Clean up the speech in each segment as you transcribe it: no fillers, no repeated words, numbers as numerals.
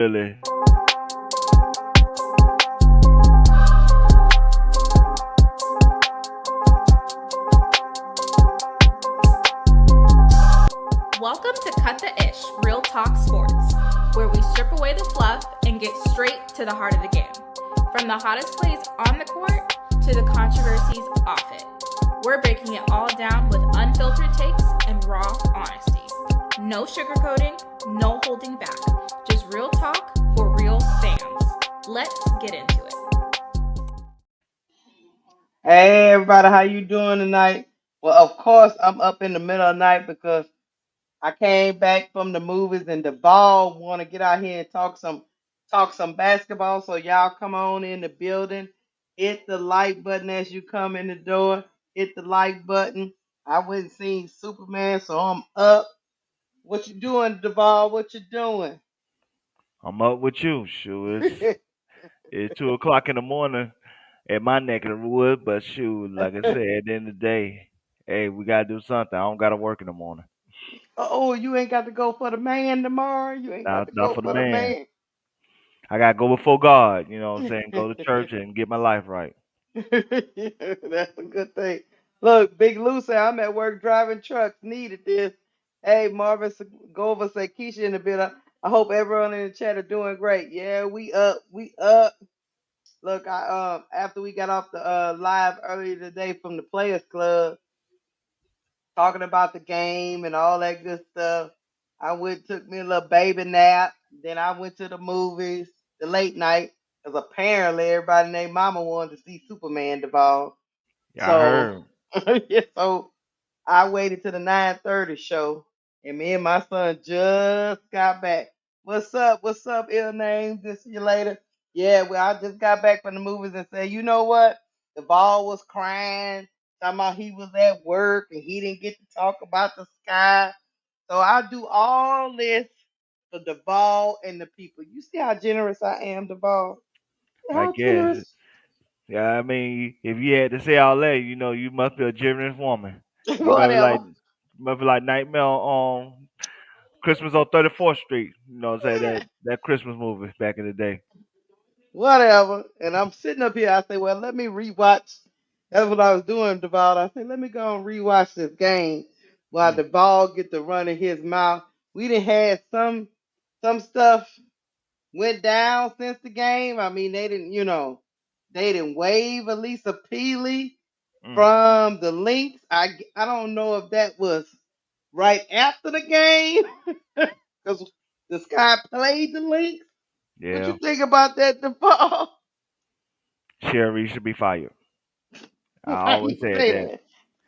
Really. Welcome to Cut the Ish, Real Talk Sports, where we strip away the fluff and get straight to the heart of the game. From the hottest plays on the court to the controversies off it. We're breaking it all down with unfiltered takes and raw honesty. No sugarcoating, no holding back. Just real talk for real fans. Let's get into it. Hey everybody, how you doing tonight? Well, of course, I'm up in the middle of the night because I came back from the movies and the ball want to get out here and talk some basketball. So y'all come on in the building, hit the like button as you come in the door. Hit the like button. I went and seen Superman, so I'm up. What you doing, Duval? What you doing? I'm up with you. Shoot, it's 2 o'clock in the morning at my neck of the wood, but shoot, like I said, at the end of the day, hey, we gotta do something. I don't gotta work in the morning. Oh, you ain't got to go for the man tomorrow. You ain't got to Not go for the for the man. man. I gotta go before God, you know what I'm saying? Go to church and get my life right. That's a good thing. Look, Big Lou said I'm at work driving trucks. Needed this. Hey, Marvin Gova say Keisha in the bit. I hope everyone in the chat are doing great. Yeah, we up. We up. Look, I after we got off the live earlier today from the Players Club, talking about the game and all that good stuff. I went took me a little baby nap. Then I went to the movies, the late night, because apparently everybody named Mama wanted to see Superman Devolve. Yeah, I So, heard. yeah, so I waited to the 9:30 show, and me and my son just got back. What's up? What's up, ill name? This see you later. Yeah, well, I just got back from the movies and said, you know what? The ball was crying, talking about he was at work and he didn't get to talk about the sky. So I do all this for the ball and the people. You see how generous I am, Duval? I How guess. generous? Yeah, I mean, if you had to say all that, you know, you must be a generous woman. You Whatever. must be like Nightmare on Christmas on 34th Street. You know, say that Christmas movie back in the day. Whatever. And I'm sitting up here. I say, well, let me rewatch. That's what I was doing, Deval. I say, let me go and rewatch this game while Mm, the ball get to run in his mouth. We done had some stuff went down since the game. I mean, they didn't waive Elisa Peely mm. from the Lynx. I don't know if that was right after the game because the Sky played the Lynx. What you Yeah, think about that, Deval? Sherry should be fired. I Why always you said say that that?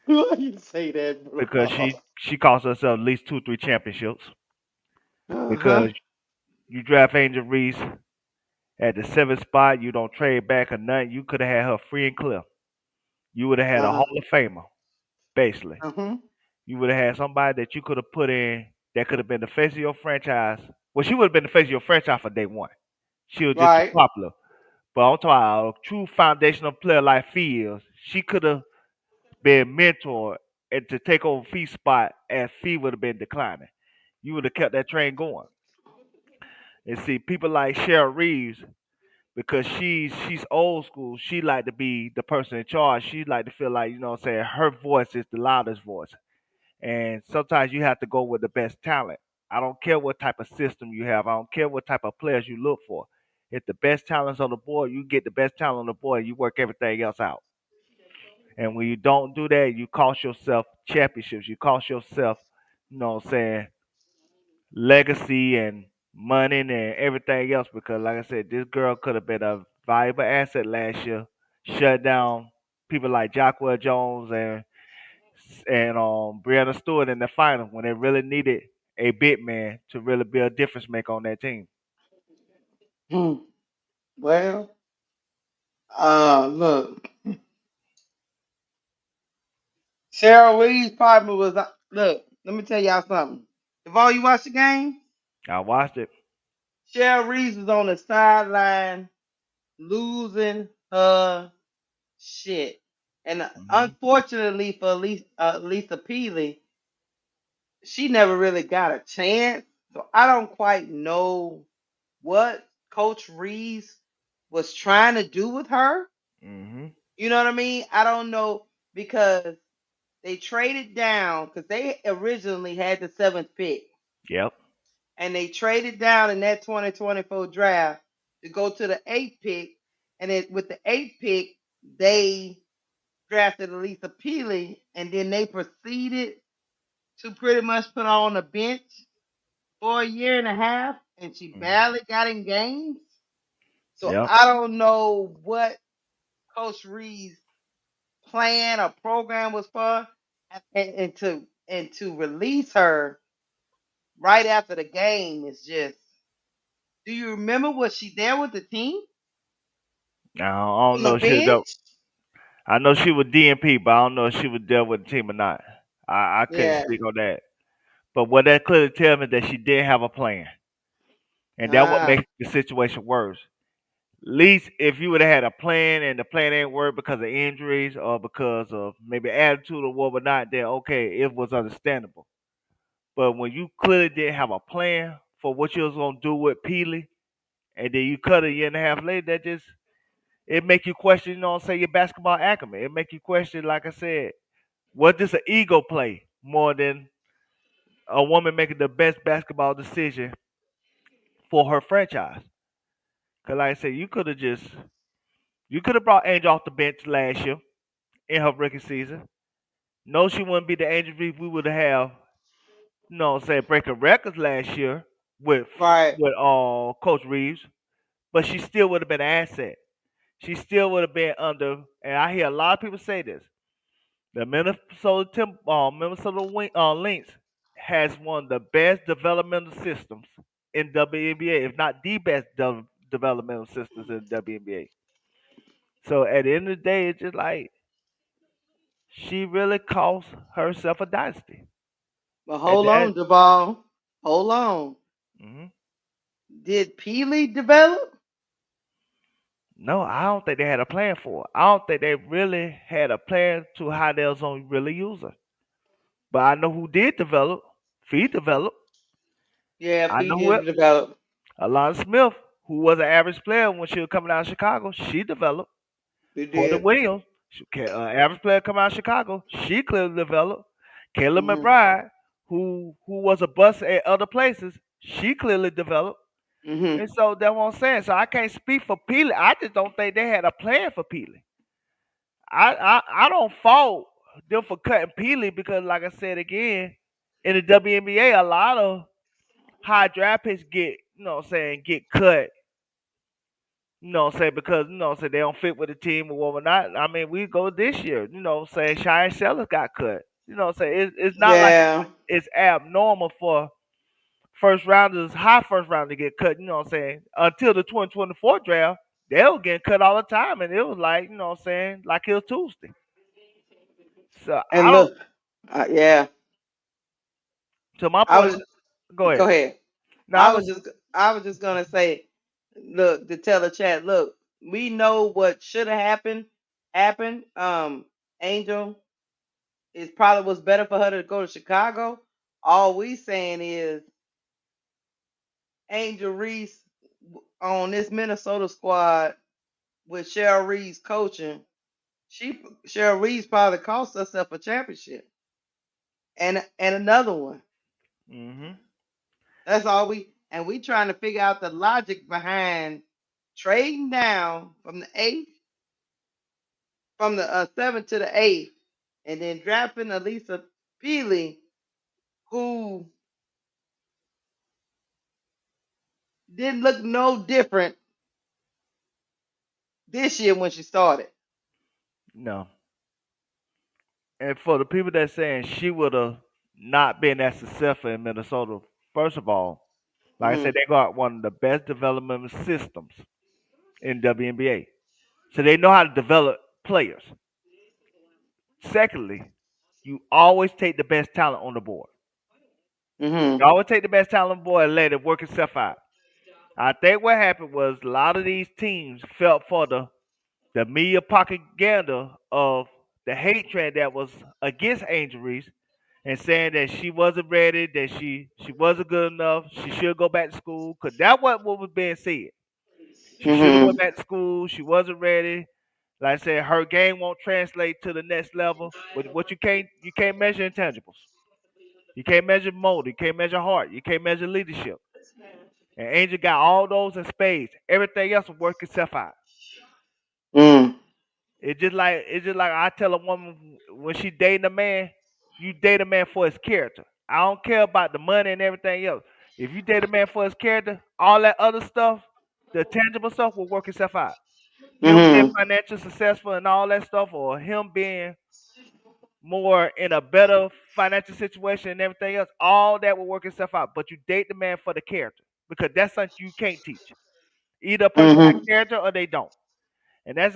Why you say that, because bro? she cost herself at least 2, 3 championships. Uh-huh. Because you draft Angel Reese at the seventh spot, you don't trade back or nothing. You could have had her free and clear. You would have had a Uh-huh. Hall of Famer, basically. Uh-huh. You would have had somebody that you could have put in that could have been the face of your franchise. Well, she would have been the face of your franchise for day one. She was just too Right. popular. But I'm talking about a true foundational player like Fields. She could have been mentored and to take over Fee's spot as Fee would have been declining. You would have kept that train going. And see, people like Cheryl Reeves, because she's old school, she like to be the person in charge. She like to feel like, you know what I'm saying, her voice is the loudest voice. And sometimes you have to go with the best talent. I don't care what type of system you have. I don't care what type of players you look for. If the best talent's on the board, you get the best talent on the board. You work everything else out. And when you don't do that, you cost yourself championships. You cost yourself, you know what I'm saying, legacy and money and everything else. Because like I said, this girl could have been a valuable asset last year. Shut down people like Jacquel Jones and Brianna Stewart in the final when they really needed a big man to really be a difference maker on that team. Hmm. Well, look, Cheryl Reeves probably was. Look, let me tell y'all something. If all you watch the game, I watched it. Cheryl Reeves was on the sideline losing her shit. And Hmm. unfortunately for Lisa Peely, she never really got a chance. So I don't quite know what Coach Reeves was trying to do with her. Mhm. You know what I mean? I don't know because they traded down because they originally had the seventh pick, Yep. and they traded down in that 2024 draft to go to the eighth pick, and with the eighth pick they drafted Elisa Peely, and then they proceeded to pretty much put her on the bench for a year and a half, and she Mhm. barely got in games. So Yep. I don't know what Coach Reed's plan or program was for, and to release her right after the game is just. Do you remember, was she there with the team Now I don't on the know if she was there. bench? I know she was DNP, but I don't know if she was there with the team or not. I couldn't Yeah. speak on that. But what that clearly tells me that she did have a plan, and that what Ah. makes the situation worse. At least if you would have had a plan and the plan ain't work because of injuries or because of maybe attitude or what not, then okay, it was understandable. But when you clearly didn't have a plan for what you was gonna do with Peely, and then you cut a year and a half later, that just it make you question, you know what I'm saying, your basketball acumen. It make you question, like I said, was this an ego play more than a woman making the best basketball decision for her franchise? Cause like I said, you could have brought Angel off the bench last year in her rookie season. No, she wouldn't be the Angel Reese we would have, you know what I'm saying, breaking records last year with Right. Coach Reeves, but she still would have been an asset. She still would have been under, and I hear a lot of people say this. The Minnesota Lynx has one of the best developmental systems in WNBA, if not the best developmental systems in WNBA. So at the end of the day, it's just like she really cost herself a dynasty. But And hold that, on, Javal. Hold on. mhm. Did Peely develop? No, I don't think they had a plan for it. I don't think they really had a plan to how they was gonna really use her. But I know who did develop. Fee developed. Yeah, I P know who did develop. Alana Smith, who was an average player when she was coming out of Chicago, she developed. He Courtney did. Williams, average player coming out of Chicago, she clearly developed. Kayla Mhm. McBride, who was a bust at other places, she clearly developed. Mhm. And so that's what I'm saying. So I can't speak for Peely. I just don't think they had a plan for Peely. I don't fault them for cutting Peely because, like I said again, in the WNBA, a lot of high draft picks get, you know what I'm saying, get cut, you know what I'm saying, because, you know what I'm saying, they don't fit with the team or whatnot. I mean, we go this year, you know what I'm saying, Cheyenne Sellers got cut. You know what I'm saying? It's not like Yeah. it's abnormal for first rounders, high first round to get cut, you know what I'm saying? Until the 2024 draft, they were getting cut all the time, and it was like, you know what I'm saying, like it was Tuesday. So I And don't, look, yeah. to my I point, was. go Go ahead. ahead. No, I was, I was just gonna say, look, to tell the chat, look, we know what should have happened. Angel, it probably was better for her to go to Chicago. All we saying is Angel Reese on this Minnesota squad with Cheryl Reeves coaching. Cheryl Reeves probably cost herself a championship and another one. hmm That's all we trying to figure out the logic behind trading down from the eighth, from the seventh to the eighth, and then drafting Elisa Peely, who didn't look no different this year when she started. no. And for the people that saying she would have not been as successful in Minnesota, first of all, like I Hmm. said, they got one of the best development systems in WNBA. So they know how to develop players. Secondly, you always take the best talent on the board. Hmm. You always take the best talent on the board and let it work itself out. I think what happened was a lot of these teams felt for the media propaganda of the hate trend that was against Angel Reese. and saying that she wasn't ready, that she wasn't good enough, she should go back to school. Cause that what was being said. She should have went Mhm. back to school. She wasn't ready. Like I said, her game won't translate to the next level. But what you can't measure intangibles. You can't measure motor. You can't measure heart. You can't measure leadership. And Angel got all those in spades. Everything else will work itself out. Mm. It's just like I tell a woman when she dating a man, you date a man for his character. I don't care about the money and everything else. If you date a man for his character, all that other stuff, the tangible stuff will work itself out. Him being Mhm. financially successful and all that stuff, or him being more in a better financial situation and everything else, all that will work itself out. But you date the man for the character because that's something you can't teach. Either a person got Mhm. character or they don't. And that's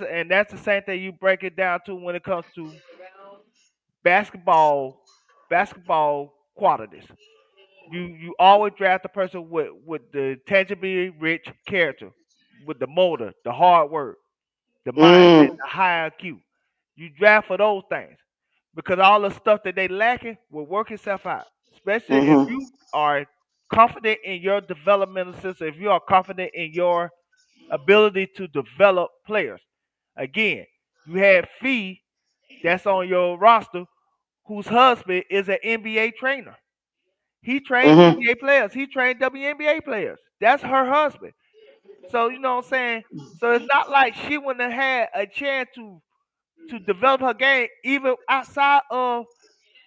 the same thing you break it down to when it comes to basketball basketball qualities. You always draft a person with the tangibly rich character, with the motor, the hard work, the mindset, Mm. the high IQ. You draft for those things because all the stuff that they lacking will work itself out. Especially if Mhm. you are confident in your developmental system, if you are confident in your ability to develop players. Again, you have Fee that's on your roster whose husband is an NBA trainer. He trained Mhm. NBA players. He trained WNBA players. That's her husband. So you know what I'm saying? So it's not like she wouldn't have had a chance to develop her game even outside of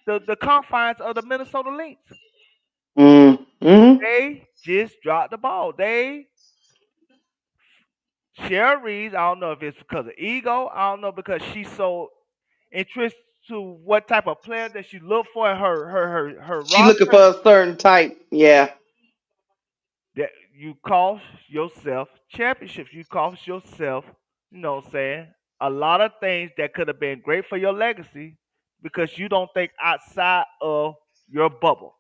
the confines of the Minnesota Lynx. Mm. Mhm. They just dropped the ball. They Cheryl Reeves, I don't know if it's because of ego. I don't know because she's so interested to what type of player that she look for in her She looking roster for a certain type. Yeah. that you cost yourself championships. You cost yourself, you know what I'm saying, a lot of things that could have been great for your legacy because you don't think outside of your bubble.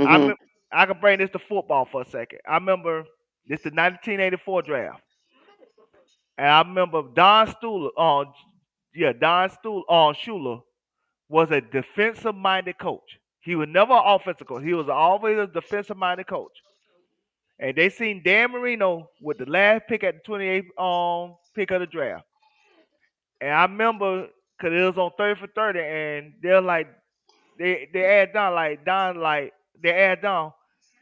I Mhm. remember, I can bring this to football for a second. I remember this the 1984 draft, and I remember Don Stuler Don Schuler was a defensive minded coach. He was never an offensive coach. He was always a defensive minded coach. And they seen Dan Marino with the last pick at the 28th pick of the draft. And I remember because it was on 30 for 30, and they're like they asked Don like they asked Don,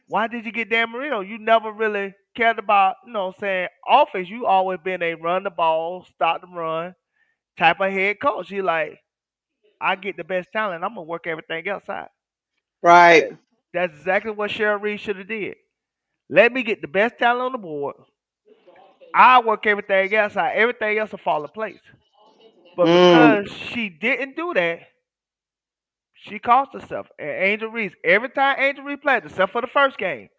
why did you get Dan Marino? You never really cared about, you know what I'm saying, offense. You always been a run the ball, stop the run type of head coach. He like, I get the best talent, I'm gonna work everything else out. Right. That- That's exactly what Cheryl Reed should have did. Let me get the best talent on the board. I work everything else out. Everything else will fall in place. But Mm. because she didn't do that, she cost herself. And Angel Reese, every time Angel Reese played, except for the first game,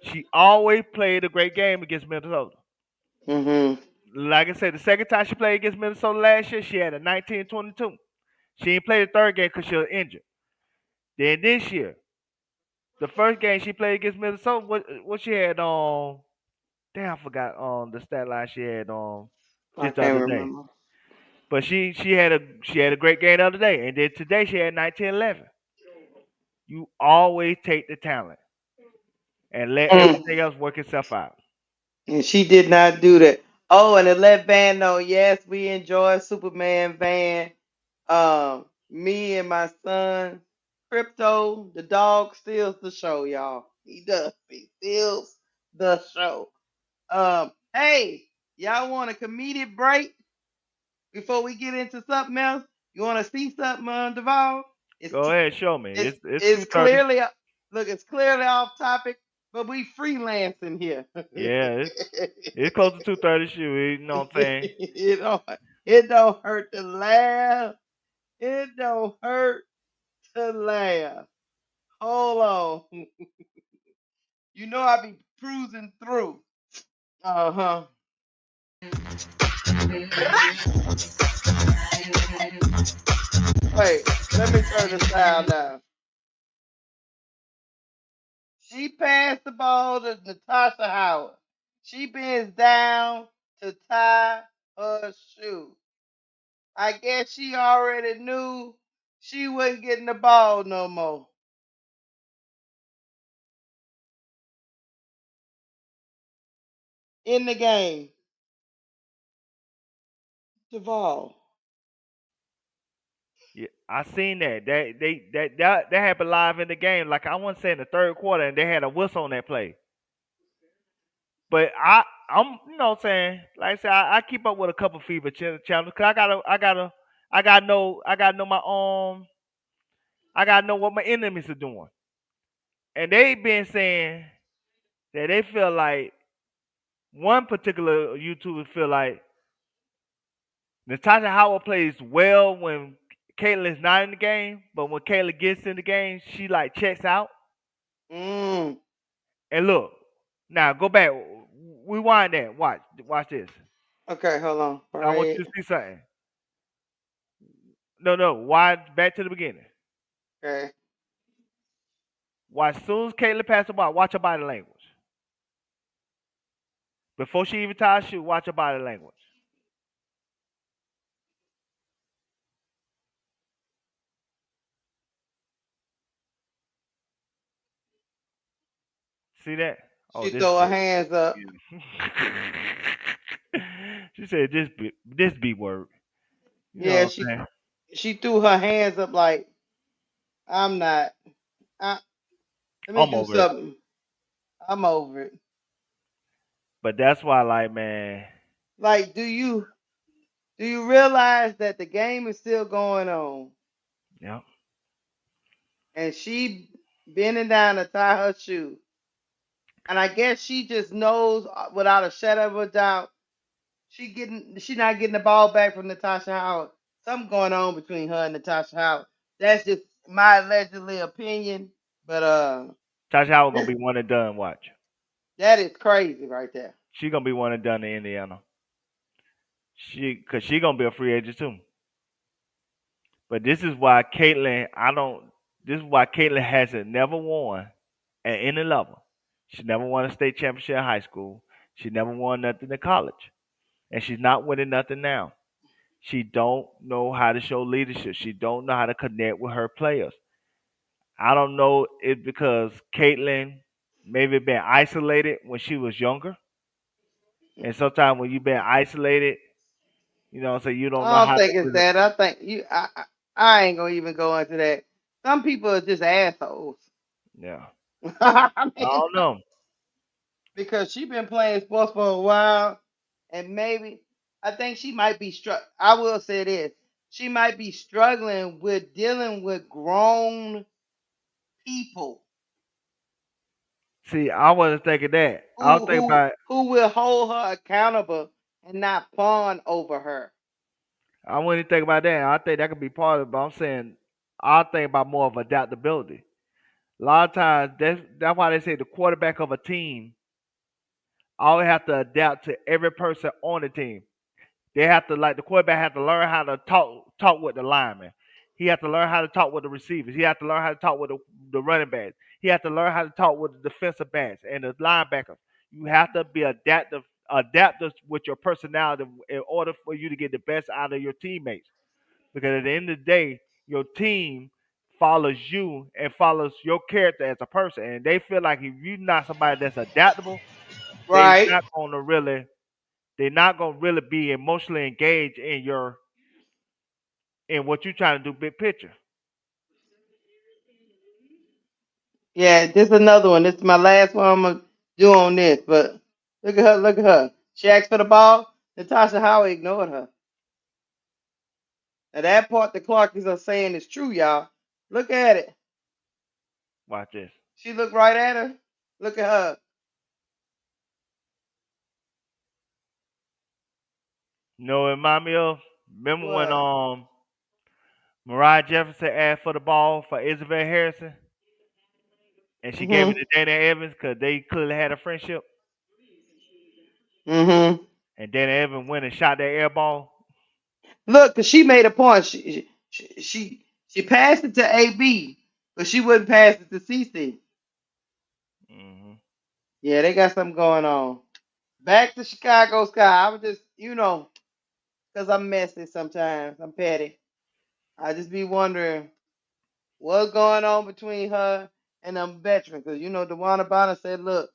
she always played a great game against Minnesota. Mhm. Like I said, the second time she played against Minnesota last year, she had a 19-22. She didn't play the third game because she was injured. Then this year, the first game she played against Minnesota, what she had on? Damn, I forgot the stat line she had on I just the can't other day. remember. But she had a great game the other day, and then today she had 19-11. You always take the talent and let Mm. everything else work itself out. And she did not do that. Oh, and to let Van know, yes, we enjoy Superman Van. Me and my son, Crypto, the dog steals the show, y'all. He does. He steals the show. Hey, y'all want a comedic break before we get into something else? You want to see something, Duval? It's Go ahead, show me. it's It's it's 2:30. clearly look, it's clearly off topic, but we freelancing here. Yeah, it's close to 2:30. Shoot, you know what I'm saying? it don't it don't hurt to laugh. It don't hurt to laugh. Hold on. You know I be cruising through. Uh-huh. Wait, let me turn the sound down. She passed the ball to Natasha Howard. She bends down to tie her shoe. I guess she already knew she wasn't getting the ball no more in the game. Duval. Yeah, I seen that. That happened live in the game. Like I want to say in the third quarter, and they had a whistle on that play. But I'm you know what I'm saying, like I said, I keep up with a couple fever channels because I gotta know my I gotta know what my enemies are doing, and they been saying that they feel like one particular YouTuber feel like Natasha Howard plays well when Caitlyn's not in the game, but when Caitlyn gets in the game, she like checks out. Mm. And look, now go back, rewind that, watch this. Okay, hold on. I want Right. you to see something. No, why back to the beginning. Okay. Watch, as soon as Caitlyn passes the ball, watch her body language. Before she even ties shoe, watch her body language. See that? Oh, She this throw her bitch. hands up. She said this be word. You know Yeah, what I'm saying? she threw her hands up like I'm not. I, let me I'm do over it. something. I'm over it. But that's why, like, man, Like, do you realize that the game is still going on, yeah. and she bending down to tie her shoe, and I guess she just knows without a shadow of a doubt she not getting the ball back from Natasha Howard. Something going on between her and Natasha Howard. That's just my allegedly opinion, but Tasha Howard gonna be one and done. Watch. that is crazy right there. She gonna be one and done in Indiana. Cause she gonna be a free agent too. But this is why Caitlyn, I don't. This is why Caitlyn hasn't never won at any level. She never won a state championship in high school. She never won nothing in college, and she's not winning nothing now. She don't know how to show leadership. She don't know how to connect with her players. I don't know if because Caitlyn maybe been isolated when she was younger, and sometimes when you've been isolated, you know, so you don't know I how don't to think it's really, that. I think you. I ain't gonna even go into that. Some people are just assholes. yeah. I I mean, don't know. because she been playing sports for a while, and maybe I think she might be struck. I will say this: she might be struggling with dealing with grown people See, I wasn't thinking that. I was who thinking who about. who will hold her accountable and not fawn over her. I wouldn't think about that. I think that could be part of it, but I'm saying I think about more of adaptability. A lot of times that's why they say the quarterback of a team always have to adapt to every person on the team. They have to like the quarterback have to learn how to talk with the lineman. He have to learn how to talk with the receivers. He have to learn how to talk with the running backs. He have to learn how to talk with the defensive backs and the linebackers. You have to be adaptive with your personality in order for you to get the best out of your teammates. Because at the end of the day, your team follows you and follows your character as a person. And they feel like if you're not somebody that's adaptable, they Right? not gonna really they're not gonna really be emotionally engaged in what you're trying to do big picture. Yeah, this is another one. This is my last one I'm gonna do on this. But look at her, look at her. She asked for the ball. Natasha Howard ignored her. Now that part the Clarkies are saying is true, y'all. Look at it. Watch this. She looked right at her. Look at her. You know what it remind me of? Remember when What? Mariah Jefferson asked for the ball for Isabel Harrison and she gave it Mhm. to Dana Evans because they clearly had a friendship Mhm. and Dana Evans went and shot that air ball. Look, cause she made a point. She passed it to AB, but she wouldn't pass it to CC. Hmm. Yeah, they got something going on. Back to Chicago Sky. I was just, cause I'm messy sometimes. I'm petty. I just be wondering. what's going on between her and them veterans. Because, DeWanna Bonner said, look,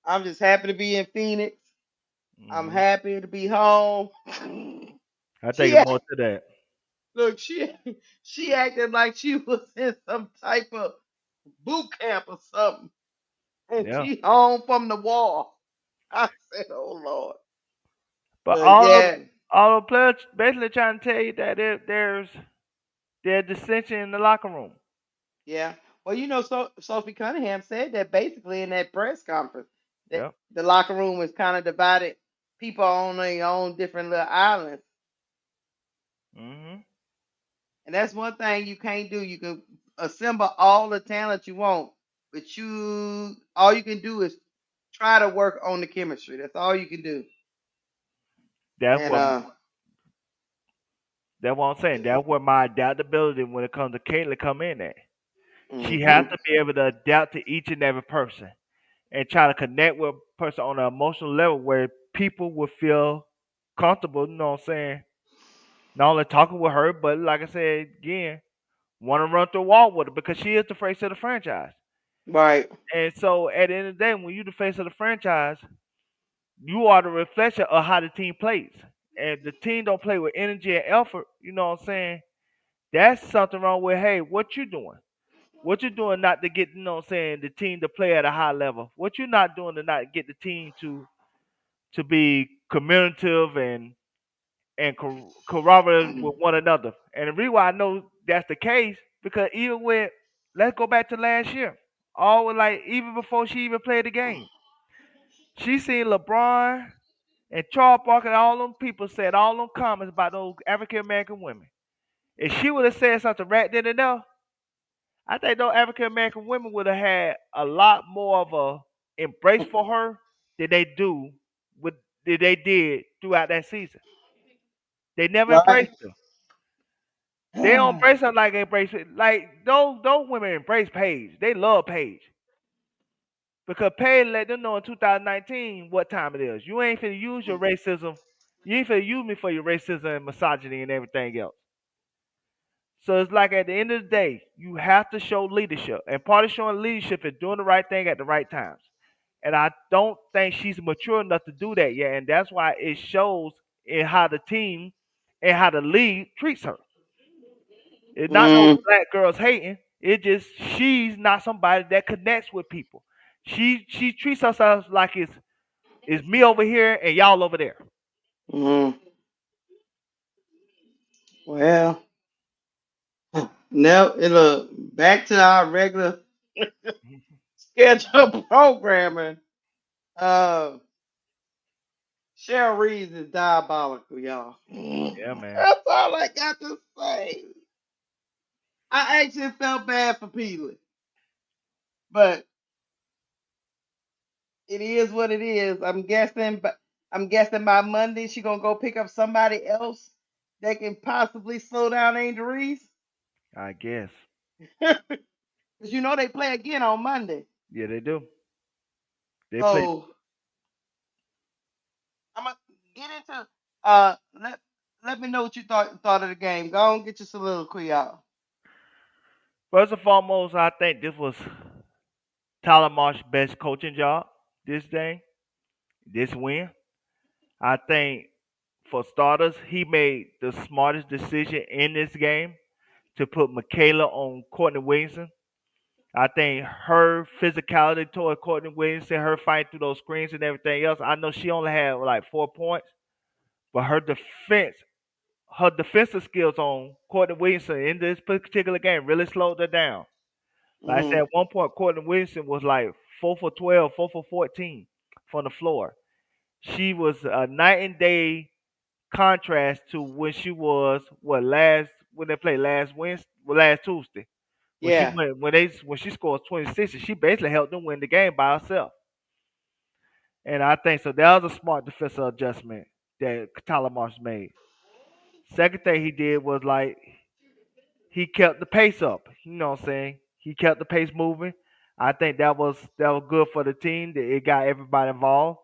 I'm just happy to be in Phoenix. I'm Hmm. happy to be home. I think she it's act- more to that. look, she acted like she was in some type of boot camp or something, and Yeah. she home from the war. I said, "Oh Lord," But but yeah, all the players basically trying to tell you that there's dissension in the locker room. yeah. Well, Sophie Cunningham said that basically in that press conference that Yep. the locker room is kind of divided. People on their own different little islands, Hmm. and that's one thing you can't do. You can assemble all the talent you want, but all you can do is try to work on the chemistry. That's all you can do. That's And what that's what I'm saying. That's where my adaptability when it comes to Caitlyn come in at. She has mhm. to be able to adapt to each and every person and try to connect with a person on an emotional level where people will feel comfortable, you know what I'm saying? Not only talking with her, but like I said again, want to run through a wall with her because she is the face of the franchise. Right. And so at the end of the day, when you the face of the franchise, you are the reflection of how the team plays. And the team don't play with energy and effort, you know what I'm saying? That's something wrong with, hey, what you doing? What you doing not to get, you know what I'm saying, the team to play at a high level? What you not doing to not get the team to be communicative and corroborate with one another? And the reason why I know that's the case, because even with, let's go back to last year. All like even before she even played the game, she seen LeBron and Charles Barkley and all them people said all them comments about those African American women. If she would have said something right then and there, I think those African American women would have had a lot more of a embrace for her than they do with than they did throughout that season. They never Right. embraced her. They don't embrace her like they embrace it. Like those women embrace Paige. They love Paige. Because Paige let them know in 2019 what time it is. You ain't finna use your racism. You ain't finna use me for your racism and misogyny and everything else. So it's like at the end of the day, you have to show leadership. And part of showing leadership is doing the right thing at the right times. And I don't think she's mature enough to do that yet. And that's why it shows in how the team and how the league treats her. It's not no Mm, black girls hating. It just she's not somebody that connects with people. She treats herself like it's me over here and y'all over there. mm. Well, now look back to our regular scheduled programming. Uh, Cheryl Reeves is diabolical, y'all. Yeah, man. That's all I got to say. I actually felt bad for Peely, but it is what it is. I'm guessing by Monday she gonna go pick up somebody else that can possibly slow down Angel Reese. I guess. Because they play again on Monday. Yeah, they do. They play. So I'm gonna get into let me know what you thought of the game. Go on, get your soliloquy out. First and foremost, I think this was Tyler Marsh's best coaching job this day, this win. I think for starters, he made the smartest decision in this game to put Michaela on Courtney Williamson. I think her physicality toward Courtney Williamson, her fight through those screens and everything else. I know she only had like 4 points, but her defensive skills on Courtney Williamson in this particular game really slowed her down. Like I said, Mhm. at one point, Courtney Williamson was like 4 for 12, 4 for 14 from the floor. She was a night and day contrast to when she was when they played last Wednesday, last Tuesday. Yeah. When she scored 26, she basically helped them win the game by herself. And I think so that was a smart defensive adjustment that Tyler Marsh made. Second thing he did was like he kept the pace up. You know what I'm saying? He kept the pace moving. I think that was good for the team. That it got everybody involved.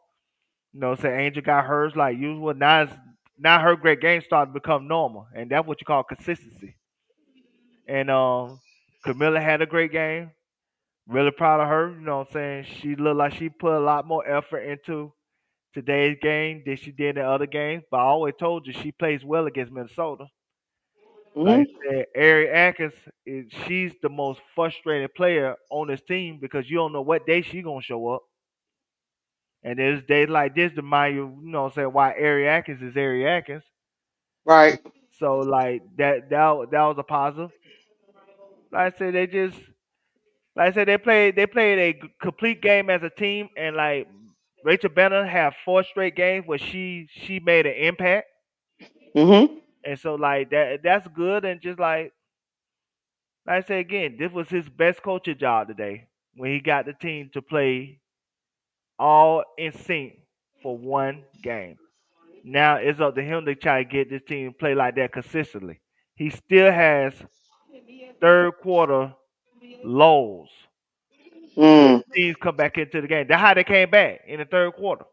You know what I'm saying? Angel got hers like usual. Now her great game started to become normal. And that's what you call consistency. And Camilla had a great game. Really proud of her. You know what I'm saying? She looked like she put a lot more effort into today's game than she did in other games. But I always told you she plays well against Minnesota. Like Hmm. I said, Ari Atkins she's the most frustrated player on this team because you don't know what day she gonna show up. And there's days like this to remind you, you know what I'm saying, why Ari Atkins is Ari Atkins. Right. So like that was a positive. Like I said, like I said, they played a complete game as a team, and like Rachel Banner had 4 straight games where she made an impact, Hmm. and so like that's good. And just like I said again, this was his best coaching job today when he got the team to play all in sync for one game. Now it's up to him to try to get this team to play like that consistently. He still has third quarter lows where Mm. teams come back into the game. That's how they came back in the third quarter.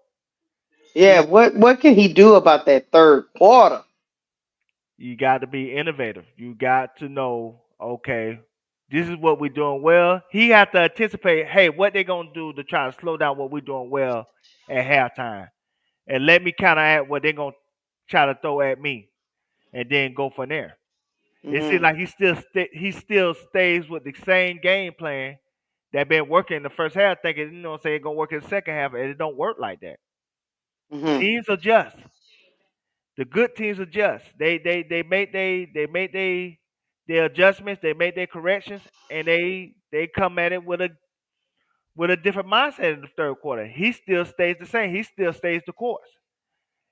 Yeah. He, What can he do about that third quarter? you got to be innovative. You got to know, okay, this is what we're doing well. He has to anticipate, hey, what they gonna do to try to slow down what we're doing well at halftime, and let me counteract what they're gonna try to throw at me, and then go from there. It seems Hmm. like he still stays with the same game plan that been working in the first half, thinking say it's gonna work in the second half, and it don't work like that. Hmm. Teams adjust. The good teams adjust. They make their adjustments. They make their corrections, and they come at it with a different mindset in the third quarter. He still stays the same. He still stays the course,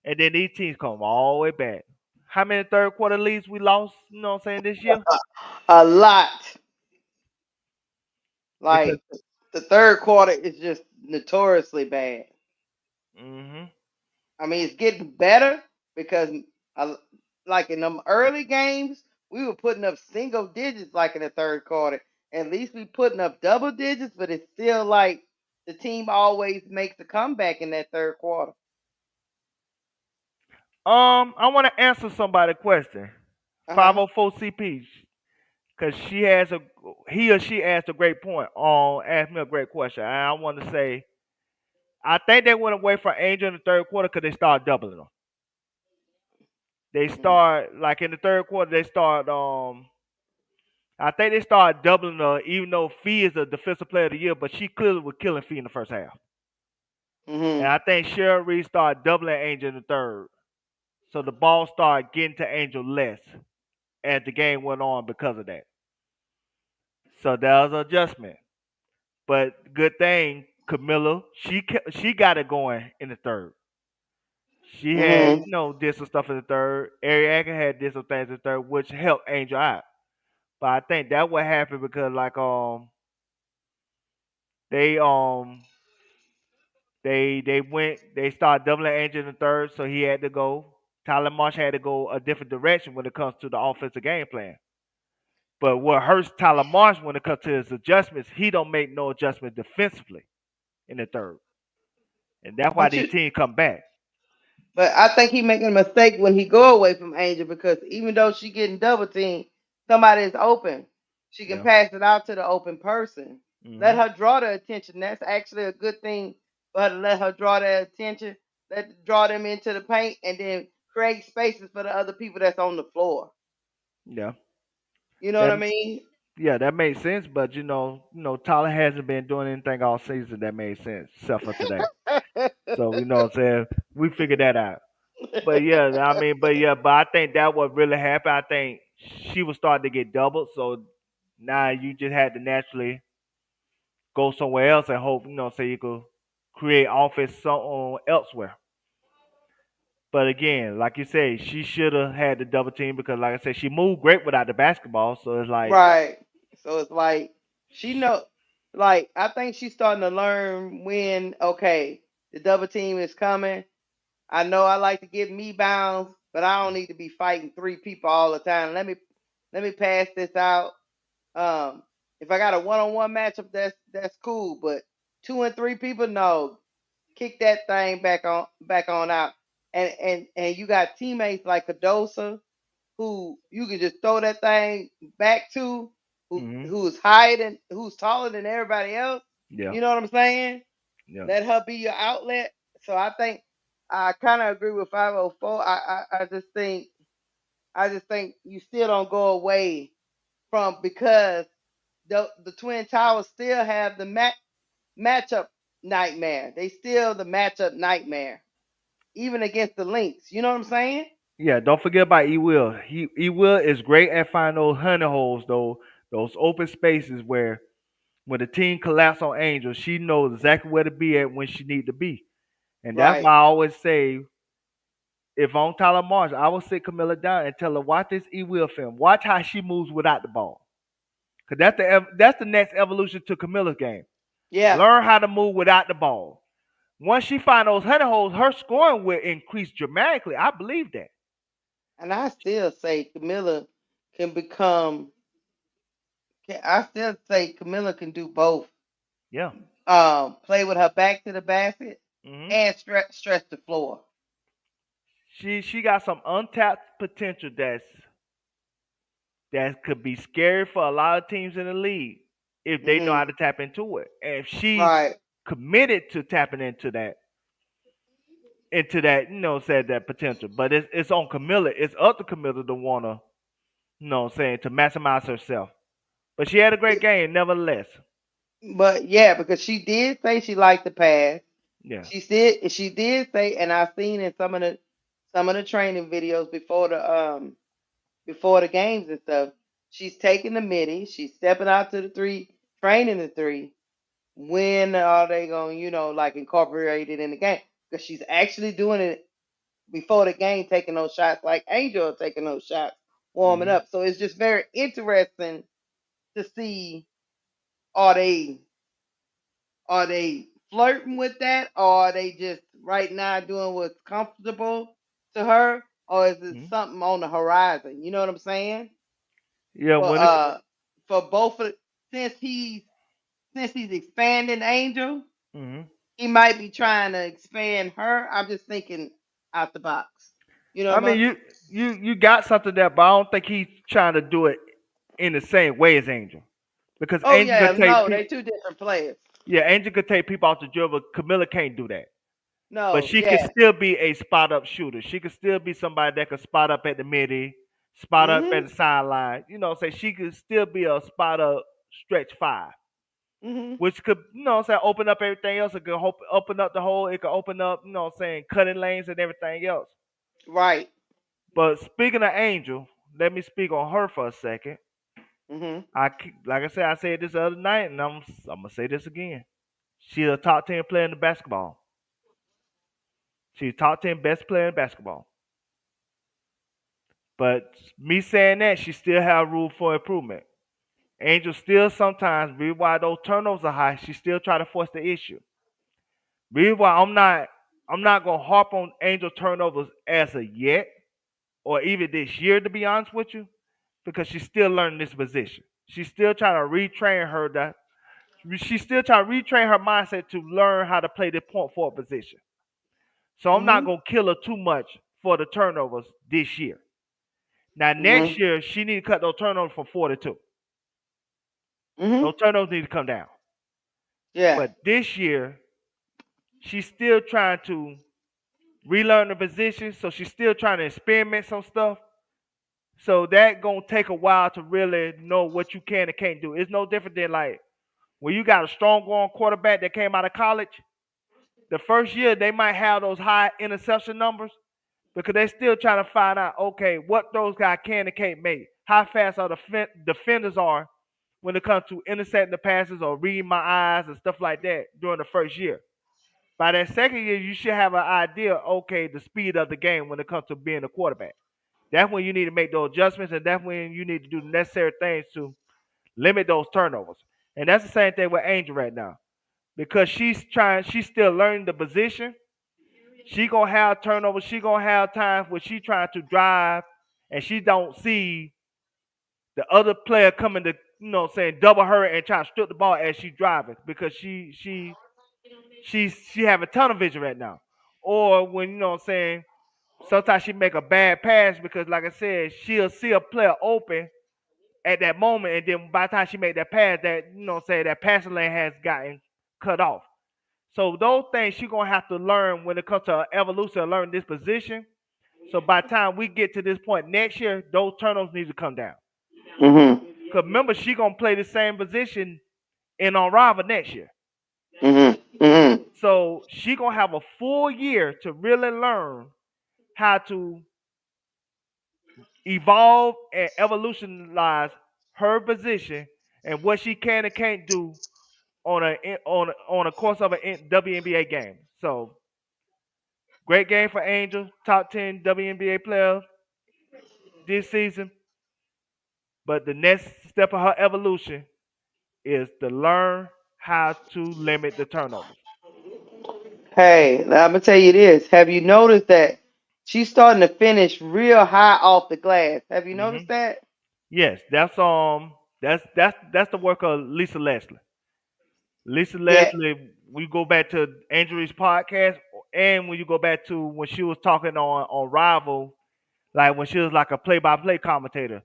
and then these teams come all the way back. How many third quarter leads we lost? You know what I'm saying this year? A lot. Because Like the third quarter is just notoriously bad. hmm I mean, it's getting better because, uh, like in them early games, we were putting up single digits, like in the third quarter. At least we putting up double digits, but it's still like the team always makes a comeback in that third quarter. I want to answer somebody question. Uh huh. 504 CP, because she has a he or she asked a great point. Asked me a great question. And I want to say I think they went away from Angel in the third quarter because they started doubling them. They start like in the third quarter. They start. I think they started doubling her, even though Fee is a defensive player of the year, but she clearly was killing Fee in the first half. And Mhm. I think Cheryl Reed started doubling Angel in the third. So the ball started getting to Angel less as the game went on because of that. So that was an adjustment. But good thing, Camilla, she got it going in the third. She had, Mhm. did some stuff in the third. Ariaka had did some things in the third, which helped Angel out. But I think that what happened because they they started doubling Angel in the third, so he had to go. Tyler Marsh had to go a different direction when it comes to the offensive game plan. But what hurts Tyler Marsh when it comes to his adjustments, he don't make no adjustments defensively in the third, and that's why But these you, teams come back. but I think he making a mistake when he go away from Angel because even though she getting double teamed, somebody is open. She can Yeah. pass it out to the open person. Let Mhm. her draw the attention. That's actually a good thing for her to let her draw their attention. Draw them into the paint and then create spaces for the other people that's on the floor. Yeah. You know what That I mean? yeah, that makes sense. But Tyler hasn't been doing anything all season that made sense, except for today. So what I'm saying, we figured that out. But yeah, but I think that what really happened. I think she was starting to get doubled, so now you just had to naturally go somewhere else and hope so you could create offense elsewhere. But again, like you say, she should have had the double team because, like I said, she moved great without the basketball. So it's like, Right. So it's like she know, like I think she's starting to learn when okay, the double team is coming. I know I like to get me bounds, but I don't need to be fighting three people all the time. Let me pass this out. Um, if I got a one-on-one matchup, that's cool. But two and three people, no, kick that thing back on out. And you got teammates like Cadosa who you can just throw that thing back to. Mhm. who's taller than everybody else. Yeah. You know what I'm saying? Yeah. Let her be your outlet. So I think I kind of agree with 504. I just think you still don't go away from because the Twin Towers still have the matchup nightmare. They still the matchup nightmare, even against the Lynx. You know what I'm saying? Yeah. Don't forget about E Will. E Will is great at finding those honey holes though, those open spaces where when the team collapse on Angel, she knows exactly where to be at when she need to be. And that's Right. why I always say, if on Tyler Marsh, I will sit Camilla down and tell her, watch this E Will film. Watch how she moves without the ball. Cause that's the next evolution to Camilla's game. Yeah. Learn how to move without the ball. Once she find those honey holes, her scoring will increase dramatically. I believe that. And I still say Camilla can become. I still say Camilla can do both. Yeah. Play with her back to the basket Hmm. and stretch the floor. She got some untapped potential that could be scary for a lot of teams in the league if they know how Mhm. to tap into it. And if she's Right. committed to tapping said that potential. But it's on Camilla. It's up to Camilla to wanna, saying to maximize herself. But she had a great game, nevertheless. But yeah, because she did say she liked the pass. Yeah. She did say, and I've seen in some of the training videos before the games and stuff. She's taking the midi. She's stepping out to the three, training the three. When are they going, like incorporate it in the game? Because she's actually doing it before the game, taking those shots, like Angel taking those shots, warming Hmm. up. So it's just very interesting to see are they are they flirting with that, or are they just right now doing what's comfortable to her, or is it Hmm. something on the horizon? You know what I'm saying? Yeah. For When it. for both of since he's since he's expanding Angel, Hmm. he might be trying to expand her. I'm just thinking out the box. You know I what mean, I'm you got something there, but I don't think he's trying to do it in the same way as Angel, because Oh Angel yeah, could take no, people. they two different players. Yeah, Angel could take people off the dribble. Camilla can't do that. But No, she could yeah. still be a spot up shooter. She could still be somebody that could spot up at the midi, spot up at Mhm. the sideline. Say she could still be a spot up stretch five, Mhm. which could, say open up everything else. It could open up the whole. It could open up, saying cutting lanes and everything else. Right. But speaking of Angel, let me speak on her for a second. Mhm. Like I said, I said this the other night, and I'm gonna say this again. She's a top 10 player in the basketball. She's top 10 best player in basketball. But me saying that, she still have room for improvement. Angel still sometimes, reason why those turnovers are high, she still try to force the issue. Reason why I'm not gonna harp on Angel turnovers as of yet, or even this year to be honest with you, because she's still learning this position. She's still trying to retrain her that she's still trying to retrain her mindset to learn how to play the point forward position. So I'm not Mhm. gonna kill her too much for the turnovers this year. Now next Mhm. year she need to cut those turnovers from 42. Mhm. Those turnovers need to come down. Yeah. But this year she's still trying to relearn the position, so she's still trying to experiment some stuff. So that gonna take a while to really know what you can and can't do. It's no different than like when you got a strong growing quarterback that came out of college. The first year they might have those high interception numbers because they're still trying to find out, okay, what those guys can and can't make. How fast our defenders are when it comes to intercepting the passes or reading my eyes and stuff like that during the first year. By that second year, you should have an idea, okay, the speed of the game when it comes to being a quarterback. That's when you need to make those adjustments, and that's when you need to do the necessary things to limit those turnovers. And that's the same thing with Angel right now. Because she's still learning the position. She gonna have turnovers. She gonna have times where she trying to drive and she don't see the other player coming to, saying double her and try to strip the ball as she driving because she having tunnel vision right now. Or when saying sometimes she make a bad pass because like I said, she'll see a player open at that moment, and then by the time she made that pass, that say that passing lane has gotten cut off. So those things she gonna have to learn when it comes to evolution, learn this position. So by the time we get to this point next year, those turnovers need to come down. Mhm. Cause remember, she gonna play the same position in on Rival next year. Mhm. Mhm. So she gonna have a full year to really learn how to evolve and evolutionize her position and what she can and can't do on a course of a WNBA game. So great game for Angel, top 10 WNBA player this season. But the next step of her evolution is to learn how to limit the turnovers. Hey, now I'm gonna tell you this. Have you noticed that she's starting to finish real high off the glass? Have you Hmm. noticed that? Yes, that's the work of Lisa Leslie. Lisa Yeah. Leslie, we go back to Injuries podcast, and when you go back to when she was talking on Rival, like when she was like a play-by-play commentator,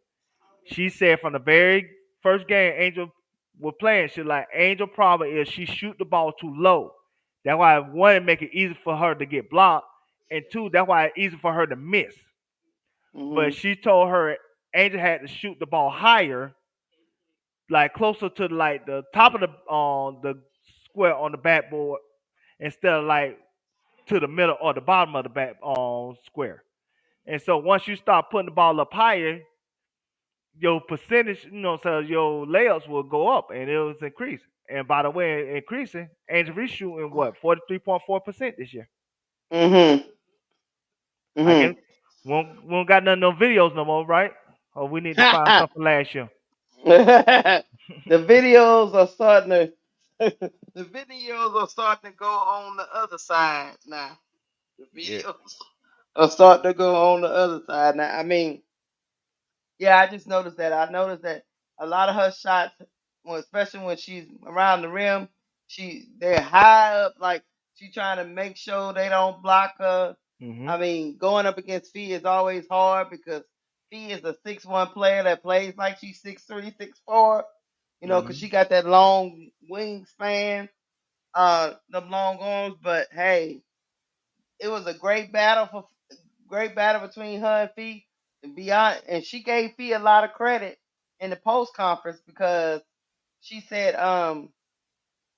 she said from the very first game Angel was playing, she like Angel problem is she shoot the ball too low. That's why one, it make it easy for her to get blocked, and two, that's why it's easy for her to miss. But Mhm. she told her Angel had to shoot the ball higher, like closer to like the top of the square on the backboard instead of like to the middle or the bottom of the back square. And so once you start putting the ball up higher, your percentage, so your layups will go up and it was increasing. And by the way, increasing, Angel Reese shooting what 43.4% this year. Mhm. I guess Mhm. we don't got none of those videos no more, right? Or we need to find something last year. The videos are starting to the videos are starting to go on the other side now. The Yeah. videos are starting to go on the other side now. I mean, yeah, I just noticed that. I noticed that a lot of her shots, well, especially when she's around the rim, they're high up, like she trying to make sure they don't block her. Mhm. I mean, going up against Fee is always hard because Fee is a 6'1" player that plays like she's 6'3", 6'4", because Mhm. she got that long wingspan, them long arms. But hey, it was a great battle between her and Fee. And beyond, and she gave Fee a lot of credit in the post conference because she said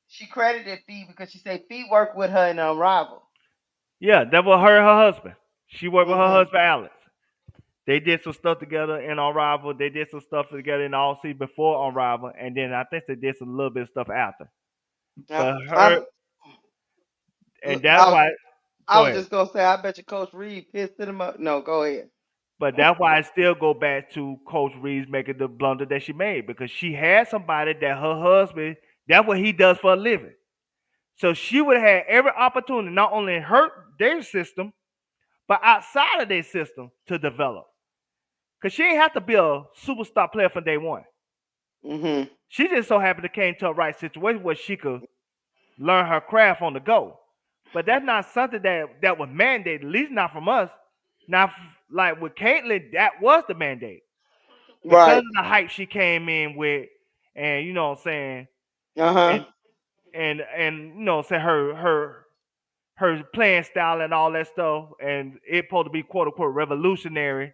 she credited Fee because she said Fee worked with her in Unrival. Yeah, that was her husband. She worked with her Mhm. husband Alex. They did some stuff together in Unrival. They did some stuff together in all season before Unrival, and then I think they did some little bit of stuff after. I, But her, I, and that's I was why. I Go was ahead. just gonna say I bet you Coach Reed pissed him up. No, go ahead. But that's why I still go back to Coach Reeves making the blunder that she made because she had somebody that her husband. That's what he does for a living. So she would have had every opportunity, not only in their system, but outside of their system to develop. Because she ain't have to be a superstar player from day one. Mhm. She just so happened to came to a right situation where she could learn her craft on the go. But that's not something that was mandated, at least not from us. Now, like with Caitlyn, that was the mandate because Right. of the hype she came in with, and what I'm saying, Uh huh. and say her playing style and all that stuff, and it supposed to be quote unquote revolutionary.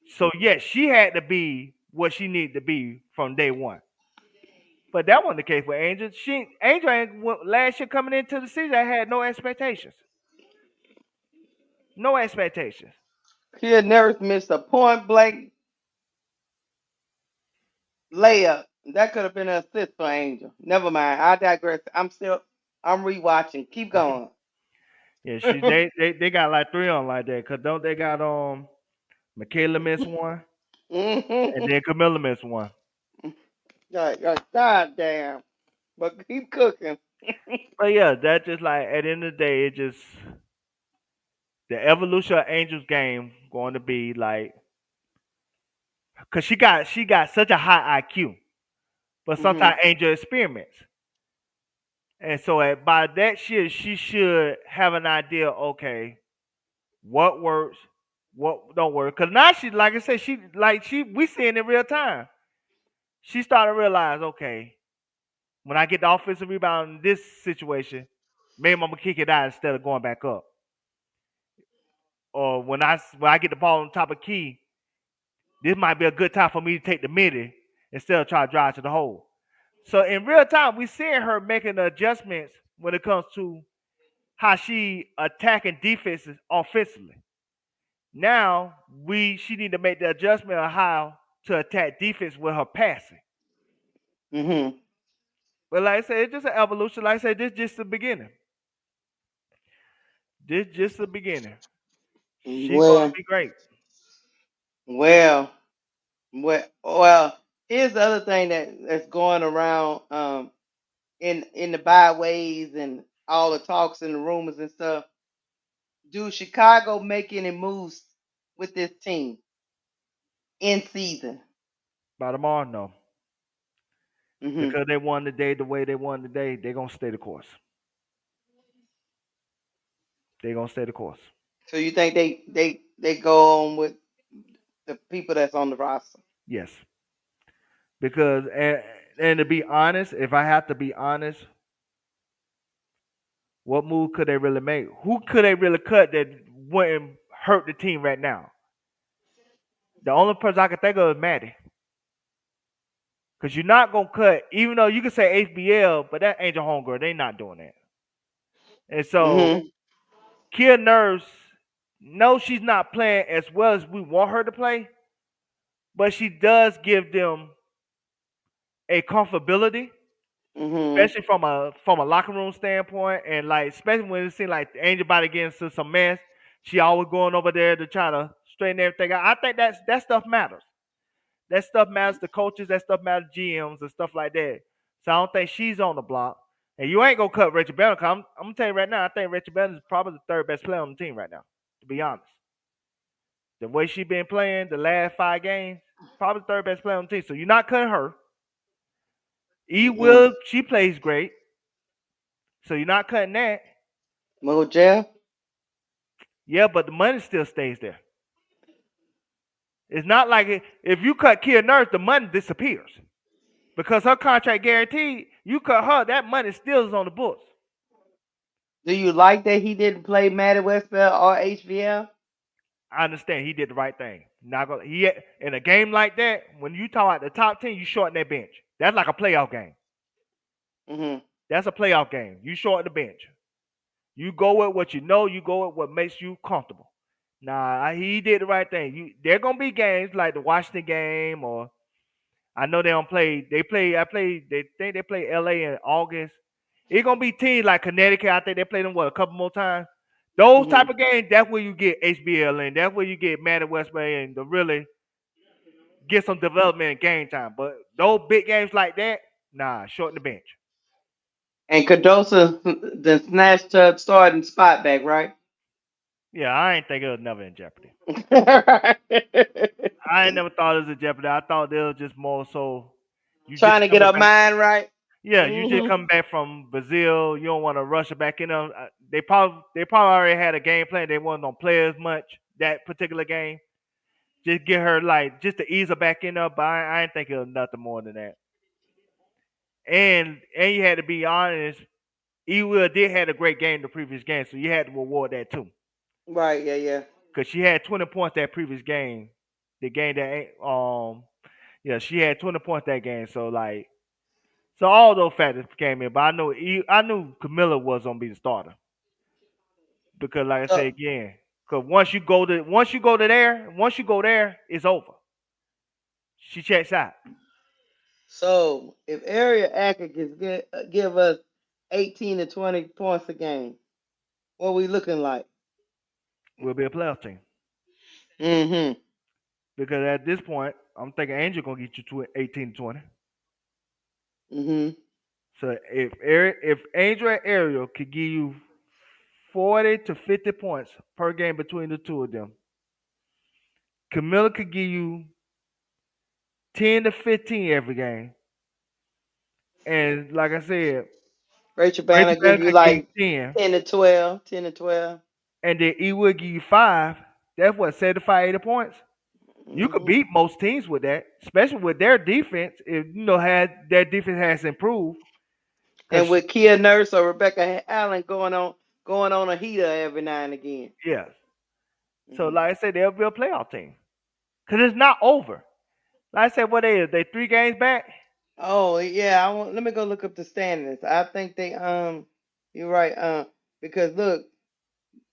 So yes, she had to be what she needed to be from day one. But that wasn't the case with Angel. Angel last year coming into the season had no expectations. No expectations. She had never missed a point blank layup. That could have been an assist for Angel. Never mind. I digress. I'm rewatching. Keep going. Yeah, they got like three on like that. Cause don't they got Michaela missed one and then Camilla missed one. God damn. But keep cooking. But yeah, that just like at the end of the day, it just the evolution of Angel's game going to be like, cause she got such a high IQ, but Mhm. sometimes Angel experiments, and so by that year she should have an idea. Okay, what works, what don't work. Cause now she, like I said, we seeing it real time. she started to realize, okay, when I get the offensive rebound in this situation, maybe I'm gonna kick it out instead of going back up. Or when I get the ball on top of key, this might be a good time for me to take the midi instead of try to drive to the hole. So in real time, we seeing her making the adjustments when it comes to how she attacking defenses offensively. Now she need to make the adjustment of how to attack defense with her passing. Mm-hmm. But like I said, it's just an evolution. Like I said, this just the beginning. This just the beginning. She gonna Well, be great. well, well. Here's the other thing that's going around in the byways and all the talks and the rumors and stuff. Do Chicago make any moves with this team in season? By tomorrow, no. Hmm. Because they won the day the way they won the day, they're gonna stay the course. They're gonna stay the course. So you think they go on with the people that's on the roster? Yes. Because and to be honest, if I have to be honest, what move could they really make? Who could they really cut that wouldn't hurt the team right now? The only person I can think of is Maddie. Because you're not gonna cut, even though you can say HBL, but that ain't your homegirl. They not doing that. And so Hmm. Kia Nurse, no, she's not playing as well as we want her to play, but she does give them a comfortability, Hmm. especially from a locker room standpoint, and like especially when it seems like Angel about to get into some mess. She always going over there to try to straighten everything out. I think that stuff matters. That stuff matters to coaches. That stuff matters to GMs and stuff like that. So I don't think she's on the block. And you ain't gonna cut Rachel Bell. I'm gonna tell you right now. I think Rachel Bell is probably the third best player on the team right now. To be honest, the way she been playing the last 5 games, probably the third best player on the team. So you're not cutting her. E Hmm. Will, she plays great. So you're not cutting that. Mojel? Yeah, but the money still stays there. It's not like if you cut Kia Nurse, the money disappears. Because her contract guaranteed, you cut her, that money still is on the books. Do you like that he didn't play Maddie Westbell or HVL? I understand he did the right thing. Not gonna he in a game like that, when you talk about the top 10, you shorten that bench. That's like a playoff game. Hmm. That's a playoff game. You shorten the bench. You go with what you know, you go with what makes you comfortable. Nah, he did the right thing. There gonna be games like the Washington game, or I know they don't play. They play. They think they play LA in August. It's gonna be teams like Connecticut. I think they play them a couple more times. Those Hmm. type of games, that's where you get HBL in. That's where you get Maddie West Bay and to really get some development and game time. But those big games like that, nah, shorten the bench. And Cardosa then snatched her starting spot back, right? Yeah, I ain't think it was never in jeopardy. I ain't never thought it was a jeopardy. I thought it was just more so you Trying just to get coming her back. mind right. Yeah, you just Hmm. coming back from Brazil. You don't want to rush it back in them. They probably already had a game plan. They wasn't gonna play as much that particular game. Just get her like just to ease her back in there. But I ain't think it was nothing more than that. And you had to be honest. E Will did had a great game the previous game, so you had to reward that too. Right, yeah, yeah. Cause she had 20 points that previous game. The game that yeah, she had 20 points that game. So like so all those factors came in. But I knew Camilla was gonna be the starter. Because like I So, say again, because once you go there, it's over. She checks out. so if Area Acker can give us 18 to 20 points a game, what we looking like? We'll be a playoff team. Mm-hmm. Because at this point, I'm thinking Angel gonna get you to 18 to 20. Mm-hmm. So if Angel and Ariel could give you 40 to 50 points per game between the two of them, Camilla could give you 10 to 15 every game. And like I said, Rachel Rachel Banner Bell give you could give you like 10. 10 to 12, 10 to 12. And then E will give you 5. That's what, 75, 80 points? You could Hmm. beat most teams with that, especially with their defense. If you know had their defense has improved, And because with Kia Nurse or Rebecca Allen going on a heater every now and again. yeah. So Hmm. like I said, they'll be a playoff team because it's not over. Like I said, what they is they 3 games back? Oh yeah, let me go look up the standings. I think they you're right because look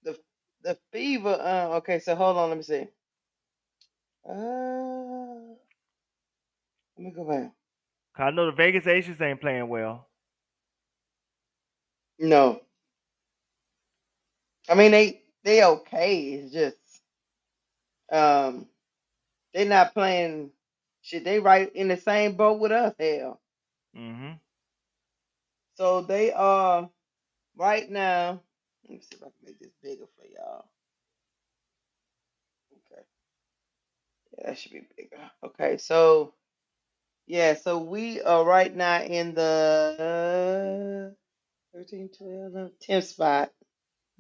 the the Fever okay, so hold on, let me see. Let me go back. 'Cause I know the Vegas Aces ain't playing well. No, I mean they okay. It's just um they not playing shit. They right in the same boat with us. Hell, Hmm. so they are right now. Let me see if I can make this bigger for y'all. Okay, yeah, that should be bigger. Okay, so yeah, so we are right now in the 13, 12, 10th spot.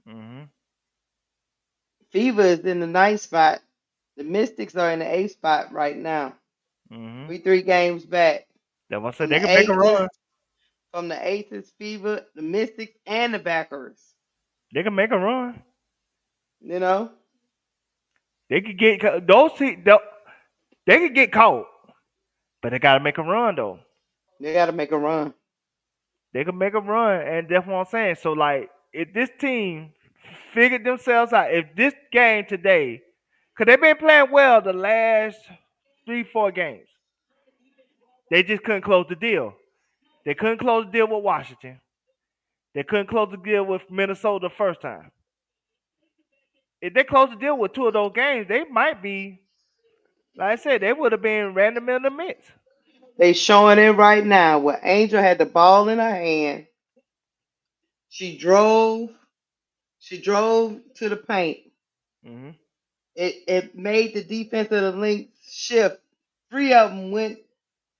Hmm. Fever is in the ninth spot. The Mystics are in the eighth spot right now. Hmm. We 3 games back That one said from they the can make a Aces, run. Fever, the Mystics, and the Backers. They can make a run. You know, They could get those teams. They could get caught, but they got to make a run though. they got to make a run. They can make a run, and that's what I'm saying. So like, if this team figured themselves out, if this game today, because they've been playing well the last 3, 4 games, they just couldn't close the deal. They couldn't close the deal with Washington. They couldn't close the deal with Minnesota the first time. If they close the deal with 2 of those games, they might be, like I said, they would have been random in the mix. They showing it right now where Angel had the ball in her hand. She drove. She drove to the paint. Hmm. It made the defense of the link shift. 3 of them went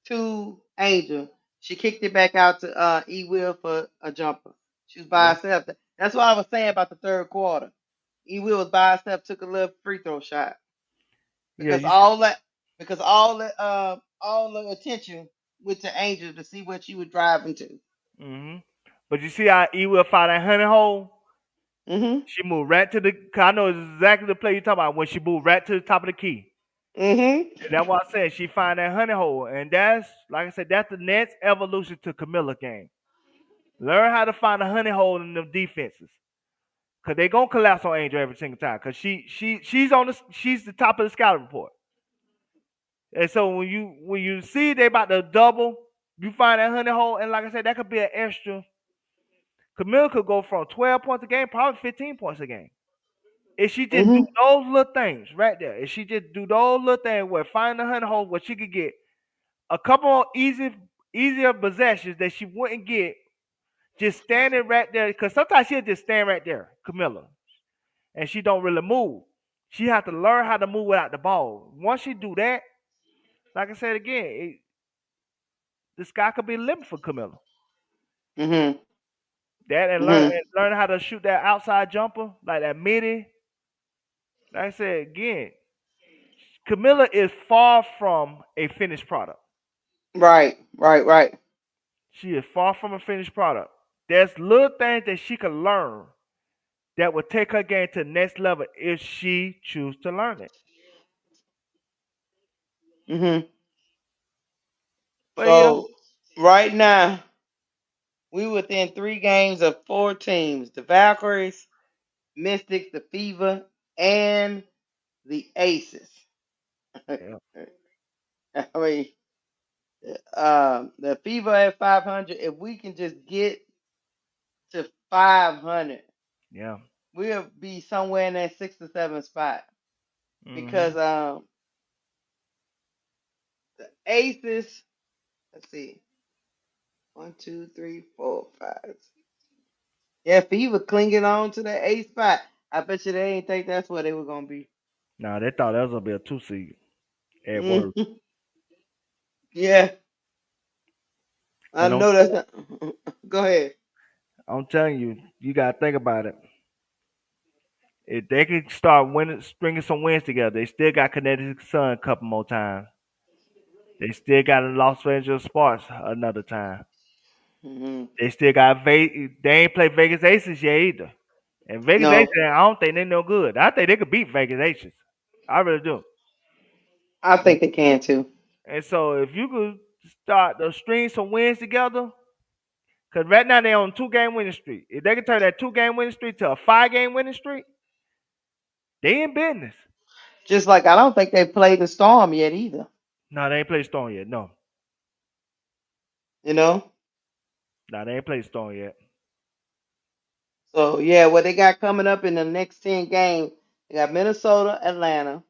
to Angel. She kicked it back out to E Will for a jumper. She was by Yeah, herself. That's what I was saying about the third quarter. E Will was by herself, took a little free throw shot yeah, because you see. all the attention went to Angel to see what she was driving to. Hmm. But you see how E will find that honey hole. Mhm. She moved right to the. 'Cause I know exactly the play you're talking about when she moved right to the top of the key. Mhm. And that's what I said. She find that honey hole, and that's like I said. That's the next evolution to Camilla game. Learn how to find a honey hole in them defenses, cause they gonna collapse on Angel every single time. Cause she's the top of the scouting report. And so when you see they about to double, you find that honey hole, and like I said, that could be an extra. Camilla could go from 12 points a game, probably 15 points a game. If she just do Mhm. those little things right there, if she just do those little things where find the honey hole where she could get a couple of easier possessions that she wouldn't get just standing right there, because sometimes she'll just stand right there, Camilla, and she don't really move. She have to learn how to move without the ball. Once she do that, like I said again, the sky could be the limit for Camilla. Mhm. That Mhm. and learn how to shoot that outside jumper, like that midi. Like I said again, Camilla is far from a finished product. Right. Right. Right. She is far from a finished product. There's little things that she can learn that will take her game to the next level if she choose to learn it. Mhm. But yeah, So right now we within 3 games of 4 teams: the Valkyries, Mystics, the Fever, and the Aces. I yeah, mean, the Fever at 500. If we can just get to 500, yeah. we'll be somewhere in that 6 or 7 spot. Hmm. Because the Aces, let's see, one, two, three, four, five. Yeah, Fever clinging on to that 8 spot. I bet you they ain't think that's where they were gonna be. Nah, they thought that was gonna be a 2 seed at worst. Mhm. Yeah, I And know that's not. Go ahead. I'm telling you, you gotta think about it. If they can start winning, stringing some wins together, they still got Connecticut Sun a couple more times. They still got the Los Angeles Sparks another time. Hmm. They still got Vegas. They ain't played Vegas Aces yet either. And Vegas Aces, No, I don't think they no good. I think they could beat Vegas Aces. I really do. I think they can too. And so if you could start to string some wins together, because right now they're on 2 game winning streak. If they can turn that 2 game winning streak to a 5 game winning streak, they in business. Just like I don't think they played the Storm yet either. No, they ain't played Stone yet. No. You know. No, they ain't played Stone yet. So yeah, what they got coming up in the next 10 games, they got Minnesota, Atlanta,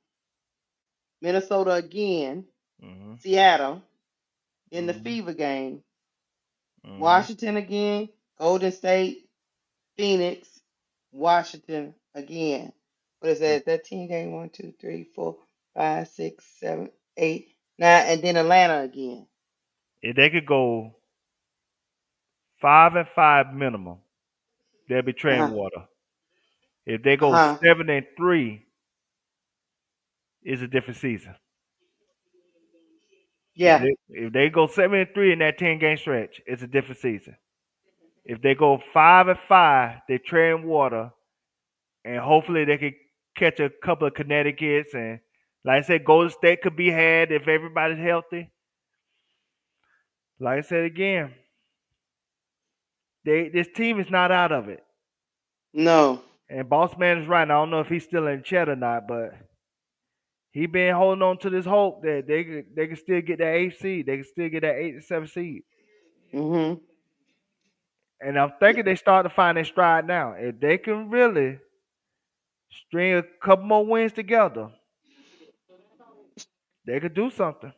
Minnesota again, Mm-hmm. Seattle in the Mm-hmm. Fever game, Mm-hmm. Washington again, Golden State, Phoenix, Washington again. What is that? Is that 10 game? 1, 2, 3, 4, 5, 6, 7, 8, 9, and then Atlanta again. If they could go 5-5 minimum, they'll be Uh treading huh. water. If they Uh go huh. 7-3, it's a different season. If Yeah. they go 7-3 in that 10 game stretch, it's a different season. If they go 5-5, they treading water, and hopefully they could catch a couple of Connecticut's, and like I said, Golden State could be had if everybody's healthy. Like I said again, this team is not out of it. No. And Boss Man is right. I don't know if he's still in chat or not, but he been holding on to this hope that they can still get that 8th seed. They can still get that 8th and 7th seed. Mhm. And I'm thinking they start to find their stride now. If they can really string a couple more wins together, they could do something.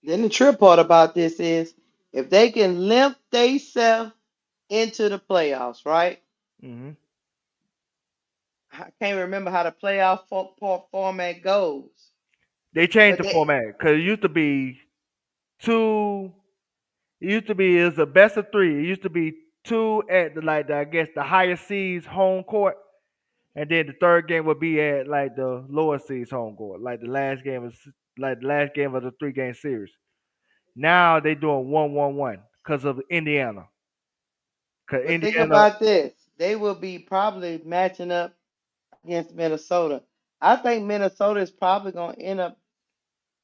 Then the trip part about this is if they can limp themselves into the playoffs, right? Hmm. I can't remember how the playoff format goes, They changed but the they format because it used to be two. It used to be it's a best of three. It used to be two at I guess the highest seeds home court, and then the third game would be at like the lower seeds home court, like the last game of the 3 game series. Now they doing 1-1-1 because of Indiana. Cause but think Indiana, about this. They will be probably matching up against Minnesota. I think Minnesota is probably gonna end up,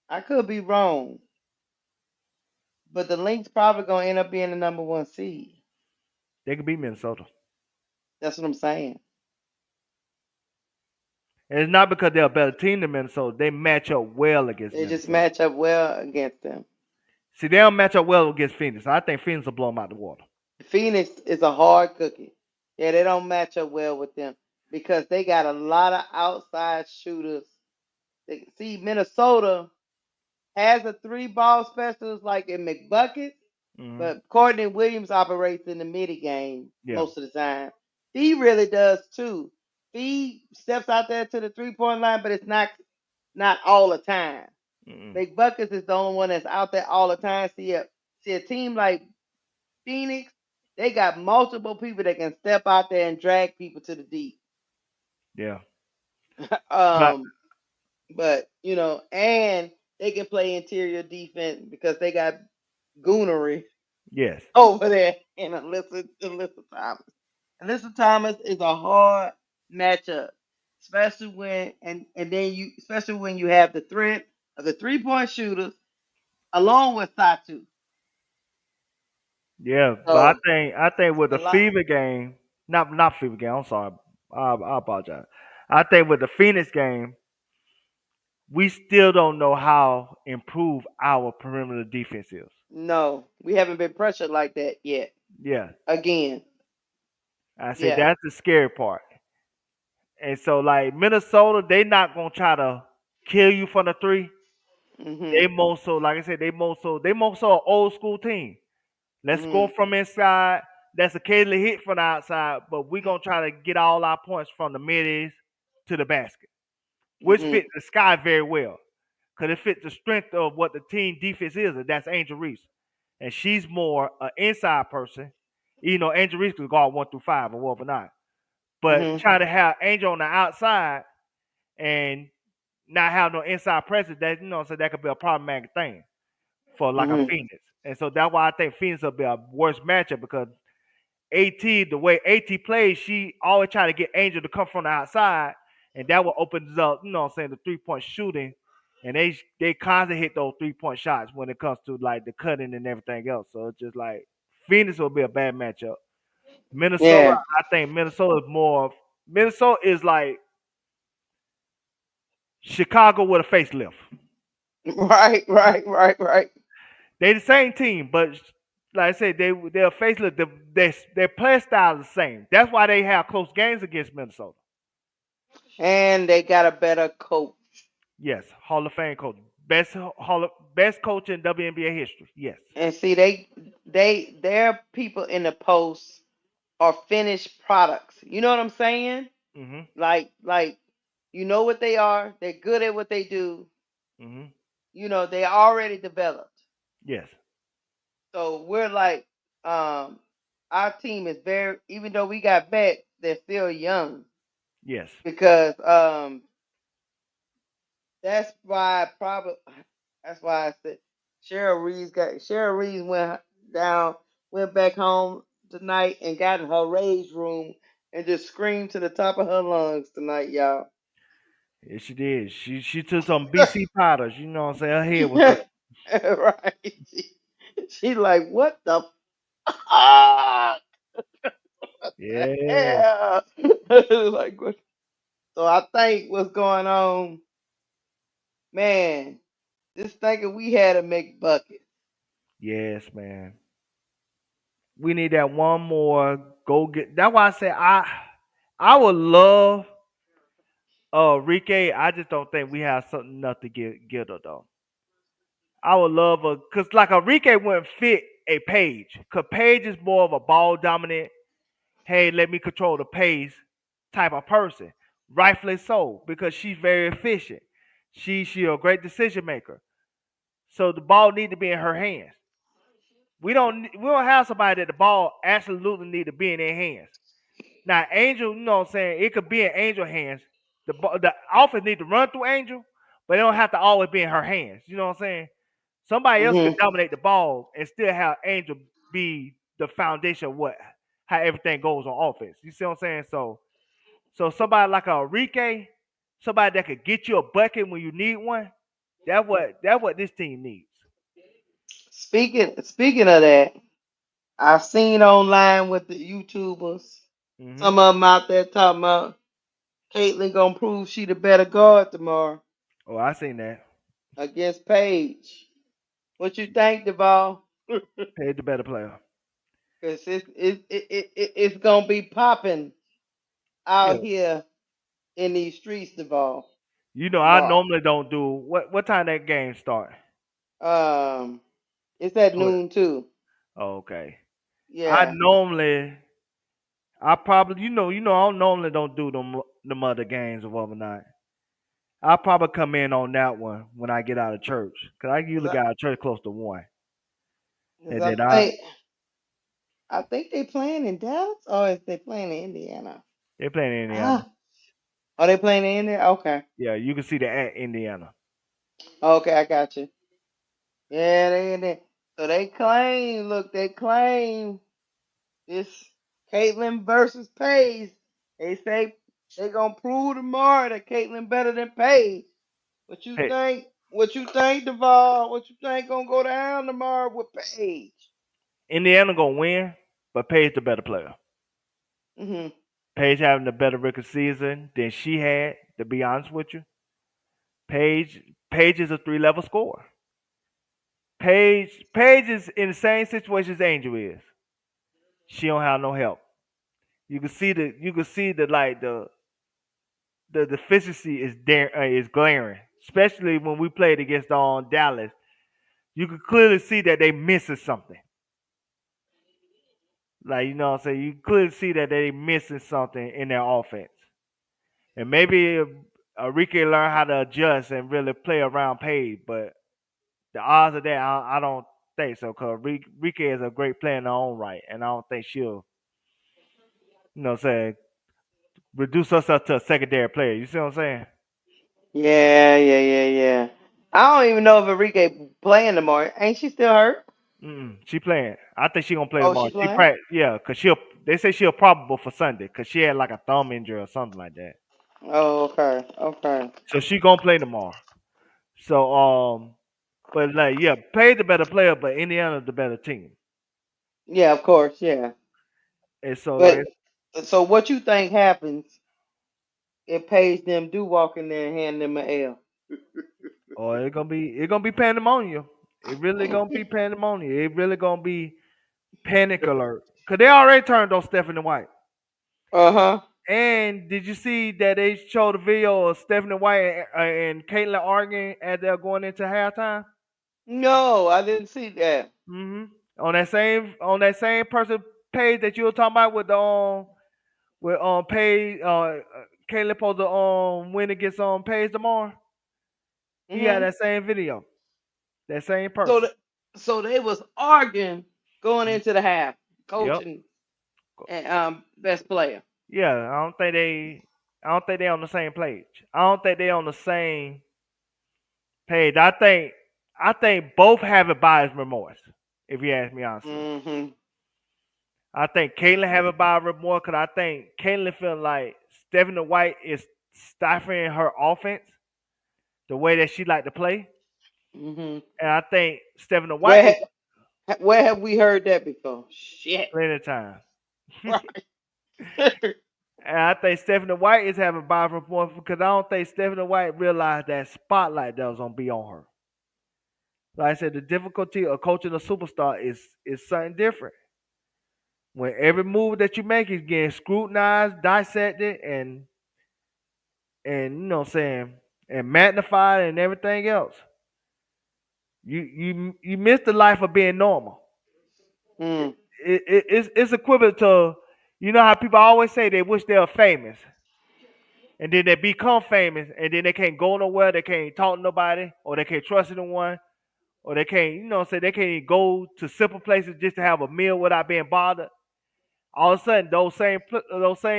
I could be wrong, but the Lynx probably gonna end up being the number one seed. they could beat Minnesota, That's what I'm saying. and it's not because they're a better team than Minnesota. They match up well against They just Minnesota. match up well against them. See, they don't match up well against Phoenix. I think Phoenix will blow them out the water. Phoenix is a hard cookie. Yeah, they don't match up well with them because they got a lot of outside shooters. See, Minnesota has a three ball specialist like in McBucket, Hmm. but Courtney Williams operates in the midi game Yeah. most of the time. He really does too. He steps out there to the 3 point line, but it's not all the time. Mm-mm. McBuckets is the only one that's out there all the time. See a team like Phoenix, they got multiple people that can step out there and drag people to the deep. Yeah. But um, but and they can play interior defense because they got goonery yes. over there in Alyssa Thomas. Alyssa Thomas is a hard matchup, especially when you have the threat of the 3 point shooters along with Satu. Yeah, but So I think with it's a the lot. Fever game, not Fever game. I'm sorry. I apologize. I think with the Phoenix game, we still don't know how improved our perimeter defense is. No, we haven't been pressured like that yet. Yeah, Again, I say yeah. that's the scary part. And so like Minnesota, they not gonna try to kill you from the three. They Mhm. more so, like I said, they more so an old school team. Let's go Mhm. from inside. That's occasionally hit from the outside, but we're gonna try to get all our points from the middies to the basket, which Mhm. fits the sky very well. Because it fits the strength of what the team defense is, and that's Angel Reese. And she's more an inside person. You know, Angel Reese could guard 1 through 5 or whatever not. But Mhm. try to have Angel on the outside and not have no inside presence, that so that could be a problematic thing for like a Mhm. Phoenix. And so that's why I think Phoenix will be a worse matchup because AT, the way AT plays, she always try to get Angel to come from the outside, and that will opens up, the 3-point shooting, and they constantly hit those 3-point shots when it comes to like the cutting and everything else. So it's just like Phoenix will be a bad matchup. Minnesota, Yeah. I think Minnesota is more. Minnesota is like Chicago with a facelift. Right. Right. Right. Right. They the same team, but like I said, they're facelift. Their play style is the same. That's why they have close games against Minnesota. And they got a better coach. Yes, Hall of Fame coach, best coach in WNBA history. Yes. And see, their people in the post are finished products. You know what I'm saying? Mhm. Like you know what they are. They're good at what they do. Mhm. They already developed. Yes. So we're like, our team is very, even though we got vets, they're still young Yes. because that's why probably that's why I said Cheryl Reeves down went back home tonight and got in her rage room and just screamed to the top of her lungs tonight, y'all. Yes, she did. She took some BC powders. You know what I'm saying? Her head was hurt. Right. She like, what the fuck? Yeah. Yeah. Like what? So I think what's going on, man, just thinking we had a McBucket. Yes, man. We need that one more go get. That's why I said I would love Rike. I just don't think we have something enough to get her though. I would love a because like a Rike wouldn't fit a Page. Cause Page is more of a ball dominant. Hey, let me control the pace type of person. Rightfully so, because she's very efficient. She a great decision maker. So the ball need to be in her hands. We don't have somebody that the ball absolutely need to be in their hands. Now Angel, you know what I'm saying, it could be in Angel hands. The offense need to run through Angel, but it don't have to always be in her hands. You know what I'm saying? Somebody else could Hmm. dominate the ball and still have Angel be the foundation of how everything goes on offense. You see what I'm saying? So somebody like a Enrique, somebody that could get you a bucket when you need one, that's what this team needs. Speaking of that, I've seen online with the YouTubers, Hmm. some of them out there talking about Caitlyn gonna prove she the better guard tomorrow Oh, I seen that. against Paige. What you think, Duval? Paid the better player. Cause it's gonna be popping Yeah. out here in these streets, Duval, I tomorrow. normally don't do what time that game start? Um, it's at 12. noon too. Oh, okay. I Yeah, normally I probably I normally don't do them other games or whatnot. I'll probably come in on that one when I get out of church. Cause I cause usually get out of church close to 1. 'cause And then I I think they playing in Dallas or is they playing in Indiana? they playing in Indiana. Ah, are they playing in Indiana? Okay, Yeah, you can see the at Indiana. okay, I got you. Yeah, they in there. So they claim, look, they claim this Caitlyn versus Paige. They say they gonna prove tomorrow that Caitlyn better than Paige. What you Hey, think? What you think, Duval? What you think gonna go down tomorrow with Paige? Indiana gonna win, but Paige the better player. Hmm. Paige having the better rookie season than she had. To be honest with you, Paige is a 3-level scorer. Paige is in the same situation as Angel is. She don't have no help. You can see the like the deficiency is there is glaring, especially when we played against Dallas. You could clearly see that they missing something. Like what I'm saying, you clearly see that they missing something in their offense. And maybe if Enrique learn how to adjust and really play around Paige, but the odds of that, I don't think so. Because Enrique is a great player in her own right, and I don't think she'll, you know, what I'm saying reduce herself to a secondary player. You see what I'm saying? Yeah. I don't even know if Enrique playing tomorrow. Ain't she still hurt? She playing. I think she gonna play Oh, tomorrow. she She playing? practice, yeah, cause she'll. They say she'll probable for Sunday, cause she had like a thumb injury or something like that. Oh, okay. So she gonna play tomorrow. So but like yeah, Paige the better player, but Indiana the better team. Yeah, of course, yeah. And so But like, so what you think happens if Paige them do walk in there and hand them an L? oh, it gonna be pandemonium. It really gonna be pandemonium. It really gonna be panic alert. Cause they already turned on Stephanie White. Uh-huh. And did you see that they showed a video of Stephanie White and Caitlin arguing as they're going into halftime? No, I didn't see that. hmm On that same person page that you were talking about with Paige Caitlin supposed to win against Paige tomorrow. He had Hmm. that same video. That same So person. the, so they was arguing going Mhm. into the half, Yep. coaching and best player. Yeah, I don't think they on the same page. I don't think they on the same page. I think both have a buyer's remorse, if you ask me honestly. Hmm. I think Caitlyn have a buyer's remorse because I think Caitlyn feel like Stephanie White is stifling her offense the way that she like to play. Hmm. And I think Stephanie White is Where where have we heard that before? Shit. playing the time. Right. And I think Stephanie White is having buyer's remorse because I don't think Stephanie White realized that spotlight that was gonna be on her. Like I said, the difficulty of coaching a superstar is something different. When every move that you make is getting scrutinized, dissected, and you know what I'm saying, and magnified and everything else. You miss the life of being normal. Mm. It's equivalent to you know how people always say they wish they were famous, and then they become famous, and then they can't go nowhere, they can't talk to nobody, or they can't trust anyone, or they can't, you know, say they can't even go to simple places just to have a meal without being bothered. All of a sudden, those same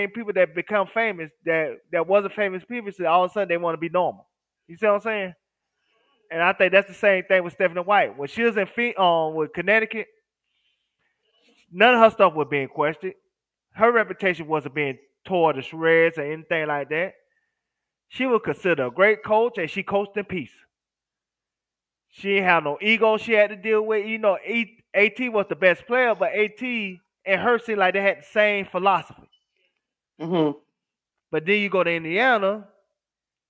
people that become famous that wasn't famous previously, all of a sudden they want to be normal. You see what I'm saying? And I think that's the same thing with Stephanie White. When she was in with Connecticut, none of her stuff was being questioned. Her reputation wasn't being torn to shreds or anything like that. She was considered a great coach, and she coached in peace. She didn't have no ego she had to deal with. You know, AT was the best player, but AT and her seemed like they had the same philosophy. Hmm. But then you go to Indiana,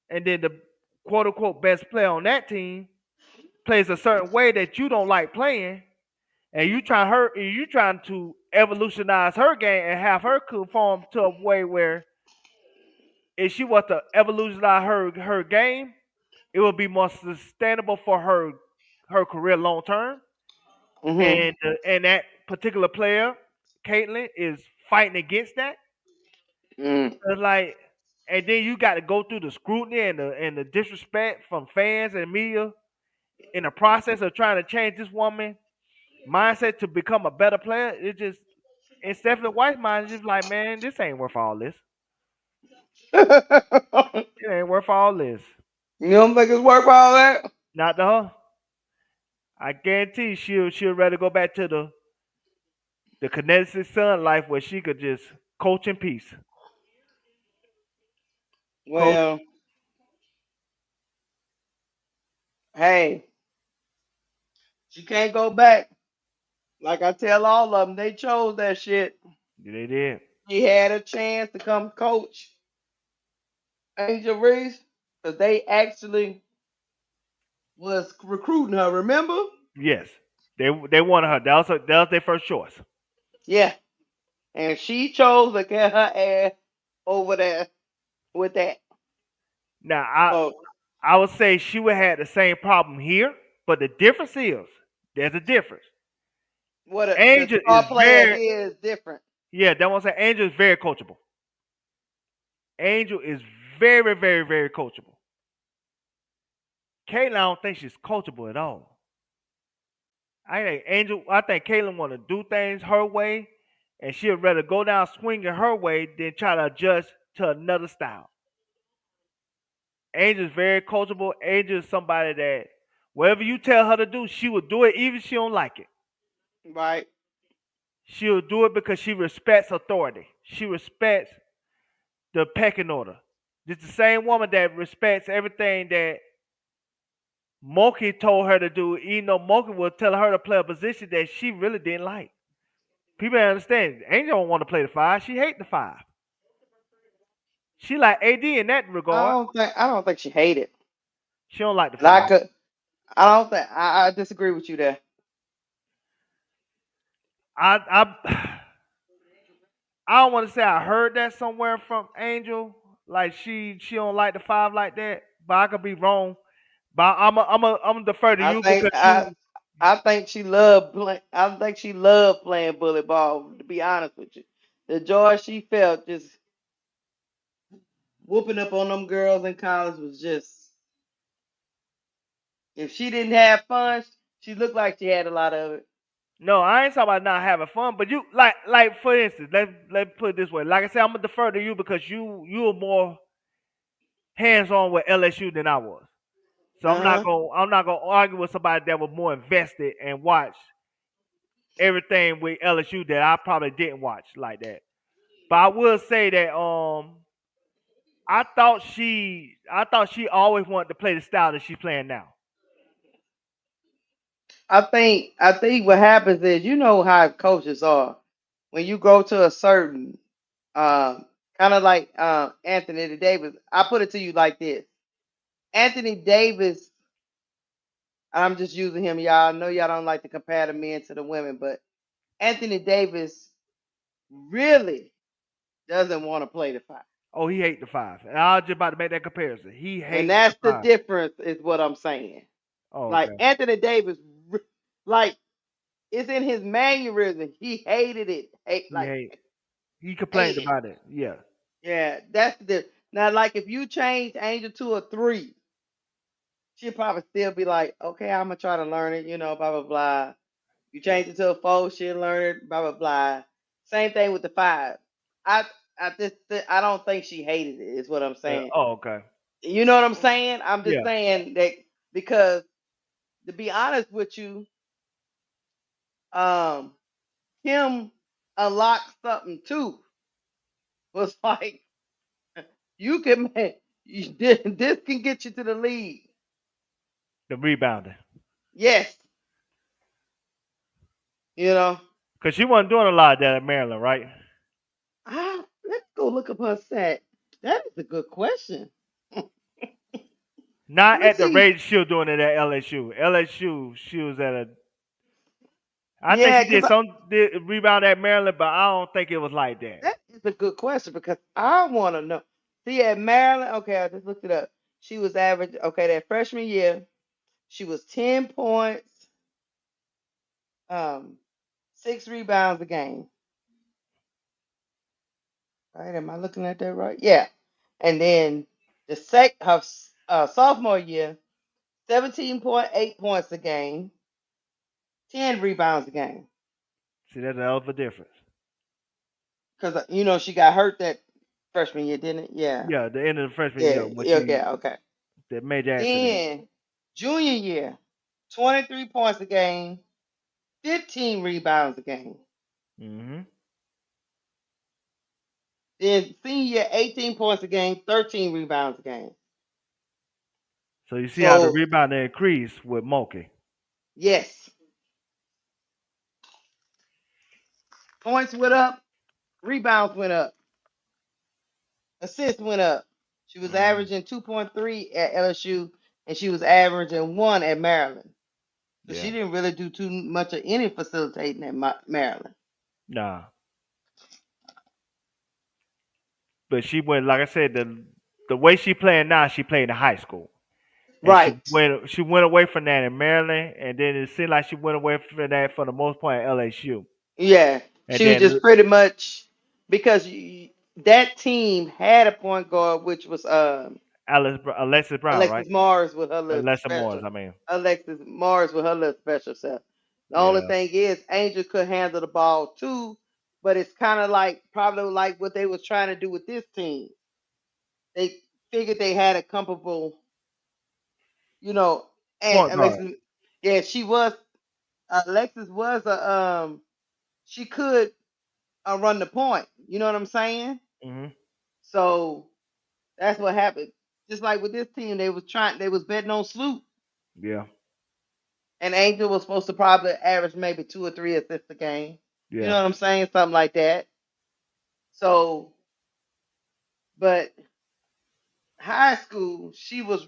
and then the quote unquote best player on that team plays a certain way that you don't like playing, and you trying to evolutionize her game and have her conform to a way where if she was to evolutionize her game, it would be more sustainable for her career long term. Hmm. And that particular player, Caitlyn, is fighting against that. Mm. It's like, and then you got to go through the scrutiny and the disrespect from fans and media in the process of trying to change this woman mindset to become a better player. It just in Stephanie White's mind, it's just like, man, this ain't worth all this. It ain't worth all this. You don't think it's worth all that? Not to her. I guarantee she'll rather go back to the Connecticut Sun life where she could just coach in peace. Coach, Well, hey, she can't go back. Like I tell all of them, they chose that shit. yeah, they did. She had a chance to come coach Angel Reese because they actually was recruiting her. Remember? Yes, they wanted her. That was their first choice. Yeah, and she chose to get her ass over there with that. Now Oh, I would say she would have the same problem here, but the difference is there's a difference. the Angel star is player very here is different. yeah. That one say Angel is very coachable. Angel is very very coachable. Kayla, I don't think she's coachable at all. I think Caitlyn want to do things her way, and she'd rather go down swinging her way than try to adjust to another style. Angel's very coachable. Angel is somebody that whatever you tell her to do, she will do it even if she don't like it. Right. She'll do it because she respects authority. She respects the pecking order. It's the same woman that respects everything that Moki told her to do, even though Moki was telling her to play a position that she really didn't like. People don't understand. Angel don't want to play the five. She hate the five. She like AD in that regard. I don't think she hated. She don't like the And I five. could I don't think I disagree with you there. I I don't want to say I heard that somewhere from Angel. Like she don't like the five like that. But I could be wrong. But I'm defer to I you think because you I think she loved play, I think she loved playing bullet ball, to be honest with you. The joy she felt just whooping up on them girls in college was just, if she didn't have fun, she looked like she had a lot of it. no, I ain't talking about not having fun, but you like for instance, let put it this way. Like I said, I'm gonna defer to you because you were more hands on with LSU than I was. So Uh-huh. I'm not gonna argue with somebody that was more invested and watched everything with LSU that I probably didn't watch like that. But I will say that I thought she always wanted to play the style that she's playing now. I think what happens is, you know how coaches are. When you go to a certain kind of like Anthony Davis, I put it to you like this. Anthony Davis, I'm just using him, y'all. I know y'all don't like to compare the men to the women, but Anthony Davis really doesn't want to play the five. Oh, he hate the five. And I was just about to make that comparison. He And hates the that's the five. difference, is what I'm saying. Oh, Like okay. Anthony Davis, like it's in his mannerism. He hated it. He hate. He complained Hated. about it. Yeah. Yeah, that's the now. Like if you change Angel to a three, she'll probably still be like, okay, I'm gonna try to learn it. Blah blah blah. You Yeah. change it to a four, she'll learn it. Blah blah blah. Same thing with the five. I I don't think she hated it. Is what I'm Yeah. saying. Oh, okay. You know what I'm saying? I'm just Yeah. saying that because, to be honest with you, um, him unlocked something too. Was like, you can this can get you to the league. The rebounding. Yes, you know. Because she wasn't doing a lot of that at Maryland, right? Let's go look up her stat. That is a good question. Let Not me at the see. rate she was doing it at LSU. LSU, she was at a. I think Yeah, she because did some rebound at Maryland, but I don't think it was like that. that is a good question because I want to know. See, at Maryland, okay, I just looked it up. She was average. Okay, that freshman year, she was 10 points, um, 6 rebounds a game. Right? Am I looking at that right? Yeah. And then her sophomore year, 17.8 points a game, 10 rebounds a game. See, that's a hell of a difference. Because she got hurt that freshman year, didn't it? Yeah. Yeah, the end of the freshman year Yeah. when Yeah. she Okay. Okay. that major accident. Then junior year, 23 points a game, 15 rebounds a game. Hmm. Then senior year, 18 points a game, 13 rebounds a game. So you see how the So rebound increased with Moki. yes, points went up, rebounds went up, assists went up. She was Hmm. averaging 2.3 at LSU, and she was averaging 1 at Maryland. So Yeah. she didn't really do too much of any facilitating at Maryland. Nah. But she went like I said, the way she playing now, she played in high school. And Right. she went away from that in Maryland, and then it seemed like she went away from that for the most part at LSU. Yeah. And She was then just pretty much, because that team had a point guard, which was Alexis Brown, right? Alexis Morris with her little Alessa Morris, special. I mean. Alexis Morris with her little special self. The only Yeah. thing is, Angel could handle the ball too, but it's kind of like probably like what they was trying to do with this team. they figured they had a comparable, you know, and Point guard. Alexis, yeah, she was Alexis was a she could run the point. You know what I'm saying? Hmm. So that's what happened. Just like with this team, they was betting on Sloop, Yeah. and Angel was supposed to probably average maybe 2 or 3 assists a game. You know Yeah. what I'm saying? Something like that. So, but high school, she was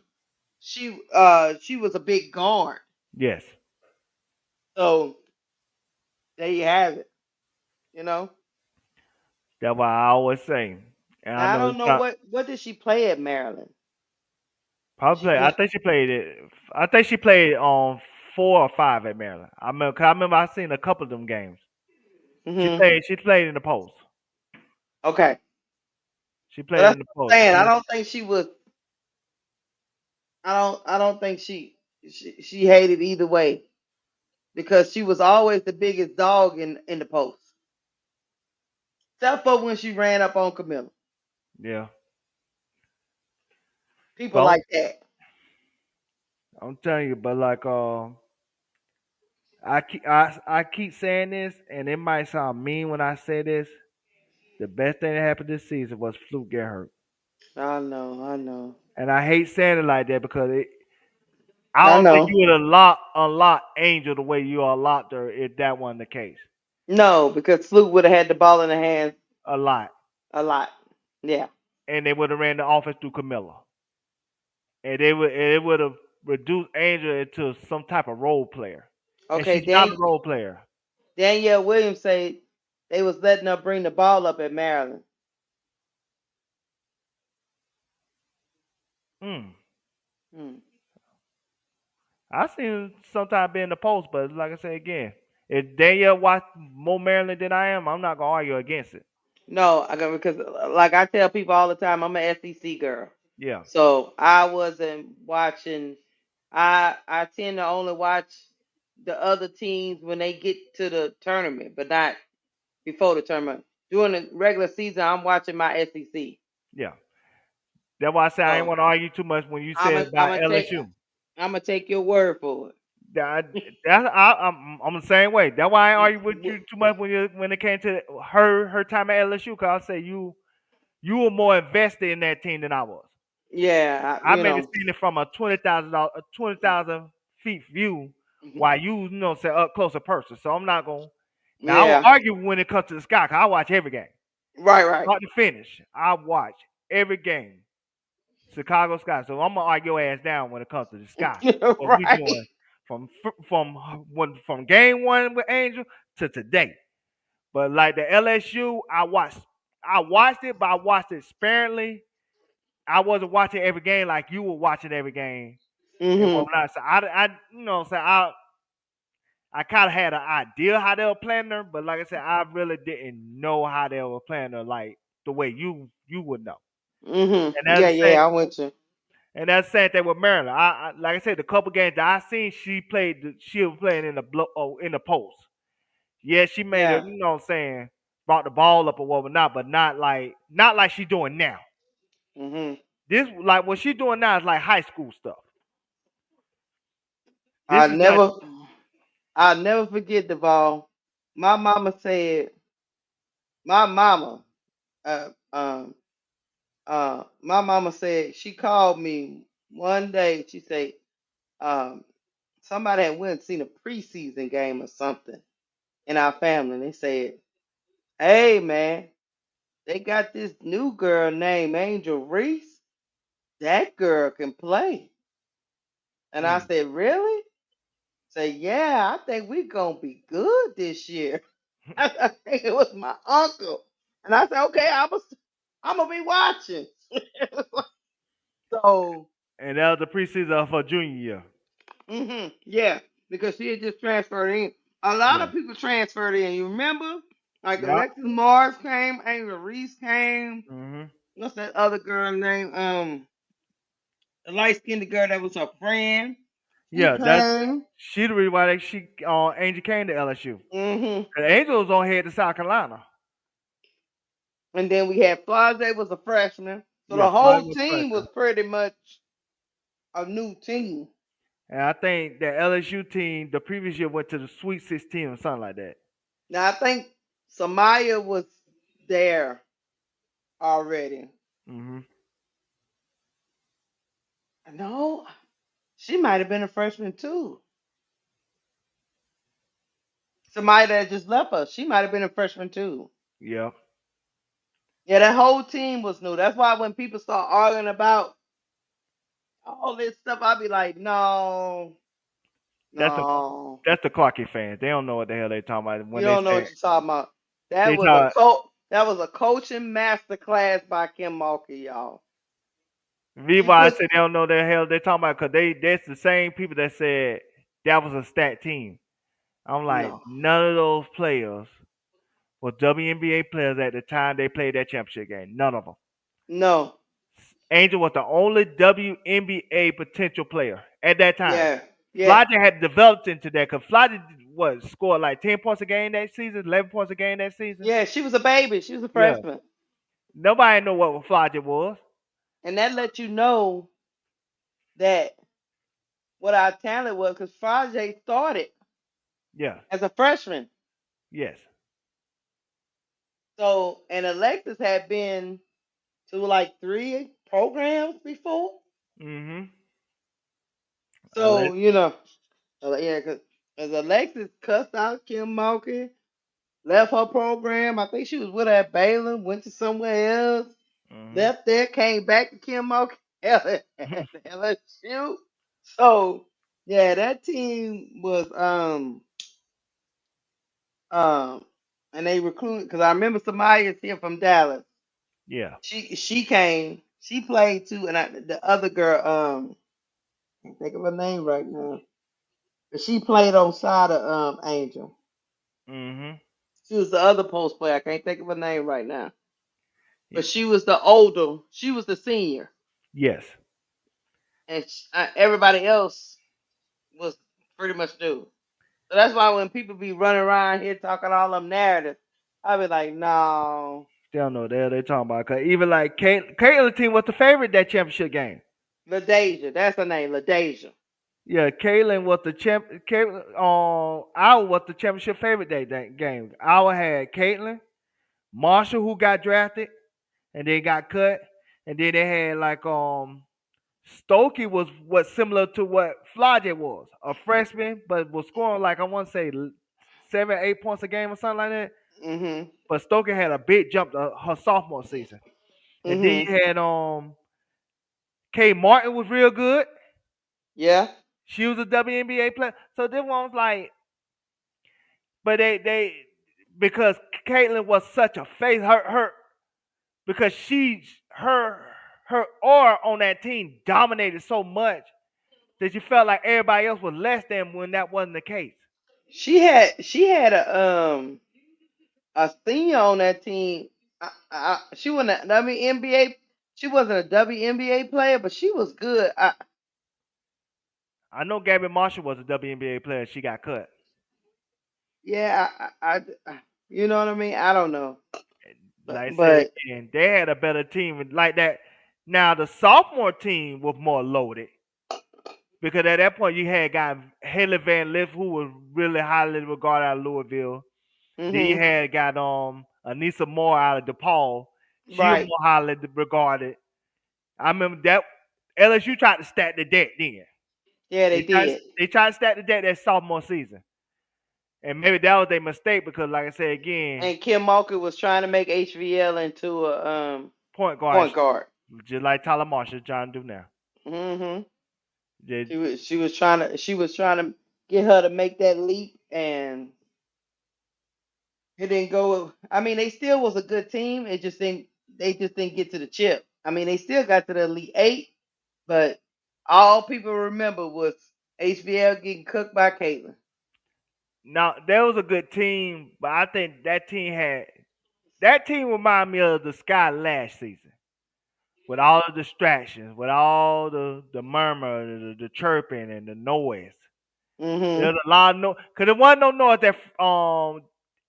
a big guard. Yes. So there you have it. You know. That's why I always say. And I Now I know don't it's know not what did she play at Maryland? probably She play. I play. think she played it. I think she played on 4 or 5 at Maryland. I remember I seen a couple of them games. She Hmm. played. She played in the post. Okay. She So played that's in the what I'm post. saying. I She, don't think she was. I don't think she hated either way because she was always the biggest dog in the post. Except for when she ran up on Camilla. yeah. People But like that. I'm telling you, but like I keep saying this, and it might sound mean when I say this. The best thing that happened this season was Fluke get hurt, I know. I know. and I hate saying it like that because I I don't think know. you would unlock Angel the way you unlocked her if that wasn't the case. No, because Sloop would have had the ball in the hands A lot, a lot. Yeah. and they would have ran the offense through Camilla, and it would have reduced Angel into some type of role player, and Okay. she's not a role player. Danielle Williams said they was letting her bring the ball up at Maryland. Hmm. Hmm. I seen sometimes be in the post, but like I said again, if Danielle watch more Maryland than I am, I'm not gonna argue against it. No, I got because like I tell people all the time, I'm an SEC girl. Yeah, So I wasn't watching. I tend to only watch the other teams when they get to the tournament, but not before the tournament. During the regular season, I'm watching my SEC. yeah. That's why I say I ain't So want to argue too much when you said I'm about gonna LSU. take your word for it. That, I'm the same way. That's why I ain't argue with you too much when it came to her time at LSU. Cause I say you were more invested in that team than I was. Yeah, I maybe seen it from a 20,000 feet view, while you know say up closer person. So I'm not gonna. Now I will yeah, argue when it comes to the sky. Cause I watch every game, right, right, start to finish. I watch every game. Chicago Sky. So I'm gonna argue your ass down when it comes to the sky. What we right. doing from from game one with Angel to today. But like the LSU, I watched it, but I watched it sparingly. I wasn't watching every game like you were watching every game and Mhm, whatnot. So I you know what I'm saying I kind of had an idea how they were playing her, but like I said, I really didn't know how they were playing her like the way you would know. mhm. And Yeah, that's the same. yeah. I went to. And that's the same thing with Maryland. Like I said, the couple games that I seen, she was playing in in the post. Yeah, she made it. Yeah. You know what I'm saying? Brought the ball up or whatnot, but not like she doing now. Mhm. This like what she doing now is like high school stuff. I This is not. never. I'll never forget Duval. My mama said, my mama, uh, um, my mama said she called me one day. She said, um, somebody had went and seen a preseason game or something in our family. And they said, "Hey man, they got this new girl named Angel Reese. That girl can play." And I Mm. said, "Really?" Say, "Yeah, I think we gonna be good this year." I think it was my uncle. And I said, okay, I'm gonna be watching. So, And that was the preseason of her junior year. yeah, because she had just transferred in. A lot Yeah. of people transferred in. You remember? Like Yep. Alexis Morris came, Angel Reese came. Hmm. What's that other girl name? The light skinned girl that was her friend. She Yeah. That came. she the reason why Angel came to LSU. hmm And Angel was on head to South Carolina. And then we had Flage was a freshman. So Yeah, the Florida whole was team was pressure. pretty much a new team. And I think the LSU team the previous year went to the Sweet 16 or something like that. Now I think Samaya was there already. Hmm. No, she might have been a freshman too. Somebody that just left us, she might have been a freshman too. Yeah, Yeah, that whole team was new. That's why when people start arguing about all this stuff, I'll be like, no, that's the no, that's the Clarkie fans. They don't know what the hell they talking about you when they don't know say what you're talking about. they That was a talk. that was a coaching master class by Kim Mulkey, y'all. Reason She why I put say they don't know the hell they talking about because that's the same people that said that was a stat team. I'm like, no, none of those players were WNBA players at the time they played that championship game. None of them. no, Angel was the only WNBA potential player at that time. yeah, yeah, Flogger had developed into that because Flogger what scored like 10 points a game that season, 11 points a game that season. yeah. She was a baby. She was a Yeah, freshman, nobody know what Flogger was. and that let you know that what our talent was because Frajay started Yeah, as a freshman. yes. So, and Alexis had been to like 3 programs before. Mm-hmm. So, yeah, because Alexis cussed out Kim Mulkey, left her program. I think she was with her at Baylor, went to somewhere else, Mm-hmm. left there, came back to Kim Mulkey, LSU. So, yeah, that team was um and they recruited because I remember Samaya's here from Dallas. Yeah. She came, she played too, and the other girl can't think of her name right now, but she played on side of Angel. Mm-hmm. She was the other post player. I can't think of her name right now, but she was the older. She was the senior, Yes. and everybody else was pretty much new. So that's why when people be running around here talking all them narratives, I be like, no, They don't know what the hell they talking about. Cause even like Caitlyn team was the favorite that championship game. LaDeja, that's her name, LaDeja. Yeah, Caitlyn was the champ. Iowa was the championship favorite that game. Iowa had Caitlyn, Marshall who got drafted and then got cut, and then they had like Stokey was what similar to what Flodgett was, a freshman, but was scoring like I want to say 7, 8 points a game or something like that. Mhm, But Stokey had a big jump to her sophomore season, and then mhm, you had Kay Martin was real good. yeah. She was a WNBA player. So this one was like, but they because Caitlyn was such a face, her because her aura on that team dominated so much that you felt like everybody else was less than when that wasn't the case. She had a senior on that team. She wasn't a WNBA. She wasn't a WNBA player, but she was good. I know Gabby Marshall was a WNBA player. She got cut. Yeah, you know what I mean. I don't know, Like I said but again, they had a better team like that. Now the sophomore team was more loaded because at that point you had guy Haley Van Lith who was really highly regarded out of Louisville. Then you mhm, had got Anissa Moore out of DePaul. She was right. more highly regarded. I remember that LSU tried to stack the deck then. Yeah, they did. They tried to stack the deck that sophomore season. And maybe that was their mistake because like I said again, And Kim Mulkey was trying to make HVL into a point guard point guard. just like Tyler Marshall trying to do now. Mhm. They, She was trying to get her to make that leap, and it didn't go. I mean, they still was a good team. They just didn't get to the chip. I mean, they still got to the Elite Eight, but all people remember was HBL getting cooked by Caitlin. now that was a good team, but I think that team reminded me of the Sky last season. With all the distractions, with all the murmur, the chirping, and the noise. Mhm. There's a lot of noise because there wasn't no noise that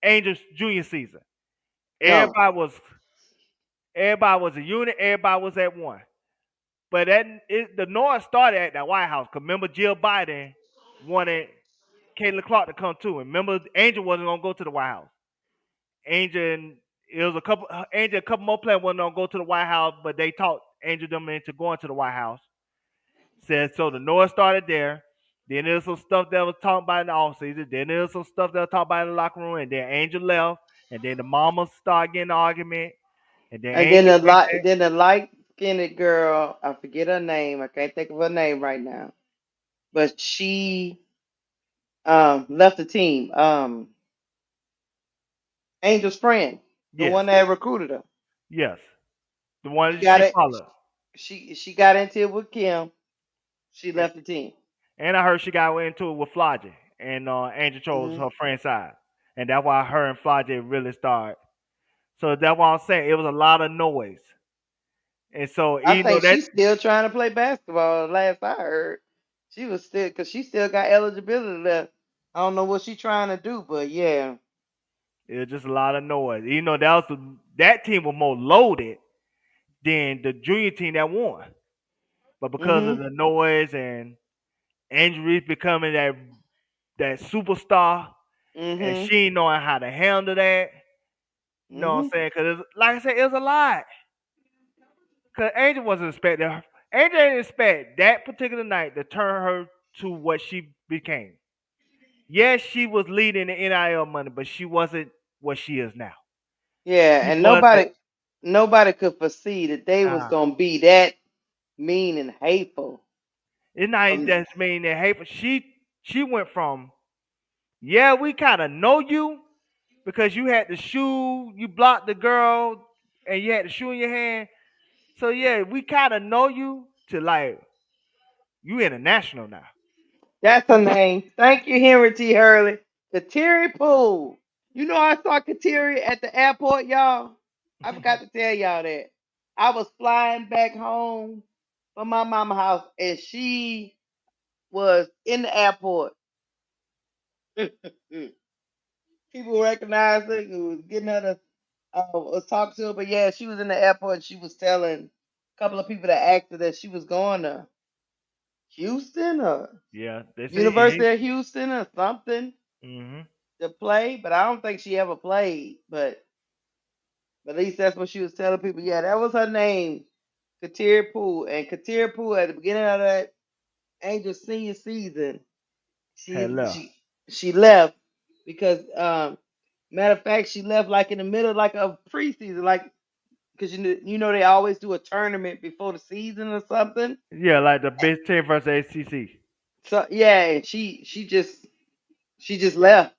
Angels junior season. No. Everybody was Everybody was a unit. Everybody was at one. But the noise started at the White House. Cause remember, Jill Biden wanted Caitlin Clark to come too. And remember, Angel wasn't gonna go to the White House. Angel and it was a couple. Angel, a couple more players wasn't gonna go to the White House, but they talked Angel them into going to the White House. Said so. The noise started there. Then there was some stuff that was talked about in the offseason. Then there was some stuff that was talked about in the locker room. And then Angel left. And then the mamas started getting an argument. And then And then Angel went back. the light skinned girl, I forget her name. I can't think of her name right now. But she left the team. Angel's friend, the Yes, one that recruited her. yes. The She one got she it. followed. She got into it with Kim. She And, left the team. and I heard she got into it with Flodgy. And Angel chose Hmm. her friend's side. And that's why her and Flodgy really started. So that's why I'm saying it was a lot of noise. And so I even though think that she's still trying to play basketball. Last I heard, she was still because she still got eligibility left. I don't know what she's trying to do, but yeah. it was just a lot of noise. Even though that team was more loaded than the junior team that won. But because of Mhm. the noise and injuries becoming that superstar, and Mhm. she ain't knowing how to handle that. You know what I'm Mhm. saying? Because like I said, it was a lot. Because Angel wasn't expecting her. Angel didn't expect that particular night to turn her to what she became. Yes, she was leading the NIL money, but she wasn't what she is now. Yeah, She and wasn't. nobody could foresee that they was Uh, gonna be that mean and hateful. it's not even Um, just mean that hateful. She went from yeah, we kind of know you because you had the shoe, you blocked the girl, and you had the shoe in your hand. So yeah, we kind of know you to like you international now. that's her name. Thank you, Henry T. Hurley. Kateri Poole. You know I saw Kateri at the airport, y'all. I forgot to tell y'all that. I was flying back home from my mama house and she was in the airport. People recognized her who was getting her to was talking to her, but yeah, she was in the airport and she was telling a couple of people that asked her that she was going to Houston or Yeah, they say University of Houston or something mm-hmm. to play, but I don't think she ever played. But at least that's what she was telling people. Yeah, that was her name, Katir Poole. And Katir Poole at the beginning of that Angel senior season, Had she left. she she left because matter of fact, she left like in the middle like of preseason, like because you know they always do a tournament before the season or something. Yeah, like the Big Ten versus ACC. So yeah, and she just left.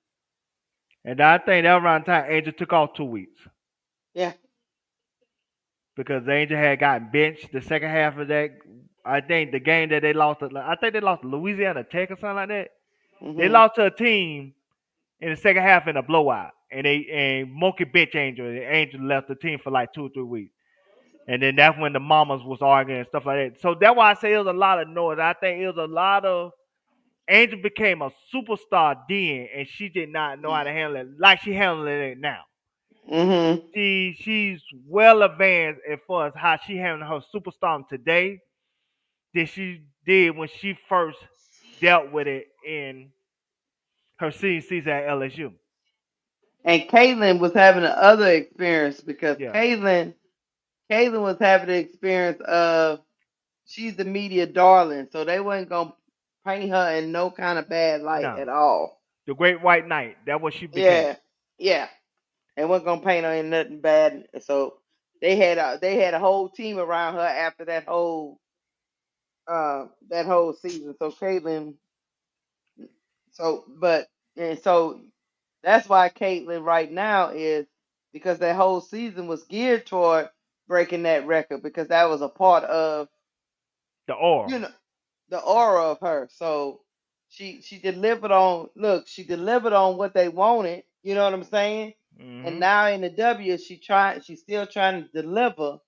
And I think that around the time Angel took off 2 weeks Yeah. because Angel had gotten benched the second half of that. I think the game that they lost, I think they lost to Louisiana Tech or something like that. They Mhm. lost to a team in the second half in a blowout, and Monkey bench Angel. And Angel left the team for like 2 or 3 weeks, and then that's when the mamas was arguing and stuff like that. So that's why I say it was a lot of noise. I think it was a lot of Angel became a superstar then, and she did not know how to handle it like she handling it now. Mhm. She's well advanced as far as how she handling her superstar today than she did when she first dealt with it in her senior season at LSU. And Caitlin was having the other experience because Yeah, Caitlin was having the experience of she's the media darling, so they wasn't gonna paint her in no kind of bad light no, at all. the Great White Knight. That's what she became. Yeah, yeah, they wasn't gonna paint her in nothing bad. So they had a whole team around her after that whole season. So Caitlin, so but and so that's why Caitlin right now is because that whole season was geared toward breaking that record because that was a part of The aura. you know the aura of her. So she delivered on she delivered on what they wanted, you know what I'm saying? And Mhm. now in the W she's still trying to deliver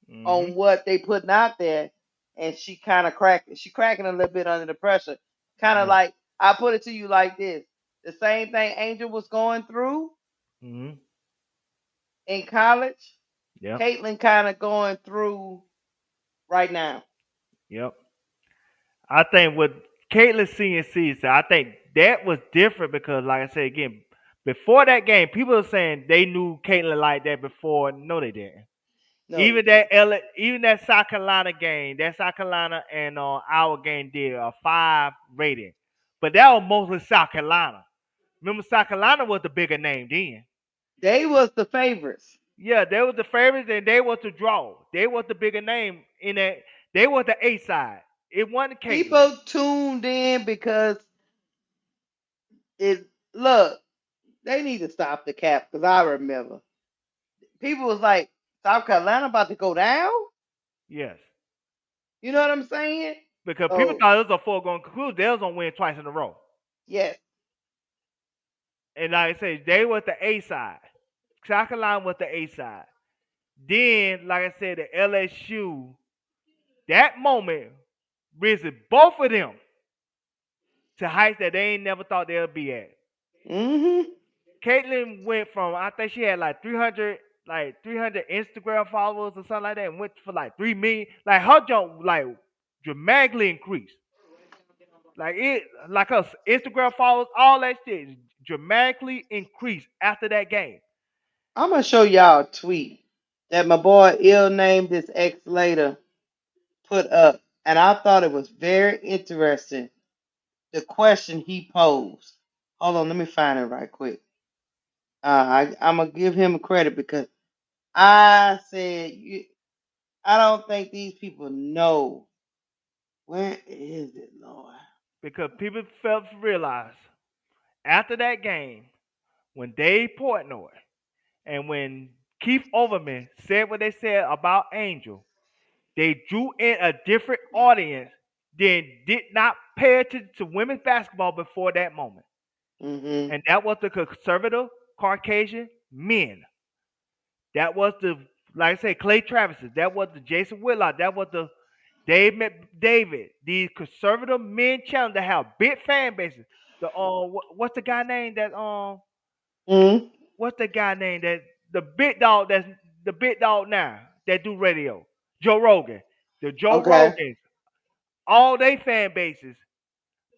Mhm. on what they putting out there and she cracking a little bit under the pressure. Kind of Yeah. like I put it to you like this. The same thing Angel was going through Mhm. in college. Yep. Caitlyn kind of going through right now. Yep. I think with Caitlyn senior season, I think that was different because, like I said again, before that game, people were saying they knew Caitlyn like that before. No, they didn't. No, they didn't. Even that South Carolina game, that South Carolina and our game did a 5 rating, but that was mostly South Carolina. Remember, South Carolina was the bigger name then. They was the favorites. Yeah, they was the favorites and they was the draw. They was the bigger name in that. They was the A side. It wasn't Caitlyn People tuned in because it look, they need to stop the cap because I remember people was like, South Carolina about to go down. Yes, You know what I'm saying? because people Oh thought it was a foregone conclusion. They was gonna win twice in a row. yes. And like I said, they was the A side. South Carolina was the A side. Then, like I said, the LSU, that moment risen both of them to heights that they ain't never thought they'd be at. Mm-hmm. Caitlyn went from, I think she had like 300 Instagram followers or something like that, and went for like 3 million. Like her jump like dramatically increased. Like her Instagram followers, all that shit dramatically increased after that game. I'm gonna show y'all a tweet that my boy ill named this ex later put up, and I thought it was very interesting. The question he posed. Hold on, let me find it right quick. I'm gonna give him credit because I said I don't think these people know. Where is it, Lord? Because people felt to realize after that game, when Dave Portnoy and when Keith Overman said what they said about Angel, they drew in a different audience than did not pay attention to women's basketball before that moment. Mm-hmm. And that was the conservative Caucasian men. That was the, like I say, Clay Travis. That was the Jason Whitlock. That was the Dave McDavid. These conservative men challenge that have big fan bases. The what's the guy name that Mm-hmm. what's the guy name that the big dog that's the big dog now that do radio? Joe Rogan. The Joe Okay. Rogans, all they fan bases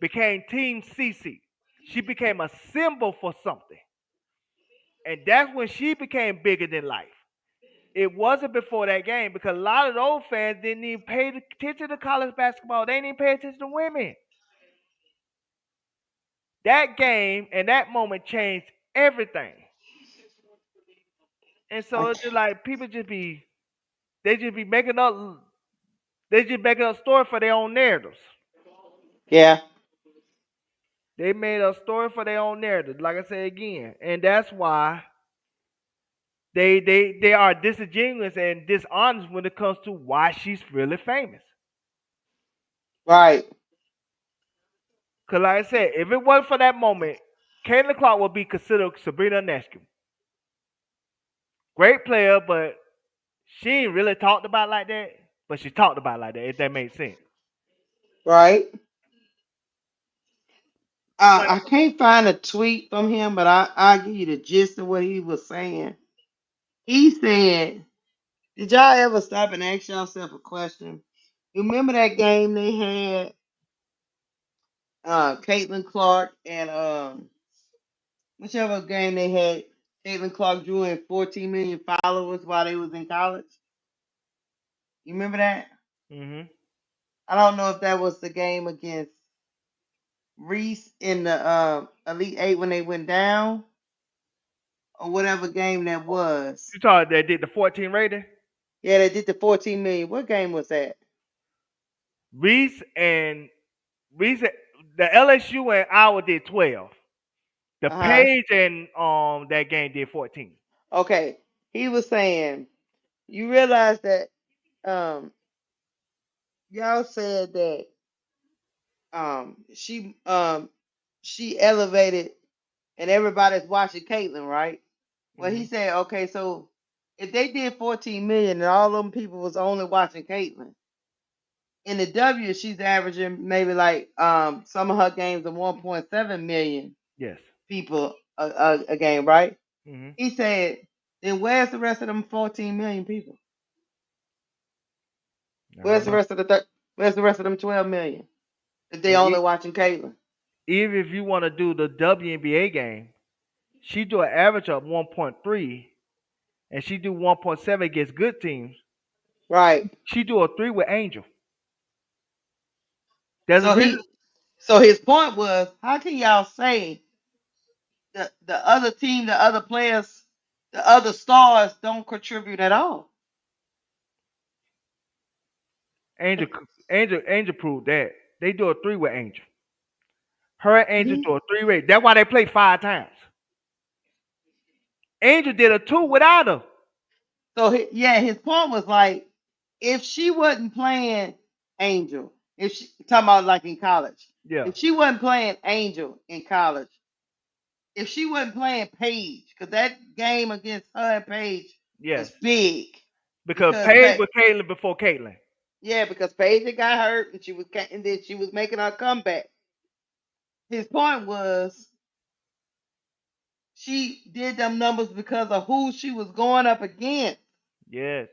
became Team CC. She became a symbol for something. And that's when she became bigger than life. It wasn't before that game because a lot of those fans didn't even pay attention to college basketball. They didn't even pay attention to women. That game and that moment changed everything. And I, so it's just like people just be they just be making up they just making up story for their own narratives. yeah. They made a story for their own narrative, like I said again. And that's why they are disingenuous and dishonest when it comes to why she's really famous. Right. Cause like I said, if it wasn't for that moment, Caitlin Clark would be considered Sabrina Ionescu. Great player, but she ain't really talked about like that. But she talked about like that, if that makes sense. Right. But I can't find a tweet from him, but I'll give you the gist of what he was saying. He said, did y'all ever stop and ask yourself a question? You remember that game they had Caitlin Clark and whichever game they had Caitlin Clark drew in 14 million followers while they was in college? You remember that? hmm I don't know if that was the game against Reese in the Elite Eight when they went down, or whatever game that was. you thought they did the 14 rating? Yeah, they did the 14 million. What game was that? Reese and Reese, the LSU and Iowa did 12. The Uh huh. Paige and that game did 14. Okay. He was saying, you realize that um y'all said that um she um she elevated and everybody's watching Caitlyn, right? Well, he hmm said, okay, so if they did 14 million and all them people was only watching Caitlyn, in the W, she's averaging maybe like some of her games of 1.7 million Yes. people a game, right? hmm He said Then where's the rest of them 14 million people? I Where's don't the know. rest of the where's the rest of them 12 million? If they And only watching Caitlyn. even if you want to do the WNBA game, she do an average of 1.3, and she do 1.7 against good teams. Right. She do a three with Angel. There's a So reason. his point was, how can y'all say the other team, the other players, the other stars don't contribute at all? Angel, Angel proved that they do a three with Angel. Her and Angel Mhm. do a three way. That's why they play 5 times. Angel did a two without her. So yeah, his point was like, if she wasn't playing Angel, if she talking about like in college, Yeah. if she wasn't playing Angel in college, if she wasn't playing Paige, because that game against her and Paige Yes. was big, Because because Paige was Caitlyn before Caitlyn. yeah, because Paige had got hurt and then she was making her comeback. His point was she did them numbers because of who she was going up against. Yes.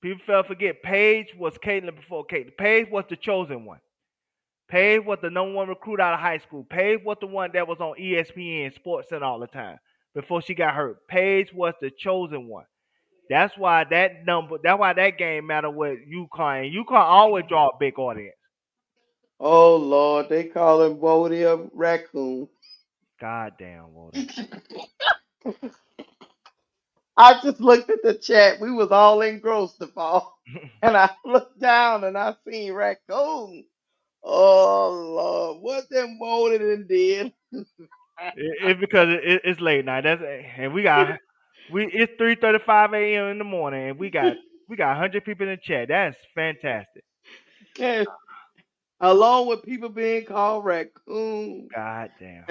People fail to forget Paige was Caitlyn before Caitlyn. Paige was the chosen one. Paige was the number one recruit out of high school. Paige was the one that was on ESPN Sports Center all the time before she got hurt. Paige was the chosen one. That's why that number. That's why that game matter with UConn. And UConn always draw a big audience. Oh Lord, they call him Bodie a raccoon. God damn, Walter. I just looked at the chat. We was all engrossed the fall. And I looked down and I seen raccoon. Oh Lord, what them Bodie done did? It's because it's late night. That's and we it's 3:35 a.m. in the morning, and we got 100 people in the chat. That's fantastic. And along with people being called raccoon. God damn.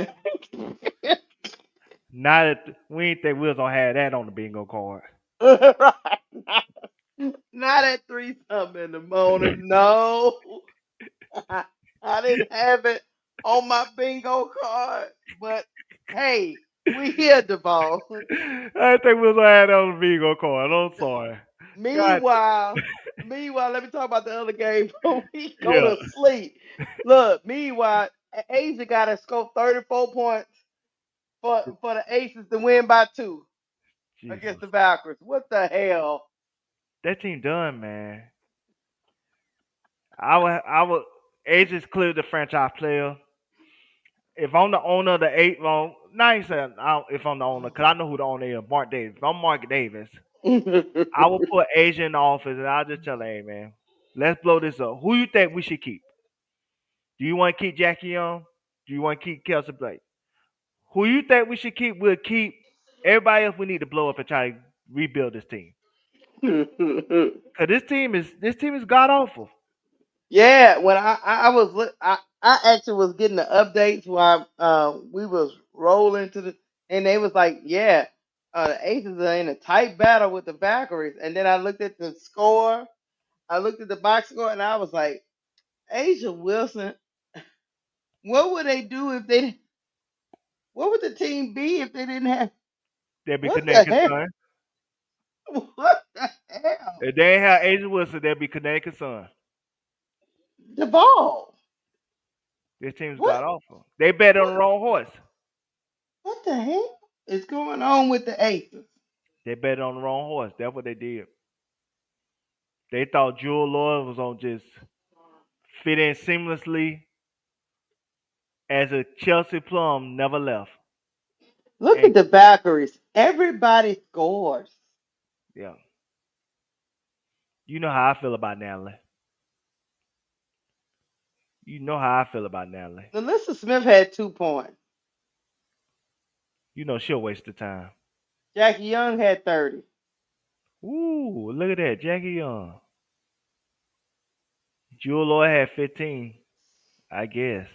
Now that we ain't think we was gonna have that on the bingo card. Right. Not at 3 something in the morning. No. I didn't have it on my bingo card. But hey, we here, Duval. I didn't think we was gonna have that on the bingo card. I'm sorry. God, Meanwhile, let me talk about the other game before we go yeah. to sleep. Look, meanwhile, Asia got to score 34 points for the Aces to win by 2 against Jesus, the Valkyries. What the hell? that team done, man. I would. Age is clearly the franchise player. If I'm the owner of the eight, well, not even saying if I'm the owner, because I know who the owner is, Mark Davis. If I'm Mark Davis, I will put Asia in the office and I'll just tell her, hey, man, let's blow this up. Who you think we should keep? Do you want to keep Jackie Young? Do you want to keep Kelsey Blake? Who you think we should keep? We'll keep. Everybody else we need to blow up and try to rebuild this team. Cause this team is god awful. Yeah, when I was I actually was getting the updates while we was rolling to the and they was like, yeah, the Aces are in a tight battle with the Valkyries. And then I looked at the score, I looked at the box score, and I was like, Asia Wilson, what would they do if they? What would the team be if they didn't have? They'll be What the Connecticut hell? Sun. What the hell? If they ain't have Asia Wilson, they'll be Connecticut Sun. Duvall. This team's What? god awful. They bet on What? the wrong horse. What the hell is going on with the Aces? They bet on the wrong horse. That's what they did. They thought Jewel Lloyd was on just fit in seamlessly as a Chelsea plum never left. Look And at the Valkyries. Everybody scores. yeah, you know how I feel about Natalie. You know how I feel about Natalie. Melissa Smith had 2 points. You know she'll waste the time. Jackie Young had 30. Ooh, look at that, Jackie Young. Jewel Lloyd had 15, I guess.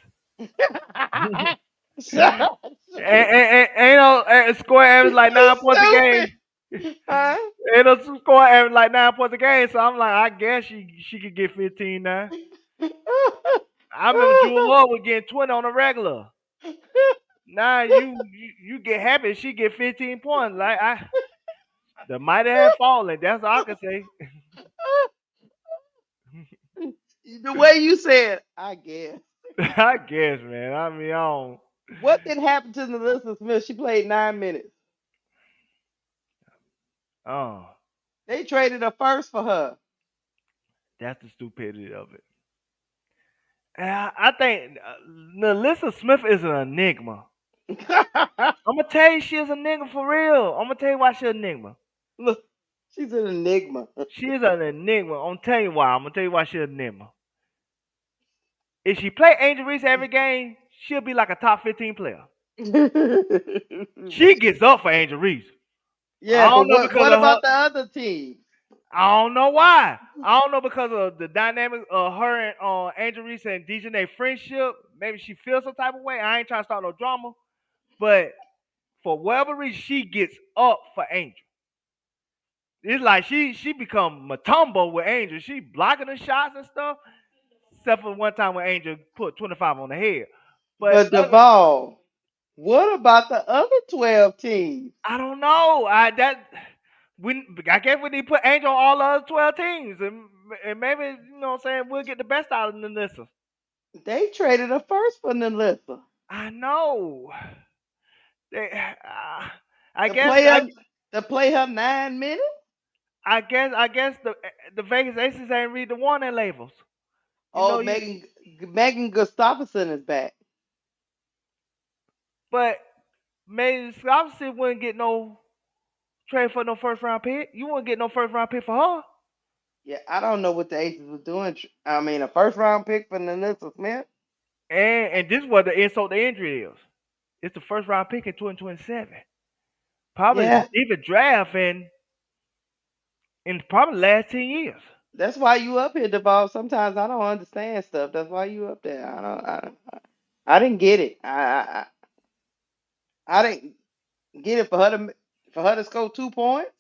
Shut up. Ain't no score average like You 9 points a game. stupid. Huh? Ain't no score average like 9 points a game. So I'm like, I guess she could get 15 now. I remember Jewel Lloyd was getting 20 on a regular. Now you get happy she get 15 points. Like The mighty have fallen. That's all I can say. The way you said, I guess. I guess, man. I mean, I don't. What did happen to Melissa Smith? She played 9 minutes. Oh, They traded a first for her. that's the stupidity of it. And I think Melissa Smith is an enigma. I'm gonna tell you, she is an enigma for real. I'm gonna tell you why she's an enigma. Look, she's an enigma. She is an enigma. I'm telling you why. I'm gonna tell you why she's an enigma. If she play Angel Reese every game, she'll be like a top 15 player. She gets up for Angel Reese. I Yeah, but don't know what because what of her. about the other team? I don't know why. I don't know because of the dynamic of her and Angel Reese and Dejanay friendship. Maybe she feels some type of way. I ain't trying to start no drama, but for whatever reason, she gets up for Angel. It's like she become Matumbo with Angel. She blocking the shots and stuff. Except for one time when Angel put 25 on the head. But But Duvall, what about the other 12 teams? I don't know. I guess we need to put Angel on all the other 12 teams, and maybe what I'm saying, we'll get the best out of Nalissa. They traded a first for Melissa. I know. They, I To guess play her to play her 9 minutes? I guess the Vegas Aces ain't read the warning labels. You Oh, know you, Megan Gustafson is back. but maybe obviously wouldn't get no trade for no first round pick. You wouldn't get no first round pick for her. Yeah, I don't know what the Aces was doing. I mean, a first round pick for Melissa Smith. And this is what the insult the injury is. It's the first round pick in 2027. Probably Yeah, even draft in probably the last 10 years. that's why you up here, Duvall. Sometimes I don't understand stuff. That's why you up there. I didn't get it. I didn't get it for her to score 2 points.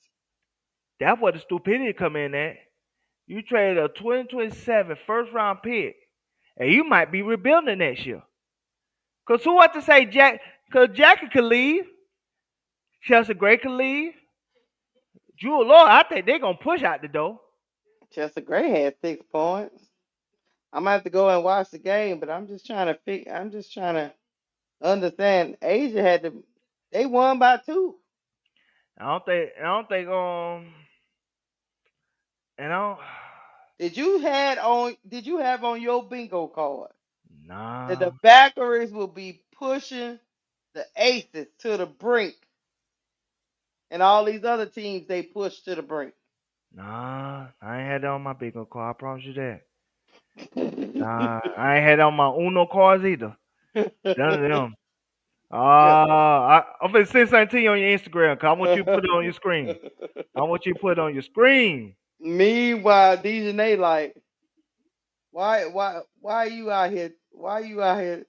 That's what the stupidity come in at. You trade a 2027 first round pick, and you might be rebuilding next year. Cause who want to say Jack? Cause Jackie could leave. Chelsea Gray could leave. Jewel Lord, I think they're gonna push out the door. Chester Gray had 6 points. I'm gonna have to go and watch the game, but I'm just trying to I'm just trying to understand. Asia had to. They won by 2. I don't think and I don't Did you have on your bingo card that nah the Bueckers will be pushing the Aces to the brink, and all these other teams they push to the brink? nah I ain't had that on my bingo card, I promise you that. Nah, I ain't had that on my Uno cards either. None of them. Yeah. I'm gonna send something to you on your Instagram, cause I want you to put it on your screen. I want you to put it on your screen. Meanwhile, Dejanay like, why are you out here? Why are you out here?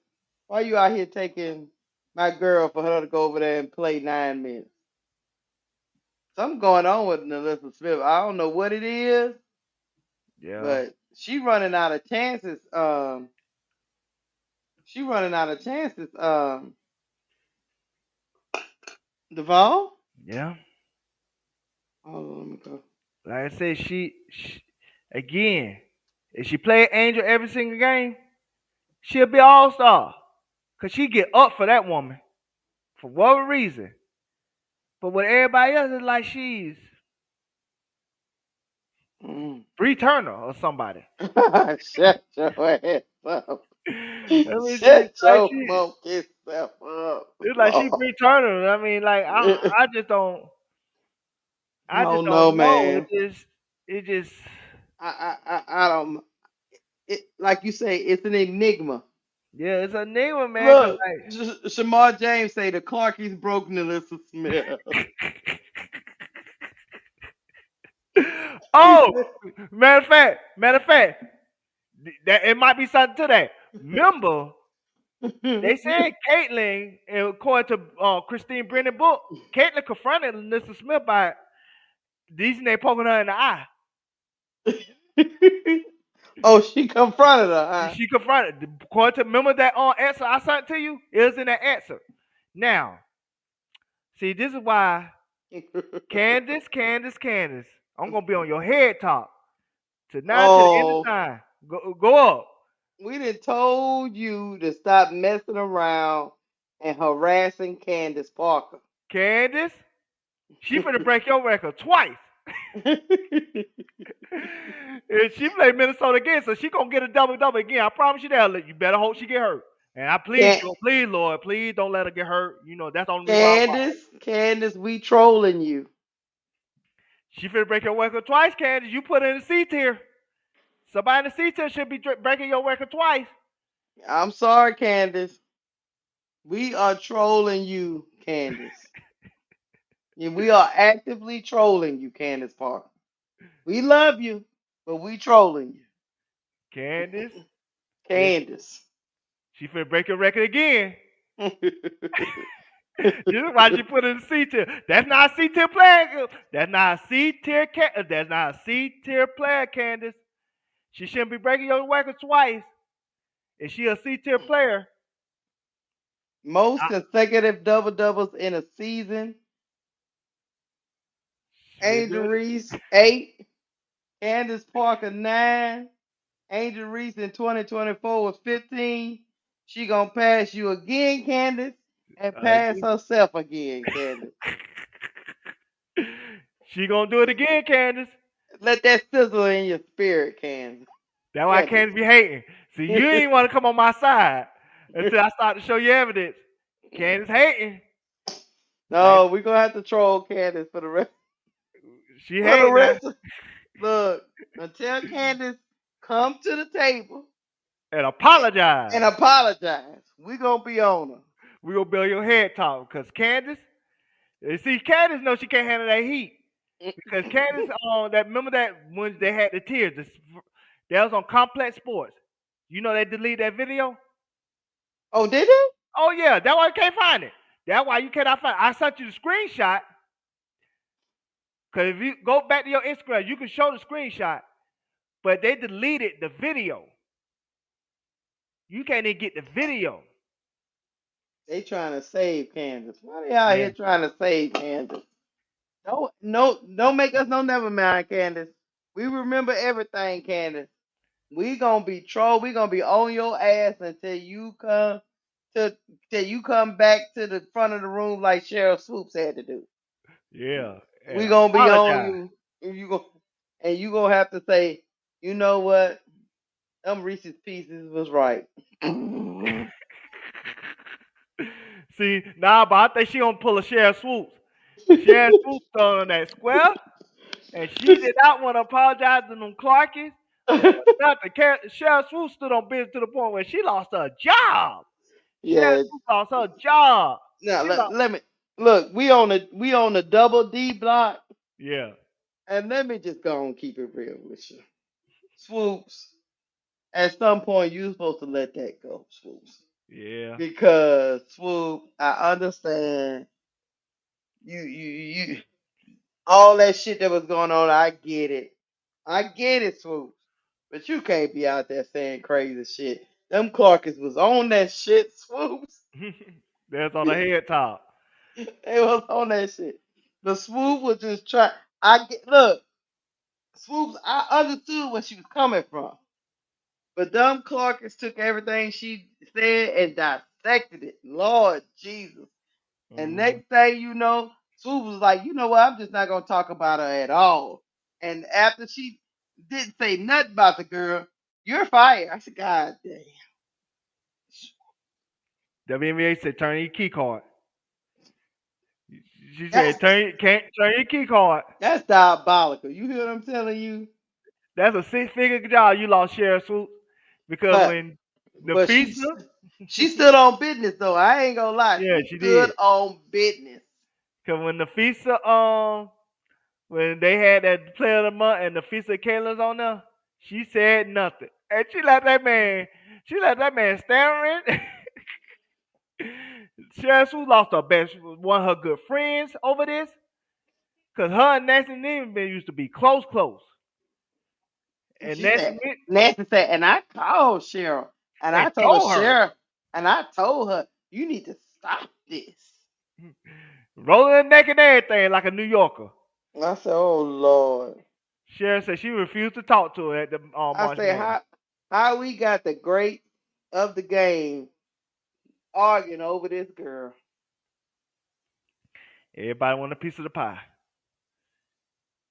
Why are you out here taking my girl for her to go over there and play 9 minutes? Something going on with Melissa Smith. I don't know what it is, Yeah, but she running out of chances. She running out of chances. Duvall. yeah. Oh, let me go. Like I said, she again, if she play Angel every single game, she'll be all star. Cause she get up for that woman for whatever reason. But with everybody else, it's like she's Mm. Bree Turner or somebody. Shut your ass up. I mean, Shut your monkey self up. it's like she Bree Turner. I mean, like I just don't. I Oh just no, don't know. man. It just, I don't. It, like you say, it's an enigma. yeah, it's a nigga, man. Cause Look, Shamar James say the Clarkies broke Nelissa Smith. like, He oh, matter of fact, that it might be something to that. Remember, they said. said Caitlyn, and according to Christine Brennan book, Caitlyn confronted Nelissa Smith by Disney poking her in the eye. Oh, she confronted her, huh? She confronted. According to remember that answer I sent to you, it was in that answer. Now, see, this is why. Candace, Candace, Candace. I'm gonna be on your head top tonight to the end of Oh, time. Go up, we done told you to stop messing around and harassing Candace Parker. Candace. She finna break your record twice. And she played Minnesota again, so she gonna get a double double again. I promise you that. You better hope she get hurt. And I plead Can- you, please, Lord, please don't let her get hurt. You know that's the only reason why I watch. Candace, we trolling you. She finna break your record twice, Candace. You put her in the C tier. Somebody in the C tier should be breaking your record twice. I'm sorry, Candace. We are trolling you, Candace. Yeah, we are actively trolling you, Candace Parker. We love you, but we trolling Candace, you. if Candace. she finna break your record again. This is why she put it in C tier. That's not a C tier player. That's not a C tier. That's not a C tier player, Candace. She shouldn't be breaking your record twice. Is she a C tier player? Most I, consecutive double doubles in a season. she been Angel doing it. Reese 8. Candace Parker 9. Angel Reese in 2024 was 15. She gonna pass you again, Candace, and pass She, herself again, Candace. she gonna do it again, Candace. Let that sizzle in your spirit, Candace. That's why Candace. Candace be hating. See, you ain't want to come on my side until I start to show you evidence. Candace hating. Like No, we're gonna have to troll Candace for the rest she for the hating now. rest of, look, until Candace come to the table And apologize. and apologize. We're gonna be on her. We gonna build your head top because Candace. You see, Candace knows she can't handle that heat because Candace that remember that when they had the tears, that was on Complex Sports. You know they deleted that video. Oh, did they? Oh yeah, that's why you can't find it. That's why you cannot find it. I sent you the screenshot because if you go back to your Instagram, you can show the screenshot, but they deleted the video. You can't even get the video. They trying to save Candace. Why they out Yeah, here trying to save Candace? Don't make us no never mind, Candace. We remember everything, Candace. We gonna be troll. We gonna be on your ass until you come to till you come back to the front of the room like Sheriff Swoops had to do. yeah, and We gonna be on apologize. you, and you gonna have to say, you know what? Them Reese's Pieces was right. See, nah, but I think she gonna pull a Share Swoops. Share Swoops on that square, and she did not want to apologize to them Clarkies. Nothing. Share Swoops stood on business to the point where she lost her job. Share Yeah. Swoops lost her job. Now She lost. let me look. We on the double D block, Yeah, and let me just go and keep it real with you. Swoops. At some point, you're supposed to let that go, Swoops, yeah. because Swoop, I understand you all that shit that was going on. I get it, Swoop, but you can't be out there saying crazy shit. Them Clarkers was on that shit, Swoops. That's on the head top. They was on that shit. The Swoop was just trying. I get look, Swoops. I understood where she was coming from. But dumb Clarkers took everything she said and dissected it. Lord Jesus. And Hmm. next thing you know, Swoop was like, you know what? I'm just not gonna talk about her at all. And after she didn't say nothing about the girl, you're fired. I said, God damn. WNBA said turn your key card. She said That's can't turn your key card. that's diabolical. You hear what I'm telling you? That's a six-figure job you lost, Sheriff Swoops, because But when but Nafisa, she stood on business though. I ain't gonna lie. yeah, She she stood did. on business. Cause when Nafisa, when they had that player of the month and Nafisa Kayla's on there, she said nothing, and she let that man staring. Sheriff Swoops lost her best, one of her good friends over this, cause her and Nancy Neiman been used to be close, and She said, Nancy Neiman Nancy said, and I called Cheryl, and and I told her, told her. Cheryl, and I told her, you need to stop this. rolling her neck and everything like a New Yorker. I said, oh Lord. Sharon said she refused to talk to her at the I March said, Madness. how we got the great of the game arguing over this girl. Everybody want a piece of the pie.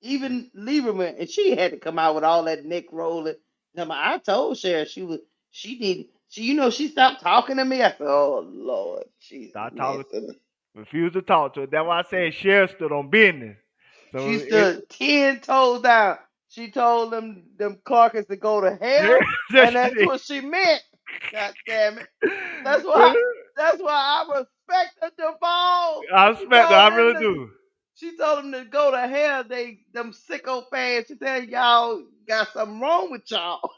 Even Lieberman, and she had to come out with all that neck rolling. I told Sharon she needed she stopped talking to me. I said, oh Lord, she's Start talking, messing. refused to talk to her. That's why I said Sharon stood on business. She So it, stood 10 toes down. She told them Clarkers to go to hell, that and she that's did. what she meant. God damn it. That's why that's why I respected the ball. I She respect her. I told them really to do. she told them to go to hell. They them sicko fans. She said y'all got something wrong with y'all.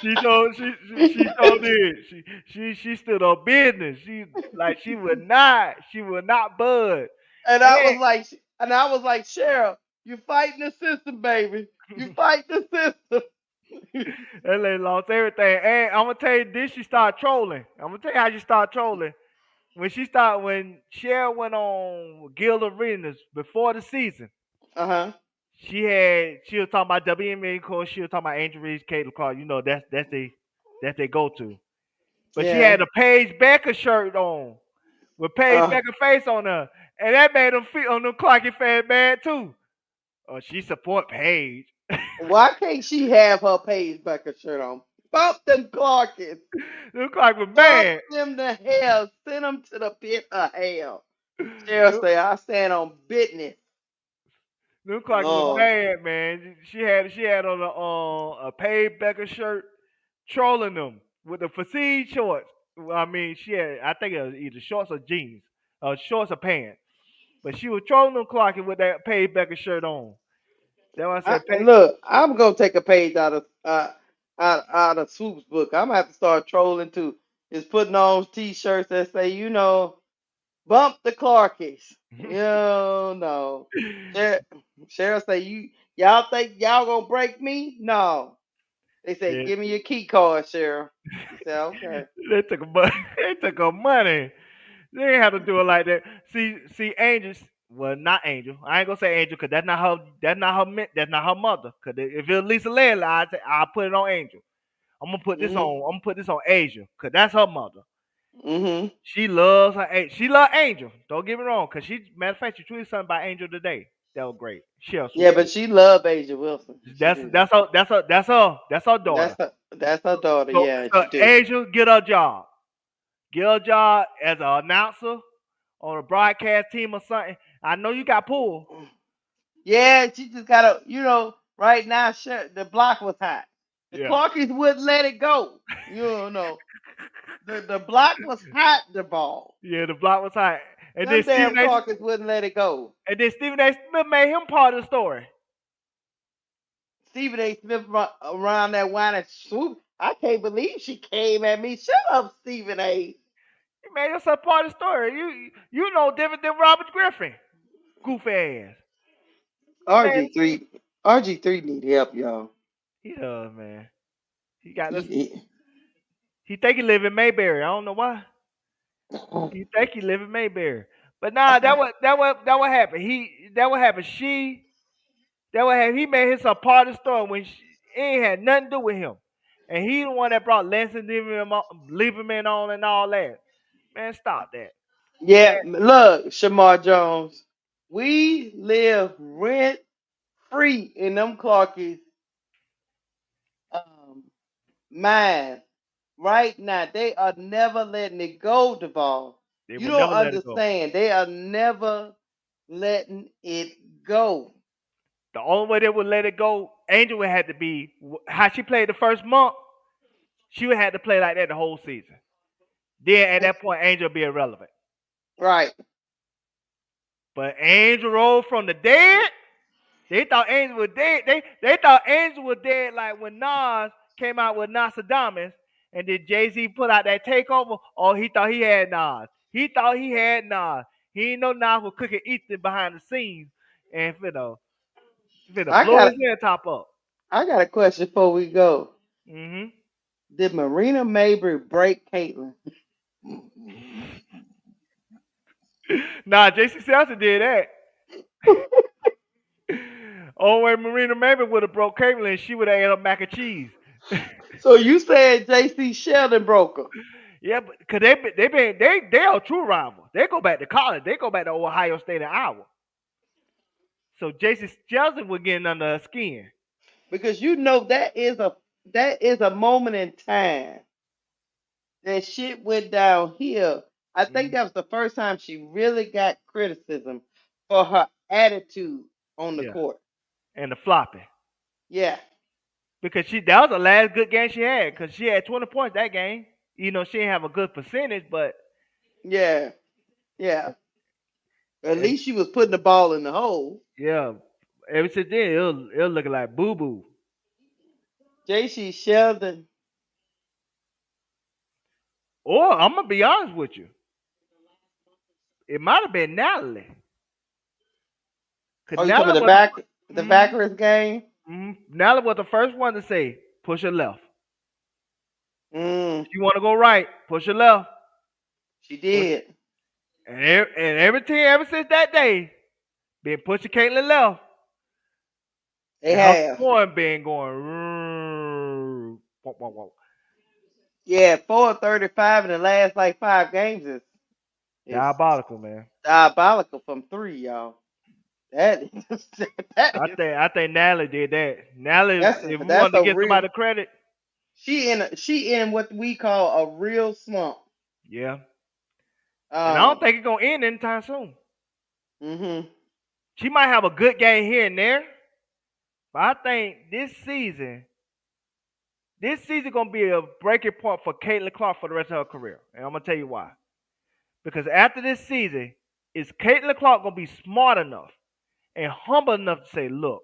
She told it. She stood on business. She would not budge. And And I then was like, Cheryl, you fighting the system, baby. You fight the system. and they lost everything. And I'm gonna tell you this. She started trolling. I'm gonna tell you how she started trolling. When Cher went on Guild Arenas before the season, Uh-huh. she was talking about WNBA, of course. She was talking about Angel Reese, Caitlin Clark. You know that's they go to. But she Yeah. had a Paige Becker shirt on with Paige Uh, Becker face on her, and that made them feel on them Clarky fan mad too. Oh, she support Paige. why can't she have her Paige Becker shirt on? Bump them Clarkins. Them Clark was Bump mad. them to hell. Send them to the pit of hell. Cheryl say, I stand on business. Them Clark was Lord. mad, man. She had on a Paige Becker shirt, trolling them with the fatigue shorts. Well, I mean, I think it was either shorts or jeans, shorts or pants. But she was trolling them Clark with that Paige Becker shirt on. That's why I said, Look, I'm gonna take a page out of Swoop's book. I'm gonna have to start trolling too. Is putting on t-shirts that say, bump the Clarkies. No. Cheryl, Cheryl say, y'all think y'all gonna break me? No. They say, shit. give me your key card, Cheryl. She said, okay. They took a money. They took her money. They ain't have to do it like that. See, Angels. Well, not Angel. I ain't gonna say Angel because that's not her. That's not her mother. Cause if it's Lisa Leslie, I'll put it on Angel. I'm gonna put this Mhm. on. I'm gonna put this on Asia, cause that's her mother. Mhm. She loves her. She loves Angel. Don't get me wrong, cause matter of fact, she tweeted something about Angel today. That was great. Shell Yeah, swoop. but she loved Asia Wilson. She That's do. that's her. That's her daughter. That's her daughter. So, Yeah, so she do. Angel, get her job. Get her job as an announcer on a broadcast team or something. I know you got pulled. Yeah, she just gotta, right now, the block was hot. The Yeah. Clarkies wouldn't let it go. The block was hot, the ball. Yeah, the block was hot. And then Them damn Stephen A. Clarkies wouldn't let it go. Smith made him part of the story. Stephen A. Smith around that wine and swoop. I can't believe she came at me. Shut up, Stephen A. He made us a part of the story. You know different than Robert Griffin. Goofy ass. He made RG3, RG3 need help, y'all. he does, man. He got He, this. he- He think he live in Mayberry. I don't know why. He think he live in Mayberry. But nah, that what happened. That what happened. That what happened. He made his a part of the story when it ain't had nothing to do with him. And he the one that brought Lansing Lieberman on and all that. Man, stop that. yeah, Man, look, Shamar Jones. We live rent free in them Clarkies um, mind right now. They are never letting it go, Duvall. they You would don't never let it go. understand. They are never letting it go. The only way they would let it go, Angel would have to be how she played the first month. She would have to play like that the whole season. Then at that point, Angel would be irrelevant. Right. But Angel rose from the dead. They thought Angel was dead. They thought Angel was dead like when Nas came out with Nostradamus and then Jay-Z put out that takeover. Oh, he thought he had Nas. He thought he had Nas. He didn't know Nas was cooking Ethan behind the scenes and I blow got his head top up. I got a question before we go. Hmm. Did Marina Mabry break Caitlyn? Nah, JC Selson did that. Oh, wait, Marina Maven would have broke Caitlyn, and she would have ate up mac and cheese. So you said J.C. Sheldon broke her Yeah, but cause they are true rivals. They go back to college. They go back to Ohio State and Iowa. So JC Selson was getting under her skin. because you know that is a moment in time that shit went downhill. I think Mhm. that was the first time she really got criticism for her attitude on the Yeah, court. and the flopping. Yeah, Because that was the last good game she had. Because she had 20 points that game. You know, she didn't have a good percentage, but yeah, yeah. At and least she was putting the ball in the hole. yeah, ever since then it was looking like boo boo. J.C. Sheldon. Or I'm gonna be honest with you, it might have been Natalie. Cause Oh, you talking Natalie about was the mm, Bueckers game? Natalie was the first one to say push her left. Mm, If you want to go right, push her left. she Push, did. and every team ever since that day been pushing Caitlyn left, They and her have. scoring been going. Whoa, whoa, whoa. Yeah, 435 in the last like 5 games is Diabolical, man. diabolical from three, y'all. That is that is I think Natalie did that. Natalie, if we that's wanted to a give real somebody credit, she in what we call a real slump. yeah. And I don't Um think it's gonna end anytime soon. mhm. She might have a good game here and there, but I think this season gonna be a breaking point for Caitlin Clark for the rest of her career. And I'm gonna tell you why. Because after this season, is Caitlin Clark gonna be smart enough and humble enough to say, look,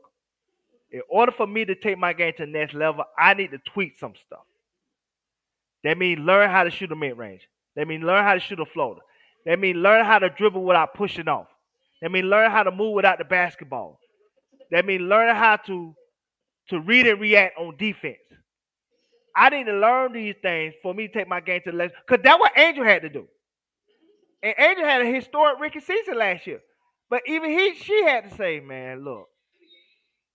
in order for me to take my game to the next level, I need to tweak some stuff. That means learn how to shoot a mid range. That means learn how to shoot a floater. That means learn how to dribble without pushing off. That means learn how to move without the basketball. That means learn how to read and react on defense. I need to learn these things for me to take my game to the next. Because that's what Angel had to do. And Angel had a historic rookie season last year. But even she had to say, man, look,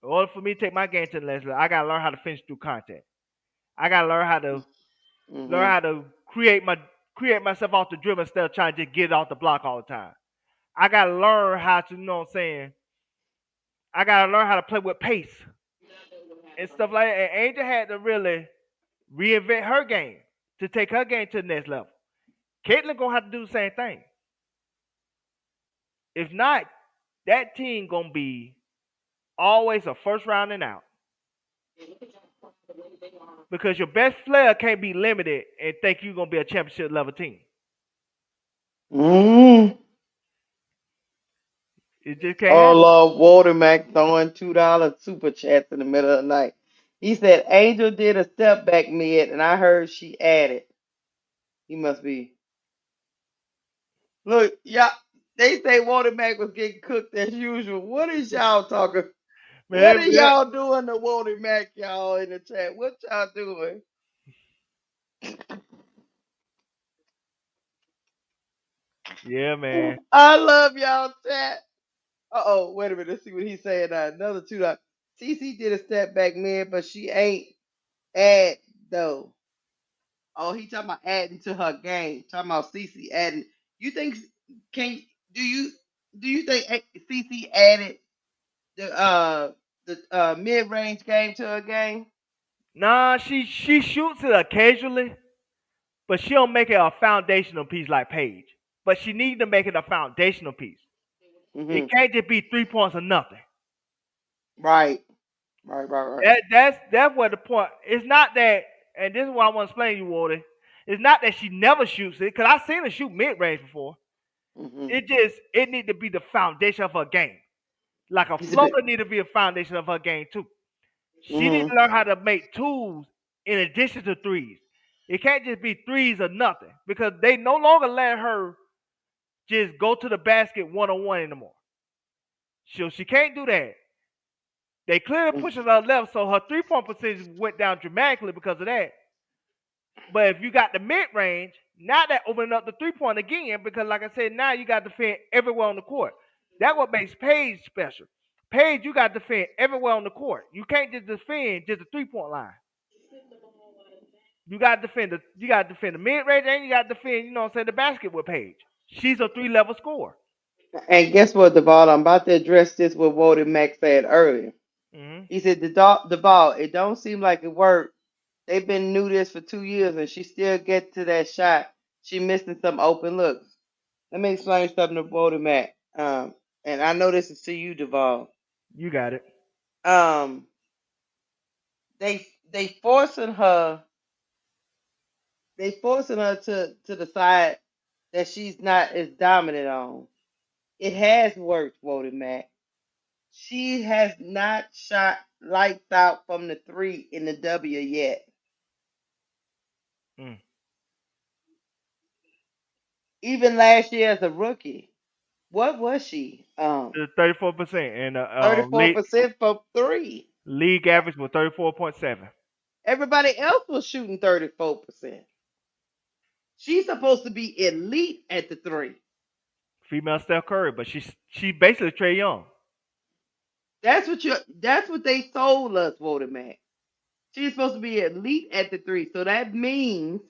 in order for me to take my game to the next level, I gotta learn how to finish through contact. I gotta learn Mhm. how to create myself off the dribble instead of trying to just get it off the block all the time. I gotta learn how to, you know what I'm saying? I gotta learn how to play with pace and stuff like that. And Angel had to really reinvent her game to take her game to the next level. Caitlyn gonna have to do the same thing. If not, that team gonna be always a first round and out. Because your best player can't be limited and think you're gonna be a championship level team. Mhm. It just can't Oh happen. Lord, Walter Mac throwing $2 super chats in the middle of the night. He said Angel did a step back mid and I heard she added. He must be. Look, y'all, they say Walter Mac was getting cooked as usual. What is y'all talking? What Man, are y'all doing to Walter Mac, y'all, in the chat? What y'all doing? yeah, man. I love y'all chat. Uh-oh, wait a minute. Let's see what he's saying now. Another $2. CC did a step back mid, but she ain't add though. Oh, he talking about adding to her game. Talking about CC adding. You think can do you do you think CC added the mid range game to her game? Nah, she shoots it occasionally, but she don't make it a foundational piece like Paige. But she needs to make it a foundational piece. It Hmm. can't just be 3 points or nothing. Right. Right. Right. Right. That's what the point. It's not that, and this is what I want to explain to you, Wardy. It's not that she never shoots it, because I've seen her shoot mid range before. Hmm. It need to be the foundation of her game. Like a He's a bit. floater need to be a foundation of her game too. She need Hmm. to learn how to make tools in addition to threes. It can't just be threes or nothing because they no longer let her just go to the basket one on one anymore. So she can't do that. They clearly pushing her left, so her 3 point percentage went down dramatically because of that. But if you got the mid range, now that opening up the 3 point again, because like I said, now you got to defend everywhere on the court. That's what makes Paige special. Paige, you got to defend everywhere on the court. You can't just defend just the 3 point line. You got to defend the mid range, and you got to defend, you know what I'm saying, the basket with Paige. She's a 3 level scorer. And guess what, Duval? I'm about to address this what Wody Mack said earlier. Hmm. He said, Duval, it don't seem like it worked. They've been new this for 2 years and she still get to that shot. She missing some open looks. Let me explain something to Wody Mack. And I know this is to you, Duval. You got it. Um, they forcing her to decide that she's not as dominant on. It has worked, Wody Mack. She has not shot lights out from the three in the W yet. Mm. Even last year as a rookie, what was she? 34%, and 34% from three. league average was 34.7. Everybody else was shooting 34%. She's supposed to be elite at the three. Female Steph Curry, but she basically Trey Young. That's what they sold us, Wody Mack. She's supposed to be elite at the three. So that means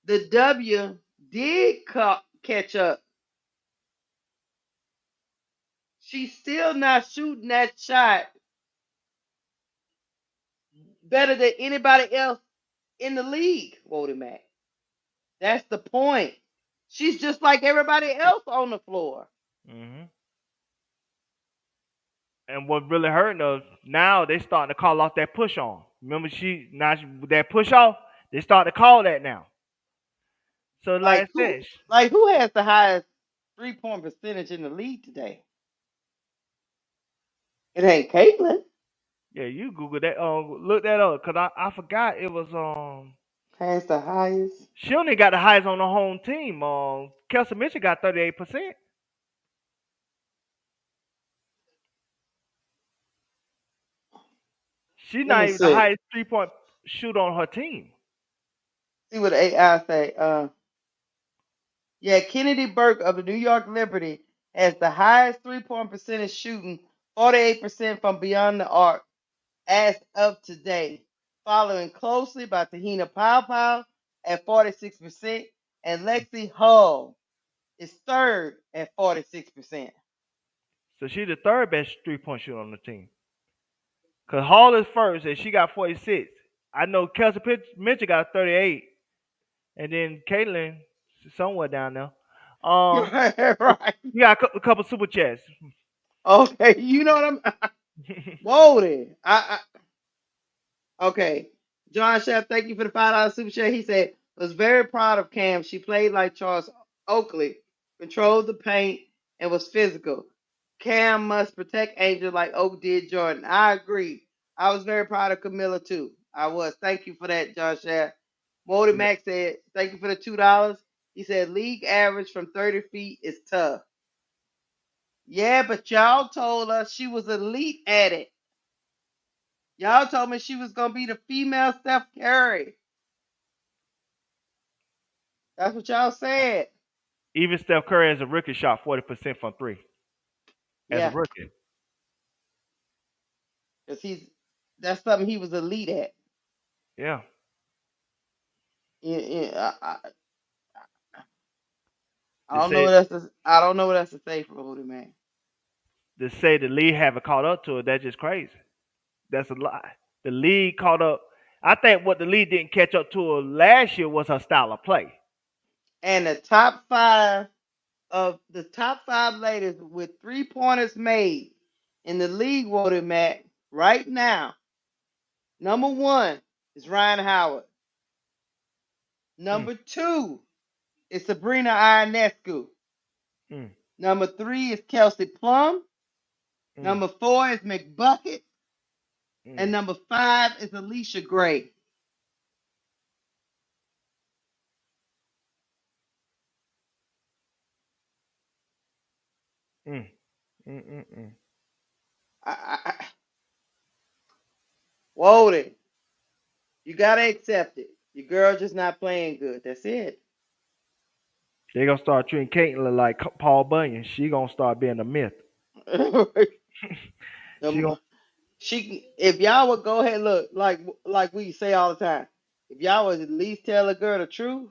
the W did catch up. She's still not shooting that shot better than anybody else in the league, Wody Mack. That's the point. She's just like everybody else on the floor. Hmm. And what really hurting us now, they starting to call off that push on. Remember, that push off. They start to call that now. So like I Like said, who has the highest 3-point percentage in the league today? It ain't Caitlin. yeah, you Google that. Look that up, cause I forgot it was Has the highest. she only got the highest on the home team. Kelsey Mitchell got 38%. She's Let not me even the see. highest 3 point shooter on her team. See what AI say. Yeah, Kennedy Burke of the New York Liberty has the highest 3-point percentage shooting, 48% from beyond the arc as of today, following closely by Tahina Pow at 46%, and Lexi Hull is third at 46%. So she's the third best 3 point shooter on the team. Cause Hall is first and she got 46. I know Kelsey Mitchell got 38, and then Caitlin somewhere down there. Um, Right, right. we got a couple super chats. Okay, you know what I'm. Whoa, then. Okay. John Chef, thank you for the $5 super chat. He said, was very proud of Cam. She played like Charles Oakley, controlled the paint, and was physical. Cam must protect Angel like Oak did Jordan. I agree. I was very proud of Camilla, too. I was. Thank you for that, John Chef. Moldy Yeah. Max said, thank you for the $2. He said, league average from 30 feet is tough. Yeah, but y'all told us she was elite at it. Y'all told me she was gonna be the female Steph Curry. That's what y'all said. Even Steph Curry as a rookie shot 40% from three as a Yeah, rookie. because that's something he was elite at. Yeah. Yeah, yeah, I They don't know say what else I don't know what else to say for Hoodie Man. the league haven't caught up to it. That's just crazy. That's a lie. The league caught up. I think what the league didn't catch up to her last year was her style of play. And the top five ladies with 3-pointers made in the league, Woody Mac, right now. Number one is Ryan Howard. Mm, Number two is Sabrina Ionescu. mm, Number three is Kelsey Plum. mm, Number four is McBucket. And mm, number five is Alicia Gray. mm, mm, mm, mm. Whoa, you gotta accept it. Your girl just not playing good. That's it. They gonna start treating Caitlyn like Paul Bunyan. She gonna start being a myth. She Um, gonna if y'all would go ahead, look, like we say all the time, if y'all would at least tell a girl the truth,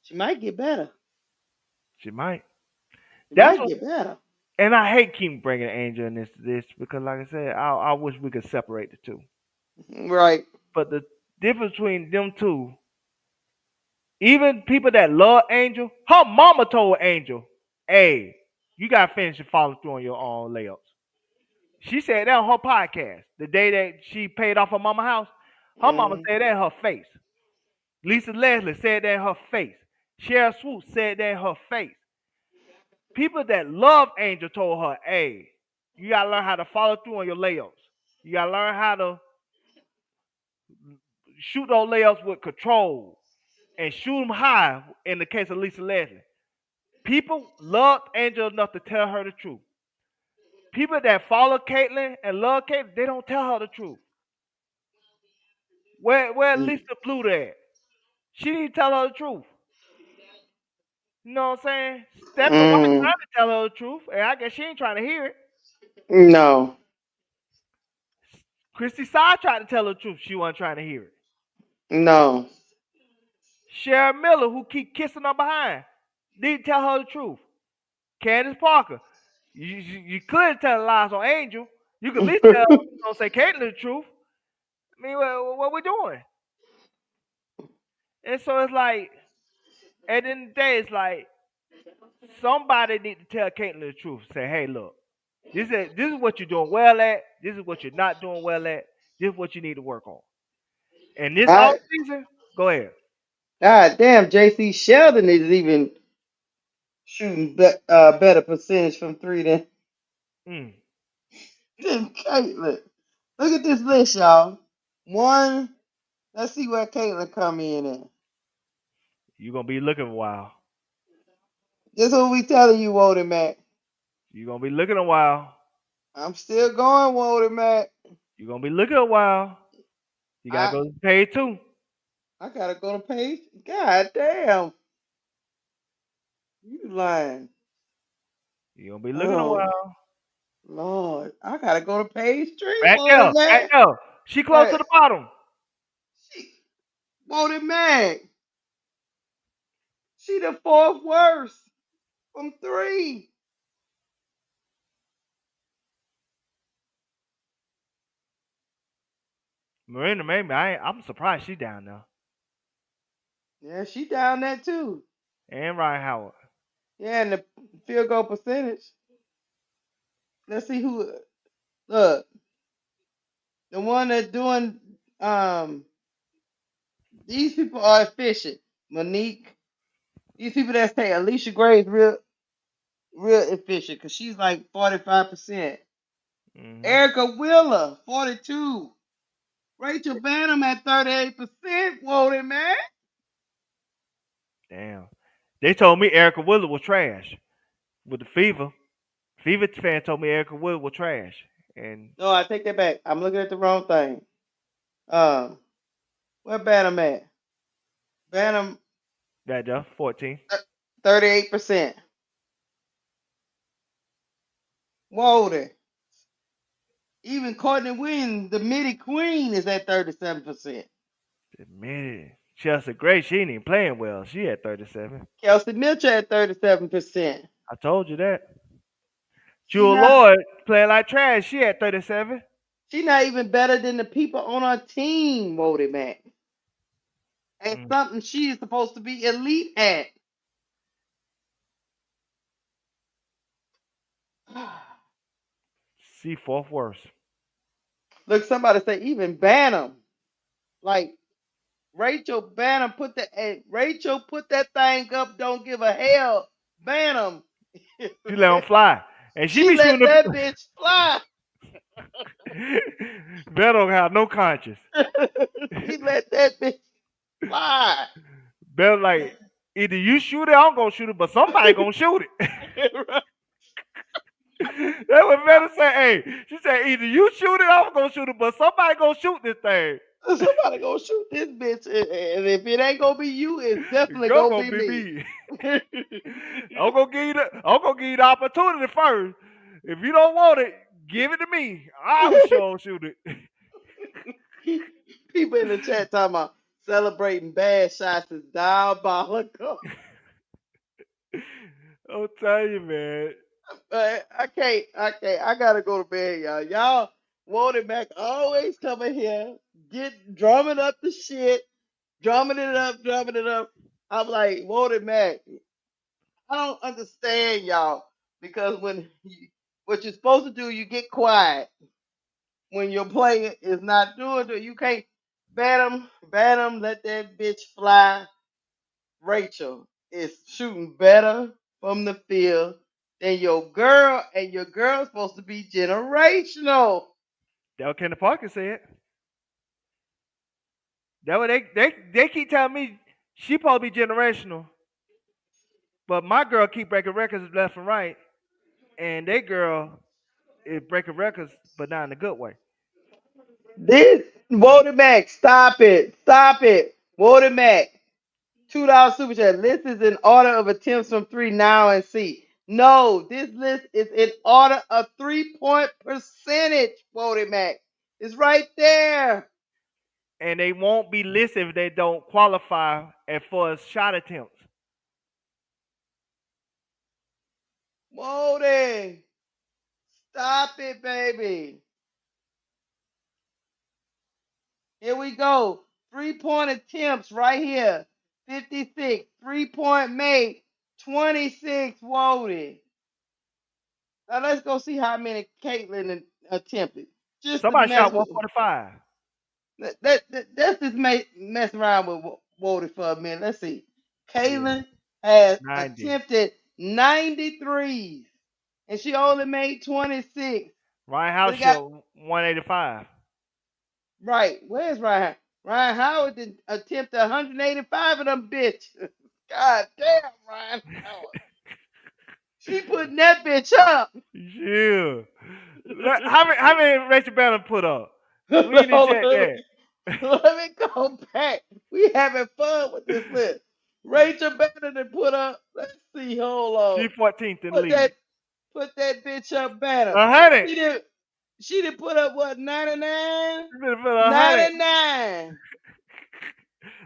she might get better. she might. She That's might what, get better. and I hate keep bringing Angel in this because, like I said, I wish we could separate the two. Right. But the difference between them two, even people that love Angel, her mama told Angel, "Hey, you gotta finish and follow through on your own layups." She said that on her podcast the day that she paid off her mama house. Her mama Mm. said that in her face. Lisa Leslie said that in her face. Cheryl Swoops said that in her face. People that love Angel told her, "Hey, you gotta learn how to follow through on your layups. You gotta learn how to shoot those layups with control and shoot them high." In the case of Lisa Leslie, people loved Angel enough to tell her the truth. People that follow Caitlyn and love Caitlyn, they don't tell her the truth. Where Mm. Lisa Blue at? She didn't tell her the truth. You know what I'm saying? Stephanie White Mm. trying to tell her the truth, and I guess she ain't trying to hear it. No. Christy Side tried to tell her the truth. She wasn't trying to hear it. No. Sharon Miller, who keep kissing her behind, didn't tell her the truth. Candace Parker, you could tell lies on Angel. You could at least tell, say Caitlyn the truth. I mean, what we doing? And so it's like, at the end of the day, it's like somebody need to tell Caitlyn the truth. Say, hey, look, this is what you're doing well at. This is what you're not doing well at. This is what you need to work on. And this off I, season, go ahead. God damn, JC Sheldon is even shooting better percentage from three Mm, than Caitlyn. Look at this list, y'all. One, let's see where Caitlyn come in at. you're gonna be looking a while. This is what we telling you, Woden Mac. You're gonna be looking a while. I'm still going, Woden Mac. You're gonna be looking a while. You gotta I go to page two. I gotta go to page. God damn, you lying. You're gonna be looking a Oh while. Lord, I gotta go to page three, Right there, Woden right Mac. there. She close to Hey, the bottom. she, Woden Mac. She the fourth worst from three. Miranda maybe I'm surprised she down there. Yeah, she down there too. And Ryan Howard. Yeah, and the field goal percentage. Let's see who. Look, the one that doing these people are efficient. Monique. These people that say Alicia Gray is real efficient because she's like 45%. Hmm. Erica Wheeler, 42. Rachel Banham at 38%. Whoa, there, man. Damn. They told me Erica Willard was trash with the fever. Fever fan told me Erica Willard was trash. And No, I take that back. I'm looking at the wrong thing. Um, where Banham at? Banham, that 14. 38%. Whoa there. Even Courtney Williams, the midi queen, is at 37%. Man, Chelsea Gray, she ain't even playing well. She had 37. Kelsey Mitchell at 37%. I told you that. She Jewel not Lloyd playing like trash. She had 37. she not even better than the people on our team, Wody Mac. And Mm. something she is supposed to be elite at. She fourth worst. Look, somebody say even Banham. Like Rachel Banham Rachel put that thing up, don't give a hell. Banham. She let them fly. And she She be let shooting that the bitch fly. Bell don't have no conscience. She let that bitch fly. Bell like either you shoot it, I'm gonna shoot it, but somebody gonna shoot it. That's what Bell say. Hey, she said either you shoot it, I'm gonna shoot it, but somebody gonna shoot this thing. Somebody gonna shoot this bitch, and if it ain't gonna be you, it's definitely Go gonna gonna be be me. me. I'm gonna give you the opportunity first. If you don't want it, give it to me. I'll sure shoot it. People in the chat talking about celebrating bad shots is diabolical. I'll tell you, man. I gotta go to bed, y'all. Y'all, Wody Mac always coming here, drumming up the shit, drumming it up, drumming it up. I'm like, Wody Mac, I don't understand y'all because what you're supposed to do, you get quiet when your player is not doing it. You can't bat him, let that bitch fly. Rachel is shooting better from the field than your girl, and your girl's supposed to be generational. That what Kendall Parker said. That what they keep telling me she probably be generational, but my girl keep breaking records left and right, and they girl is breaking records, but not in a good way. This Voted Mac, stop it. Stop it. Voted Mac. $2 super chat. List is in order of attempts from three now and see. No, this list is in order of 3-point percentage, Voted Mac. It's right there. And they won't be listed if they don't qualify as far as shot attempts. Voted. Stop it, baby. Here we go. 3-point attempts right here. 56. 3-point made. 26 Wody. Now let's go see how many Caitlin attempted. Just to Somebody mess shot with. 145. Let's just mess around with Wody for a minute. Let's see. Yeah, Caitlin has 90. attempted 93s, and she only made 26. Ryan But House it got shot 185. right. Where's Ryan? Ryan Howard did attempt 185 of them bitches. God damn, Ryan Howard. She putting that bitch up. Yeah. How many Rachel Banner put up? We need to Hold check on, that. let me go back. We having fun with this list. Rachel Banner put up. Let's see. Hold on. She 14th in the Put league. that put that bitch up Banner. 100. She did she did put up what 99? She been put 100. 99.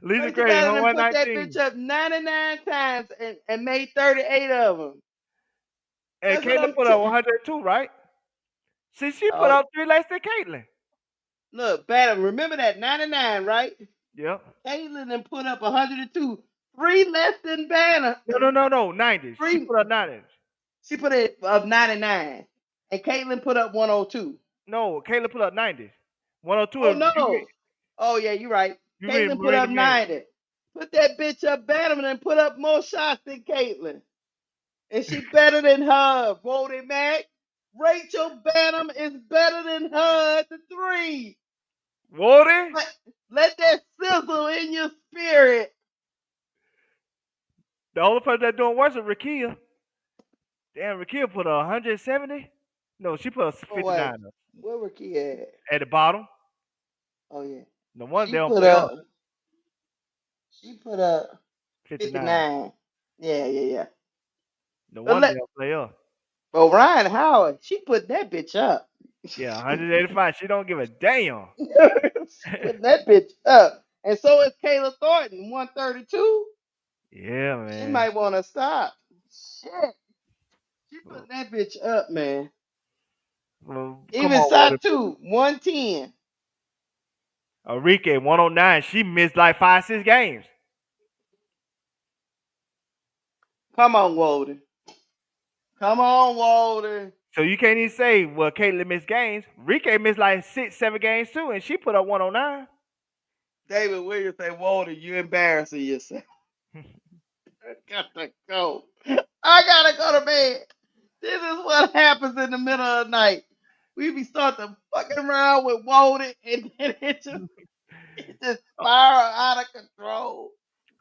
Lisa Rachel Gray, her Banner put that bitch 119. up 99 times and made 38 of them. And That's what Caitlin I'm put up telling. 102, right? See, she put Oh, up three less than Caitlin. look, Banner, remember that 99, right? Yep. Caitlin then put up 102. Three less than Banner. No. 90. She Three. put up 90. She put it up 99. And Caitlin put up 102. No, Caitlin put up 90. 102 Oh is no. Oh yeah, you're right. you mean Caitlin put Marina up Minute. 90. Put that bitch up better and put up more shots than Caitlin. And she better than her, Brody Mac. Rachel Banham is better than her at the three. Wardy? Let that sizzle in your spirit. The only person that doing worse is Rakia. Damn, Rakia put up 170. No, she put up Oh wait, 59 where were Key at? at the bottom. Oh yeah. No one She they don't put play up. up she put up 59. 59. Yeah. No But one they don't play up. Ryan Howard, she put that bitch up. Yeah, 185. She don't give a damn. She put that bitch up. And so is Kayla Thornton, 132. Yeah, She man. might want to stop. Shit. She put that bitch up, man. Well, come Even on, Wardy. Satu, 110. Enrique, 109. She missed like 5, 6 games. Come on, Walden. Come on, Walden. So you can't even say, well, Caitlin missed games. Enrique missed like 6, 7 games too, and she put up 109. David Williams say, Walden, you embarrassing yourself. I gotta go. I gotta go to bed. This is what happens in the middle of the night. We be starting fucking around with Walden, and then it just spiral out of control.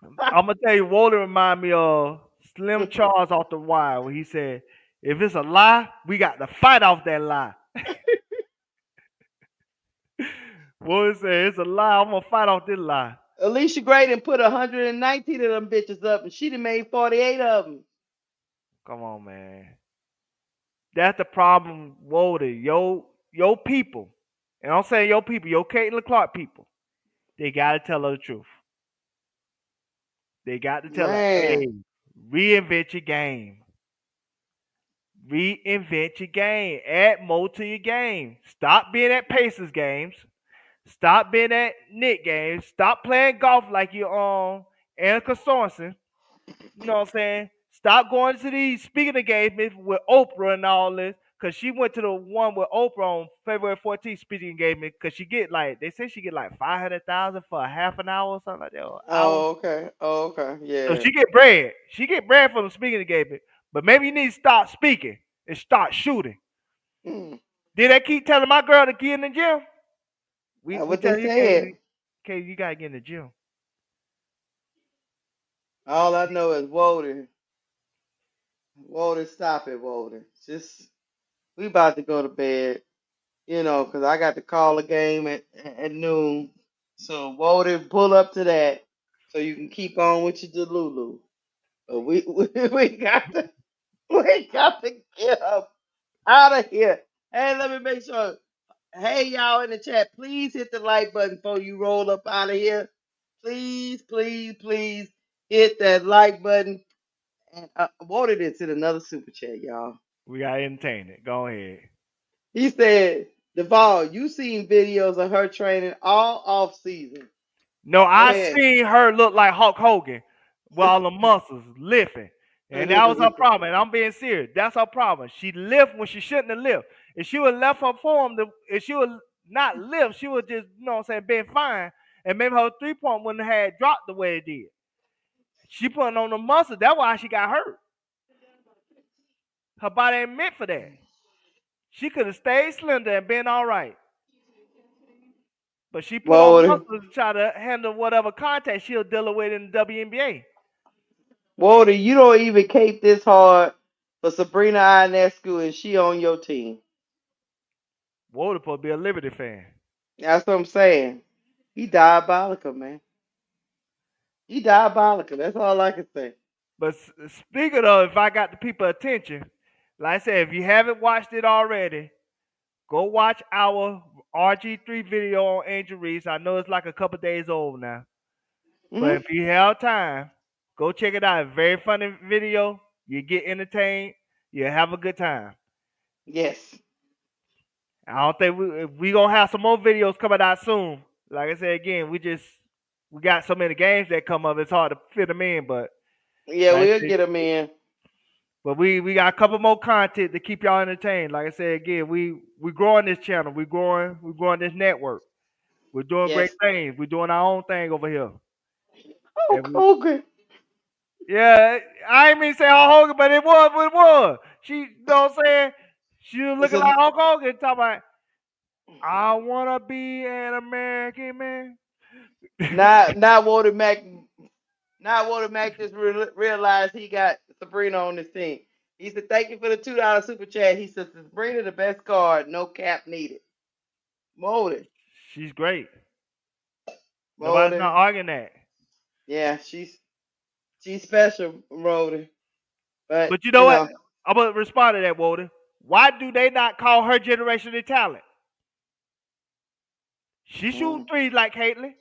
I'm gonna tell you, Walter remind me of Slim Charles off the wire when he said, "If it's a lie, we got to fight off that lie." What is it? It's a lie. I'm gonna fight off this lie. Alicia Gray done put 119 of them bitches up, and she done made 48 of them. Come on, man. That's the problem, Woody. Yo people. And I'm saying your people, your Caitlin Clark people. They gotta tell her the truth. They got to tell her, Man, hey, reinvent your game. Reinvent your game. Add more to your game. Stop being at Pacers games. Stop being at Knick games. Stop playing golf like you're on Annika Sorensen. You know what I'm saying? Stop going to these speaking engagements with Oprah and all this. Cause she went to the one with Oprah on February 14th speaking engagement. Cause she get like they say she get like 500,000 for a half an hour or something like that, or hour. oh okay, oh okay, So yeah. she get bread. She get bread from the speaking engagement. But maybe you need to stop speaking and start shooting. Mm. Did they keep telling my girl to get in the gym? We That's we what they tell you, said. okay, you gotta get in the gym. All I know is Walter, Walter, stop it, Walter. Just we about to go to bed, you know, 'cause I got to call a game at noon. So Walter, pull up to that so you can keep on with your Delulu. But we got to we got to get up out of here. Hey, let me make sure. Hey, y'all in the chat, please hit the like button before you roll up out of here. Please, please, please hit that like button. And Walter did send another super chat, y'all. We gotta entertain it. Go ahead. He said, Duvall, you seen videos of her training all off season. No, Go I ahead. seen her look like Hulk Hogan with all the muscles lifting. And that was her problem. And I'm being serious. That's her problem. She lift when she shouldn't have lift. If she would left her form, if she would not lift, she would just, you know what I'm saying, been fine. And maybe her 3 point wouldn't have had dropped the way it did. She putting on the muscle. That's why she got hurt. Her body ain't meant for that. She could have stayed slender and been all right. But she put on Walter, muscle to try to handle whatever contact she'll deal with in the WNBA. Walter, you don't even cape this hard for Sabrina Ionescu and she on your team. Woda supposed to be a Liberty fan. That's what I'm saying. He diabolical, man. He diabolical. That's all I can say. But speaking of, if I got the people attention, like I said, if you haven't watched it already, go watch our RG3 video on Angel Reese. I know it's like a couple days old now, but Hmm. if you have time, go check it out. Very funny video. You get entertained. You have a good time. Yes. I don't think we gonna have some more videos coming out soon. Like I said again, we got so many games that come up. It's hard to fit them in, but Yeah, like I we'll said, get him in. but we got a couple more content to keep y'all entertained. Like I said again, we growing this channel. We growing this network. We're doing great Yes. things. We're doing our own thing over here. Oh, And Hogan. yeah, I ain't mean to say Hulk Hogan, but it was what it was. She, you know what I'm saying? She was It's looking a like Hulk Hogan, talking about, I wanna be an American man. not Walter Mack. Not Walter Mack just realized he got Sabrina on his team. He said, "Thank you for the $2 super chat." He said, "Sabrina the best card, no cap needed." Walter, She's great. Nobody's Walter, not arguing that. yeah, she's special, Walter. But But you know what? I'm gonna respond to that, Walter. Why do they not call her generational talent? She shooting mm, threes like Caitlyn.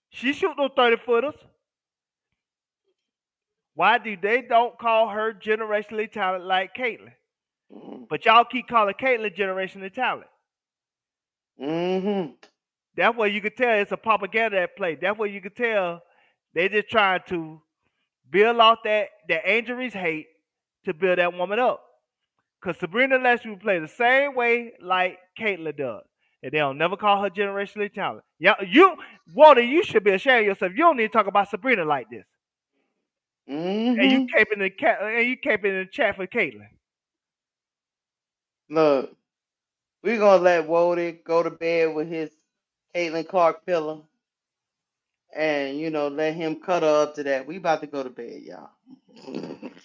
She shoot those 30-footers. Why do they don't call her generationally talent like Caitlyn? mm, But y'all keep calling Caitlyn generationally talent. mm-hmm. That's where you can tell it's a propaganda at play. That's where you can tell they just trying to build off that injuries hate to build that woman up. Because Sabrina Leslie play the same way like Caitlyn does. And they'll never call her generationally talent. Yeah, Walter, you should be ashamed of yourself. You don't need to talk about Sabrina like this. And you Mm-hmm. caping in the chat for Caitlyn. Look, we're gonna let Walter go to bed with his Caitlin Clark pillow, and let him cuddle up to that. We about to go to bed, y'all.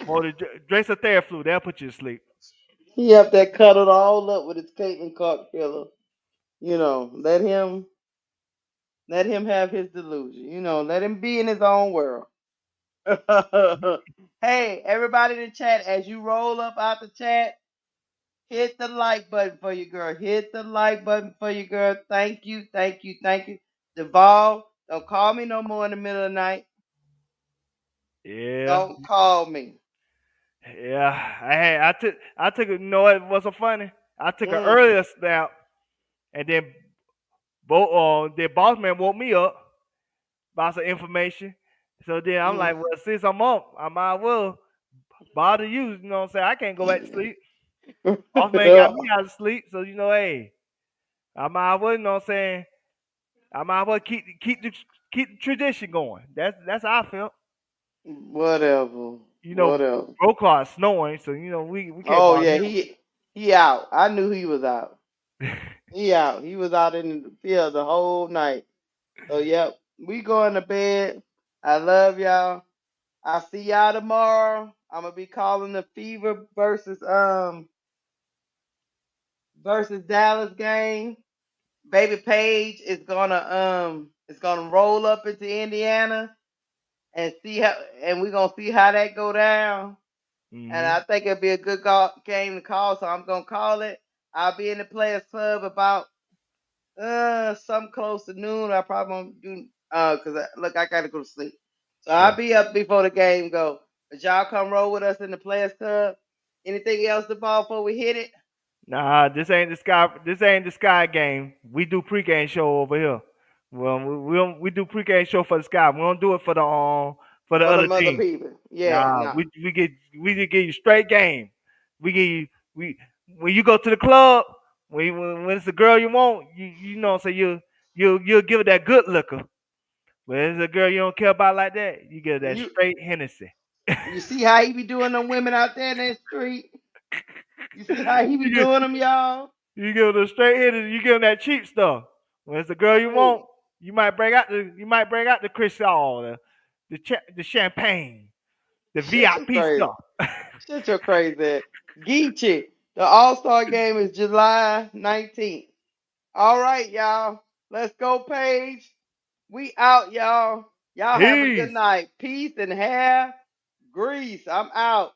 Walter, drink some Theraflu. That'll put you to sleep. He up there cuddled all up with his Caitlin Clark pillow. Let him. Let him have his delusion. Let him be in his own world. Hey, everybody in the chat, as you roll up out the chat, hit the like button for you, girl. Hit the like button for you, girl. Thank you, thank you, thank you. Deval, don't call me no more in the middle of the night. Yeah, Don't call me. yeah. I took it. You know what wasn't funny? I took an Mm, earlier snap, and then the boss man woke me up about some information. So then I'm mm. like, well, since I'm up, I might as well bother you. You know what I'm saying? I can't go back to sleep. Boss man got me out of sleep, so hey, I might as well. You know what I'm saying? I might as well keep the tradition going. That's how I felt. Whatever. You know, Whatever. bro car snowing, so we can't Oh bother yeah, he out. I knew he was out. him. He out. He was out in the field the whole night. So yep, we going to bed. I love y'all. I see y'all tomorrow. I'm gonna be calling the Fever versus Dallas game. Baby Paige is gonna roll up into Indiana and see how and we're gonna see how that go down. And hmm I think it'll be a good game to call, so I'm gonna call it. I'll be in the Players Club about some close to noon. I probably won't do cause look, I gotta go to sleep. So Yeah. I'll be up before the game go. But y'all come roll with us in the Players Club. Anything else to ball before we hit it? Nah, this ain't the sky. This ain't the sky game. We do pregame show over here. Well, we do pregame show for the sky. We don't do it for the For other the other team. people. Yeah, Nah, no. we just give you straight game. We give you we when you go to the club when it's a girl you want you know so you'll give it that good liquor. When it's a girl you don't care about like that, you get that You straight Hennessy. you see how he be doing them women out there in that street? You see how he be you doing them, y'all? You give them the straight hitters. You give them that cheap stuff. When it's the girl you want, Hey, you might bring out the Cristal, the champagne, the shut your VIP crazy. stuff. Shut your crazy ass. Geechee. The All-Star game is July 19th. All right, y'all. Let's go, Paige. We out, y'all. Y'all have a good Peace. night. Peace and hair grease. I'm out.